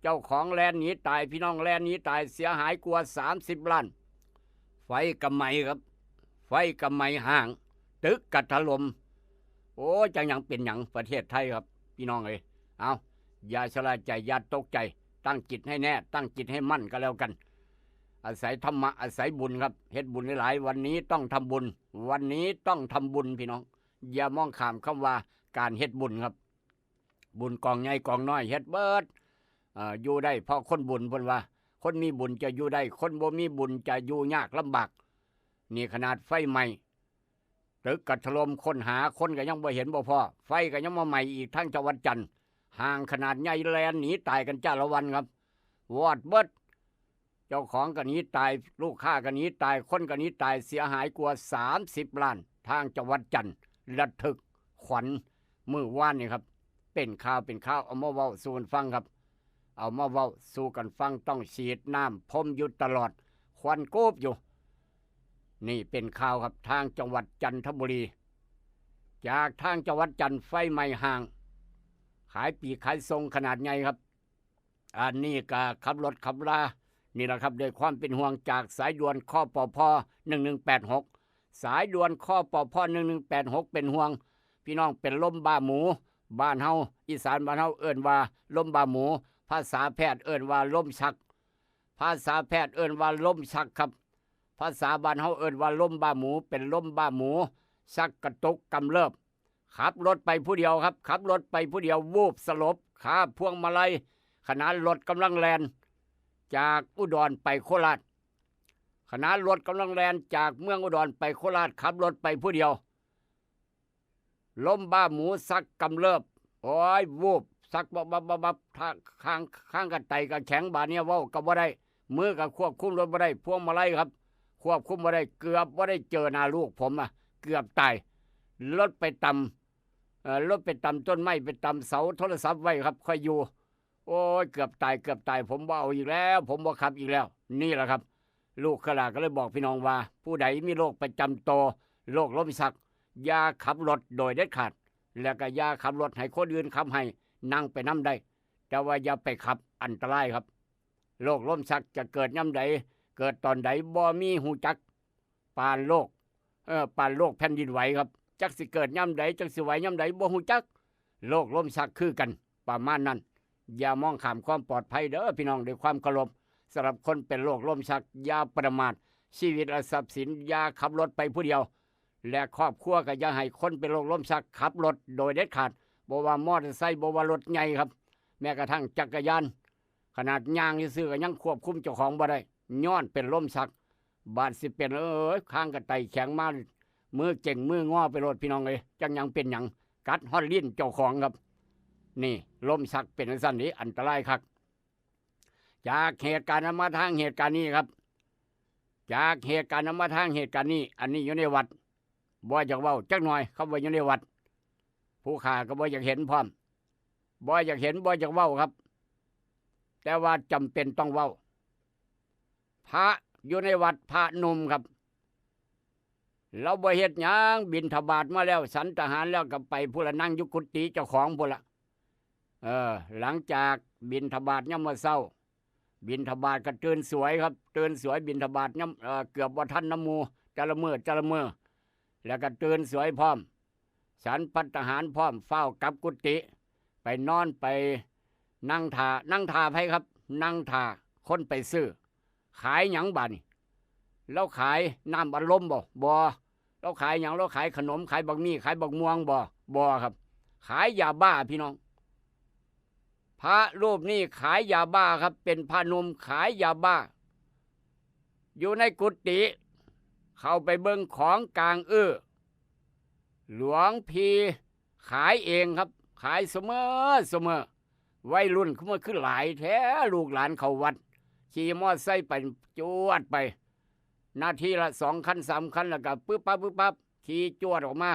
เจ้าของแลนหนีตายพี่น้องแลนหนีตายเสียหายกว่า30 ล้านไฟกำไมครับไฟกำไมห่างตึกกัดถล่มโอ้จังยังเป็นหยังประเทศไทยครับพี่น้องอย่าชะล่าใจอย่าตกใจตั้งจิตให้แน่ตั้งจิตให้มั่นก็แล้วกันอาศัยธรรมะอาศัยบุญครับเฮ็ดบุญหลายวันนี้ต้องทำบุญวันนี้ต้องทำบุญพี่น้องอย่ามองข้ามคำว่าการเฮ็ดบุญครับบุญกองใหญ่กองน้อยเฮ็ดเบิดอยู่ได้เพราะคนบุญเพิ่นว่าคนมีบุญจะอยู่ได้คนบ่มีบุญจะอยู่ยากลำบากนี่ขนาดไฟใหม่ตึกกัดถล่มคนหาคนก็ยังบ่เห็นบ่พอไฟก็ยังมาใหม่อีกทั้งจังหวัดจันทร์ห่างขนาดใหญ่แลนหนีตายกันจ้าละวันครับวอดเบิดเจ้าของก็หนีตายลูกค้าก็หนีตายคนก็หนีตายเสียหายกว่า30 ล้านทางจังหวัดจันทร์ระทึกขวัญมื้อวานนี่ครับเป็นข่าวเอามาเว้าสู่กันฟังครับเอามาเว้าสู่กันฟังต้องฉีดน้ำพ่มอยู่ตลอดควันโกบอยู่นี่เป็นข่าวครับทางจังหวัดจันทบุรีจากทางจังหวัดจันทร์ไฟไหม้ห่างขายปีกขายทรงขนาดใหญ่ครับอันนี้ก็ขับรถขับลานี่แหละครับด้วยความเป็นห่วงจากสายด่วนคปพ1186สายด่วนคปพ1186เป็นห่วงพี่น้องเป็นลมบ้าหมูบ้านเฮาอีสานบ้านเฮาเอิ้นว่าลมบ้าหมูภาษาแพทย์เอิ้นว่าลมชักภาษาแพทย์เอิ้นว่าลมชักครับภาษาบ้านเฮาเอิ้นว่าลมบ้าหมูเป็นลมบ้าหมูชักกระตุกกำเริบขับรถไปผู้เดียวครับขับรถไปผู้เดียววูบสลบขาพวงมาลัยขณะรถกำลังแล่นจากอุดรไปโคราชข ขณะรถกำลังแล่นจากเมืองอุดรไปโคราชขับรถไปผู้เดียวล้มบ้าหมูสักกำเริบโอ้ยวูบสักบับข้างกันไตกันแข็งบาดเนี่ยเว้ากับบ่ได้มือกับควบคุมรถบ่ได้พวงมาลัยครับควบคุมบ่ได้เกือบบ่ได้เจอหน้าลูกผมเกือบตายรถไปต่ำรถไปต่ำต้นไม้ไปต่ำเสาโทรศัพท์ไว้ครับค่อยอยู่โอ้ยเกือบตายผมบ่เอาอีกแล้วผมบ่ขับอีกแล้วนี่แหละครับลูกขลาก็เลยบอกพี่น้องว่าผู้ใดมีโรคประจำตัวโรคลมชักอย่าขับรถโดยเด็ดขาดแล้วก็อย่าขับรถให้คนอื่นขับให้นั่งไปน้ำได้แต่ว่าอย่าไปขับอันตรายครับโรคลมชักจะเกิดย่ำใดเกิดตอนใดบ่มีหูจักปานโลกแผ่นดินไหวครับจักสิเกิดย่ำใดจักสิไหวย่ำใดบ่หูจักโรคลมชักคือกันประมาณนั้นอย่ามองข้ามความปลอดภัยเด้อพี่น้องด้วยความเคารพสำหรับคนเป็นโรคลมชักอย่าประมาทชีวิตและทรัพย์สินอย่าขับรถไปผู้เดียวและครอบครัวก็อย่าให้คนเป็นโรคลมชักขับรถโดยเด็ดขาดบ่ว่ามอเตอร์ไซค์บ่ว่ารถใหญ่ครับแม้กระทั่งจักรยานขนาดย่างซื่อก็ยังควบคุมเจ้าของบ่ได้ย้อนเป็นลมชักบาดสิเป็นข้างกระไตแข็งมามือเก่งมืองอไปรถพี่น้องเลยจังยังเป็นหยังกัดฮอดลิ้นเจ้าของครับนี่ลมชักเป็นสั้นนี้อันตรายครับจากเหตุการณ์มาทางเหตุการณ์นี้ครับจากเหตุการณ์มาทางเหตุการณ์นี้อันนี้อยู่ในวัดบ่อยากเว้าจักหน่อยเขาว่าอยู่ในวัดผู้ข่าก็บ่อยากเห็นพร้อมบ่อยากเห็นบ่อยากเว้าครับแต่ว่าจำเป็นต้องเว้าพระอยู่ในวัดพระหนุ่มครับเราบ่เฮ็ดหยังบิณฑบาตมาแล้วสันทหารแล้วก็ไปผู้ละนั่งอยู่กุฏิเจ้าของผู้ละหลังจากบิณฑบาตยามมื้อเช้าบิณฑบาตก็ตื่นสวยครับตื่นสวยบิณฑบาตยามเกือบบ่ทันน้ำมูจะละเมอแล้วก็ตื่นสวยพร้อมฉันภัตตาหารพร้อมเฝ้ากลับกุฏิไปนอนไปนั่งท่าไผครับนั่งท่าคนไปซื้อขายหยังบัดนี้แล้วขายน้ำอัดลมบ่แล้วขายหยังแล้วขายขนมขายบักมี่ขายบักม่วงบ่ครับขายยาบ้าพี่น้องพระรูปนี้ขายยาบ้าครับเป็นพระหนุ่มขายยาบ้าอยู่ในกุฏิเข้าไปเบิ่งของกลางหลวงพี่ขายเองครับขายเสมอวัยรุ่นเขามาขึ้นหลายแท้ลูกหลานเขาวัดขี่มอไซค์ไปจวดไปนาทีละ2 คัน 3 คันแล้วก็ปึ๊บปั๊บขี่จวดออกมา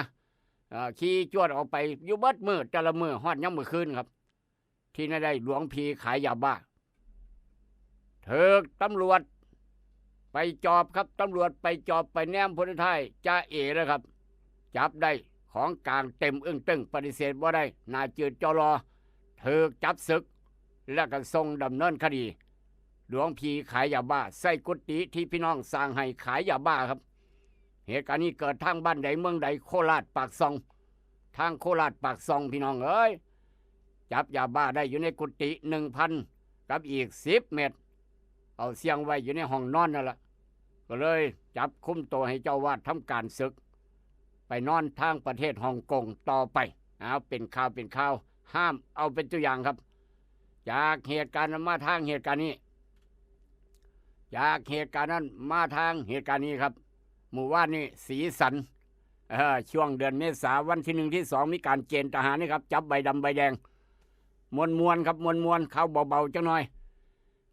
ขี่จวดออกไปอยู่เบิดมือแต่ละมือฮอดยามมื้อคืนครับที่นั่นได้หลวงพี่ขายยาบ้าถูกตำรวจไปจอบครับตำรวจไปจอบไปแนมพลท้ายจ่าเอเลยครับจับได้ของกลางเต็มตึงปฏิเสธว่าได้นาจืดจรอถูกจับศึกแล้วก็ส่งดำเนินคดีหลวงพี่ขายยาบ้าใส่กุฏิที่พี่น้องสร้างให้ขายยาบ้าครับเหตุการณ์นี้เกิดทางบ้านใดเมืองใดโคราชปากซองทางโคราชปากซองพี่น้องเอ้ยจับยาบ้าได้อยู่ในกุฏิ 1,000 กับอีก10 เม็ดเอาเสียงไว้อยู่ในห้องนอนนั่นแหละก็เลยจับคุมตัวให้เจ้าวาดทำการศึกไปนอนทางประเทศฮ่องกงต่อไปเป็นข่าวห้ามเอาเป็นตัวอย่างครับจากเหตุการณ์มาทางเหตุการณ์นี้จากเหตุการณ์นั้นมาทางเหตุการณ์นี้ครับหมู่ว่านนี่สีสันช่วงเดือนเมษาวันที่1 ที่ 2มีการเกณฑ์ทหารนี่ครับจับใบดำใบแดงมวนครับมวนเข้าเบาๆจังหน่อย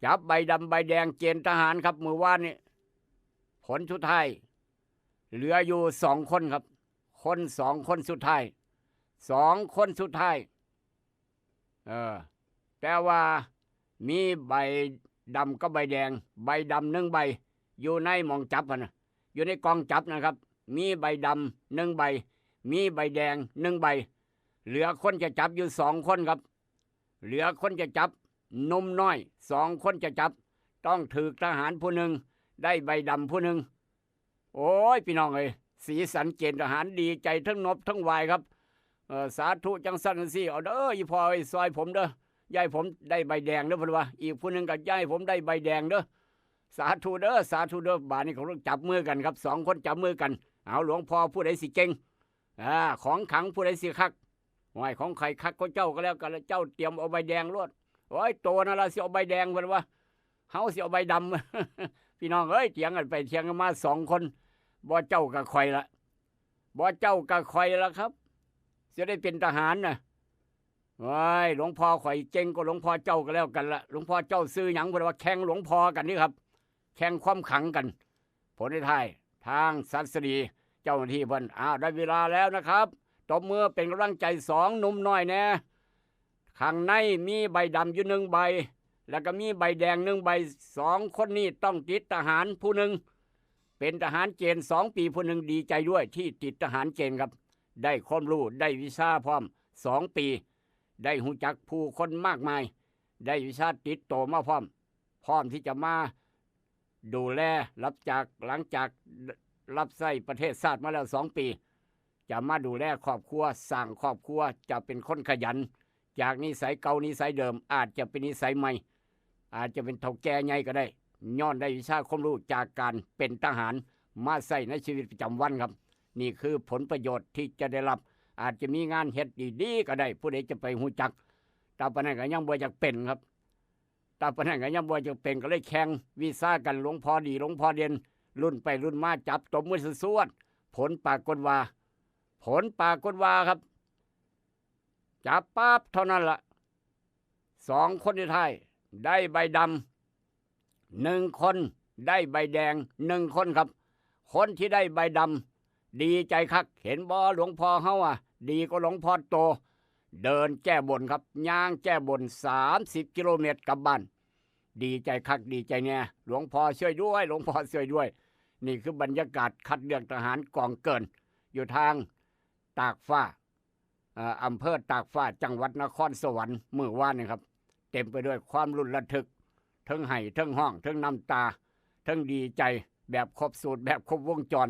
จับใบดำใบแดงเกณฑ์ทหารครับหมู่ว่านนี่ผลสุดท้ายเหลืออยู่2 คนครับ2 คนสุดท้าย2 คนสุดท้ายแต่ว่ามีใบดำกับใบแดงใบดำ1 ใบอยู่ในหม่องจับนะอยู่ในกองจับนะครับมีใบดำ1 ใบมีใบแดง1 ใบเหลือคนจะจับอยู่2 คนครับเหลือคนจะจับนมน้อย2 คนจะจับต้องถือทหารผู้หนึ่งได้ใบดำผู้หนึ่งโอ้ยพี่น้องเอ้ยสีสันเกณฑ์ทหารดีใจทั้งนบทั้งวายครับสาธุจังสันสิเอาเด้ออีพ่อไอ้ซอยผมเด้อยายผมได้ใบแดงเด้อเพิ่นว่าอีกผู้หนึงก็ยายผมได้ใบแดงเด้อสาธุเด้อบาดนี้เขาต้องจับมือกันครับ2 คนจับมือกันเอาหลวงพ่อผู้ใดสิเก่งของขังผู้ใดสิคักห้อยของใครคักของเจ้าก็แล้วกันเจ้าเตรียมเอาใบแดงรวดโอ้ยโตนั่นล่ะสิเอาใบแดงเพิ่นว่าเฮาสิเอาใบดำ พี่น้องเอ้ยเถียงกันไปเถียงกันมา2 คนบ่เจ้ากับข่อยละบ่เจ้ากับข่อยละครับจะได้เป็นทหารน่ะว้ายหลวงพ่อข่อยเจ๋งก็หลวงพ่อเจ้าก็แล้วกันละหลวงพ่อเจ้าซื้อหยังเพิ่นว่าแข่งหลวงพ่อกันนี่ครับแข่งความขังกันผลท้ายทางศัสดีเจ้าหน้าที่เพิ่นได้เวลาแล้วนะครับตบมือเป็นกำลังใจ2 หนุ่มน้อยแน่ข้างในมีใบดำอยู่1 ใบแล้วก็มีใบแดง1 ใบ2 คนนี้ต้องติดทหารผู้หนึ่งเป็นทหารเกณฑ์2 ปีผู้หนึ่งดีใจด้วยที่ติดทหารเกณฑ์ครับได้ความรู้ได้วิชาพร้อม2 ปีได้หูจักผู้คนมากมายได้วิชาติดโตมาพร้อมที่จะมาดูแลรับจากหลังจากรับใช้ประเทศชาติมาแล้ว2 ปีจะมาดูแลครอบครัวสร้างครอบครัวจะเป็นคนขยันจากนิสัยเก่านิสัยเดิมอาจจะเป็นนิสัยใหม่อาจจะเป็นเฒ่าแก่ใหญ่ก็ได้ย้อนได้วิชาความรู้จากการเป็นทหารมาใช้ในชีวิตประจำวันครับนี่คือผลประโยชน์ที่จะได้รับอาจจะมีงานเฮ็ดดีๆก็ได้ผู้ใดจะไปหูจักแต่ปานนั้นก็ยังบ่อยากเป็นครับแต่ปานนั้นก็ยังบ่อยากเป็นก็เลยแข่งวีซ่ากันหลวงพ่อดีหลวงพ่อเด่นรุ่นไปรุ่นมาจับตบมือสวดผลปรากฏว่าครับจับปั๊บเท่านั้นละ2 คนที่ท้ายได้ใบดำ1 คนได้ใบแดง1 คนครับคนที่ได้ใบดำดีใจคักเห็นบ่หลวงพ่อเฮาดีก็หลวงพ่อโตเดินแก้บนครับย่างแก้บน30 กิโลเมตรกลับบ้านดีใจคักดีใจแน่หลวงพ่อช่วยด้วยหลวงพ่อช่วยด้วยนี่คือบรรยากาศคัดเลือกทหารกองเกินอยู่ทางตากฟ้าอำเภอตากฟ้าจังหวัดนครสวรรค์เมื่อวานนี่ครับเต็มไปด้วยความรุนระทึกทั้งไห้ทั้งห้องทั้งน้ำตาทั้งดีใจแบบครบสูตรแบบครบวงจร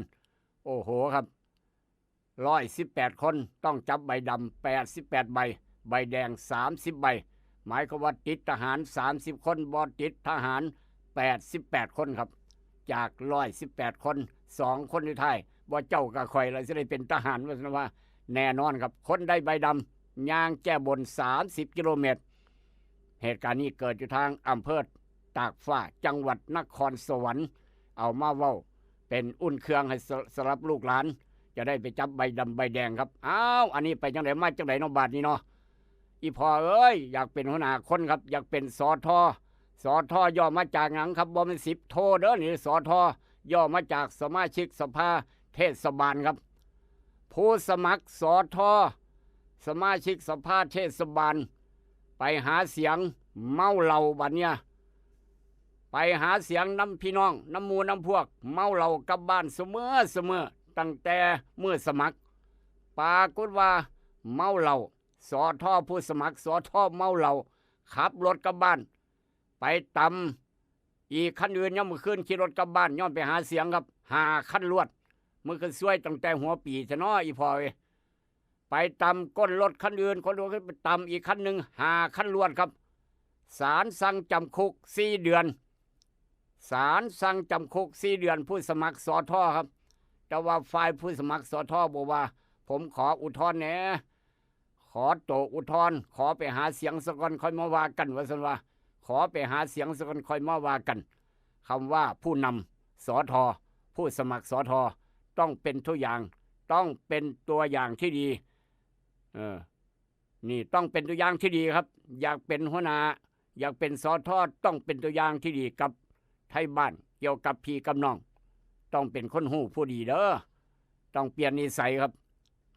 โอ้โหครับ118 คนต้องจับใบดำ88 ใบใบแดง30 ใบหมายความว่าติดทหาร30 คนบ่ติดทหาร88 คนครับจาก118 คน2 คนในท้ายบ่เจ้ากับข่อยเลยจะได้เป็นทหารว่าแน่นอนครับคนได้ใบดำย่างแก้บน30 กิโลเมตรเหตุการณ์นี้เกิดอยู่ทางอำเภอตากฟ้าจังหวัดนครสวรรค์เอามาเว้าเป็นอุ่นเครื่องให้สำหรับลูกหลานจะได้ไปจับใบดำใบแดงครับอันนี้ไปจังไดมาจังไดน้องบาทนี่เนาะอีพ่อเอ้ยอยากเป็นหัวหน้าคนครับอยากเป็นสอทอย่อมาจากหยังครับบ่เป็น10 โทเด้อนี่สอทย่อมาจากสมาชิกสภาเทศบาลครับผู้สมัครสอทสมาชิกสภาเทศบาลไปหาเสียงเมาเหล้าบัดเนี่ยไปหาเสียงน้ำพี่น้องน้ำมูน้ำพวกเมาเหล้ากลับบ้านเสมอตั้งแต่เมื่อสมัครปรากฏว่าเมาเหล้าสอทผู้สมัครสอทเมาเหล้าขับรถกลับบ้านไปตำอีกคันอื่นย่อมมือขึ้นขี่รถกลับบ้านย่อมไปหาเสียงครับ5 คันรวดมือขึ้นช่วยตั้งแต่หัวปีจะน้ออีพอไปตำก้นรถคันอื่นคนรถขึ้นไปตำอีกคันหนึ่ง5 คันรวดครับศาลสั่งจำคุก4 เดือนศาลสั่งจำคุก4 เดือนผู้สมัครสอทครับแต่ว่าฝ่ายผู้สมัครสอทบอกว่าผมขออุทธรณ์แหน่ขอโตอุทธรณ์ขอไปหาเสียงสกอนค่อยมาว่ากันว่าซั่นว่าขอไปหาเสียงสกอนค่อยมาว่ากันคำว่าผู้นำสอทผู้สมัครสอทต้องเป็นตัวอย่างต้องเป็นตัวอย่างที่ดีนี่ต้องเป็นตัวอย่างที่ดีครับอยากเป็นหัวหน้าอยากเป็นสอทต้องเป็นตัวอย่างที่ดีกับไทยบ้านเกี่ยวกับพี่กับน้องต้องเป็นคนหู้ผู้ดีเด้อต้องเปลี่ยนนิสัยครับ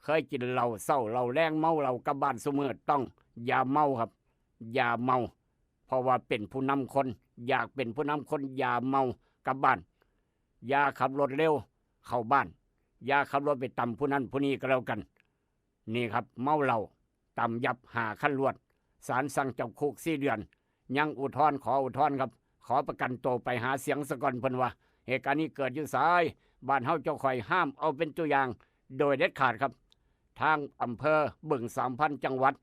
เคยกินเหล้าเศร้าเหล้าแรงเมาเหล้ากลับบ้านเสมอต้องอย่าเมาครับอย่าเมาเพราะว่าเป็นผู้นำคนอยากเป็นผู้นำคนอย่าเมากลับบ้านอย่าขับรถเร็วเข้าบ้านอย่าขับรถไปตำผู้นั้นผู้นี้ก็แล้วกันนี่ครับเมาเหล้าตำยับ5 คันรวดศาลสั่งจำคุก4 เดือนยังอุทธรณ์ขออุทธรณ์ครับขอประกันตัวไปหาเสียงสกอนเพิ่นว่าเหตุการณ์นี้เกิดอยู่สายบ้านเฮาเจ้าข่อยห้ามเอาเป็นตัวอย่างโดยเด็ดขาดครับทางอำเภอบึง3,000 จังหวัด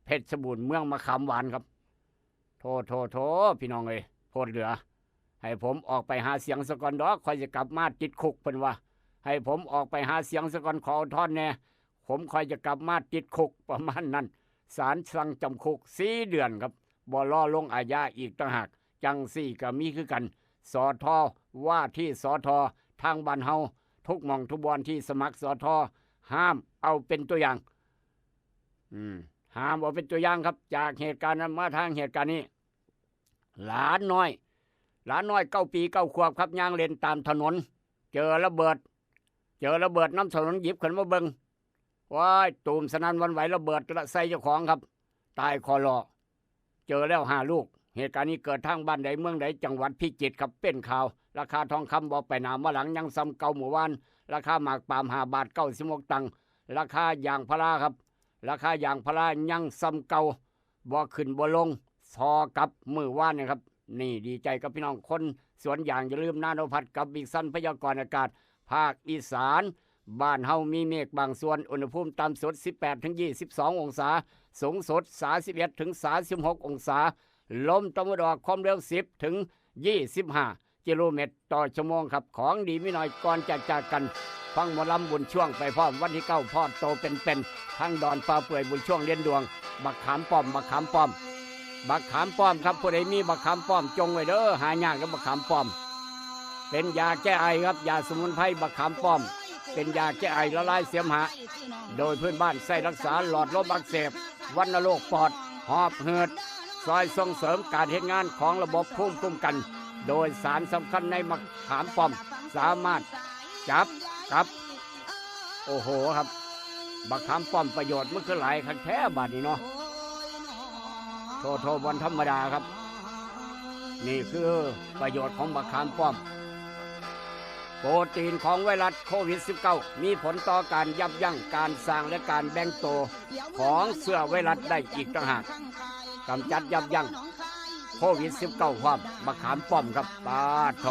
เพชรบูรณ์เมืองมะขามหวานครับโทพี่น้องเอ้ยโพดเหลือให้ผมออกไปหาเสียงสกอนดอกค่อยจะกลับมาติดคุกเพิ่นว่าให้ผมออกไปหาเสียงสกอนขออุทธรณ์แน่ผมค่อยจะกลับมาติดคุกประมาณนั้นศาลสั่งจำคุก4 เดือนครับบ่รอลงอาญาอีกต่างหากจังสี่ก็มีคือกัน สอทอว่าที่สอทอทางบ้านเฮาทุกหม่องทุกบอนที่สมัครสอทอห้ามเอาเป็นตัวอย่างห้ามเอาเป็นตัวอย่างครับจากเหตุการณ์นั้นมาทางเหตุการณ์นี้หลานน้อย9 ปี9 ขวบครับย่างเล่นตามถนนเจอระเบิดน้ำถนนหยิบขึ้นมาเบิ่งว้ายตูมสนั่นหวันไหวระเบิดใส่เจ้าของครับตายคอรอเจอแล้ว5 ลูกเหตุการณ์นี้เกิดทางบ้านใดเมืองใดจังหวัดพิจิตรครับเป็นข่าวราคาทองคำบอกไปหนามาหลังยังซ้ำเก่าหมู่บ้านราคาหมากปาล์ม5 บาท 96 ตังค์ราคายางพาราครับราคายางพารายังซ้ำเก่าบ่ขึ้นบ่ลงซอกับมือว่านนะครับนี่ดีใจกับพี่น้องคนสวนยางอย่าลืมนาโนพัดกับบิ๊กซันพยากรณ์อากาศภาคอีสานบ้านเฮามีเมฆบางส่วนอุณหภูมิต่ำสุด18-22 องศาสูงสุด31-36 องศาลมตะวันออกความเร็ว10-25 กิโลเมตรต่อชั่วโมงครับของดีไม่น้อยก่อนจากกันฟังหมอลำบุญช่วงไปพร้อมวันที่9พ่อโตเป็นทั้งดอนฟ้าเปื่อยบุญช่วงเลี้ยนดวงบักขามป้อมครับผู้ใดมีบักขามป้อมจงไว้เด้อหายากกับบักขามป้อมเป็นยาแก้ไอครับยาสมุนไพรบักขามป้อมเป็นยาแก้ไอละลายเสมหะโดยเพื่อนบ้านใส่รักษาหลอดลมอักเสบวัณโรคปอดหอบหืดซอยส่งเสริมการเฮ็ดงานของระบบภูมิคุ้มกันโดยสารสำคัญในมะขามป้อมสามารถจับกับโอ้โหครับมะขามป้อมประโยชน์มันคือหลายคันแท้บาดนี้เนาะโทวันธรรมดาครับนี่คือประโยชน์ของมะขามป้อมโปรตีนของไวรัสโควิด -19 มีผลต่อการยับยั้งการสร้างและการแบ่งโตของเชื้อไวรัสได้อีกต่างหากกำจัดยับยั้งโควิด -19 ความมะขามป้อมครับปาดโถ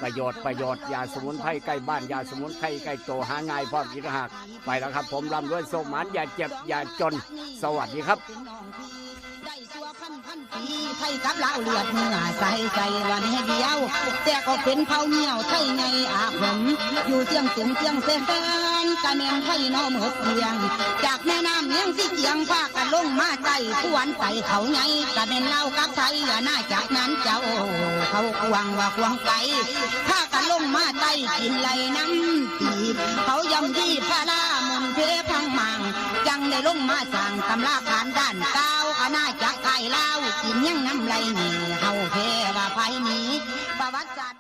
ประโยชน์ยาสมุนไพรใกล้บ้านยาสมุนไพรใกล้โตหาง่ายพร้อมอีกต่างหากไปแล้วครับผมร่ำรวยโสมานอย่าเจ็บอย่าจนสวัสดีครับไทยกับลาวเลือดเนื้อใส่วันให้เดียวแต่ก็เป็นเผาเหนียวไทยไงอาผมอยู่เจียงสูงเจียงเส้นกะเมียนไทยน้อมหดเสียงจากแม่น้ำเลี้ยงที่เจียงพากันลงมาใจผู้วันใส่เขาไงกะเมียนเล่ากับไทยน่าจากนั้นเจ้าเขาควงว่าควงไก่พากันลงมาใจกินไหลน้ำตีเขายำดีพาลามุนเพพังมังจังได้ลงมาสั่งตำราการด้านเก้าน่าจากไก่เล่ากินยังน้ำไหลนี่เฮาเพว่าไฟนี้ประวัติศาสตร์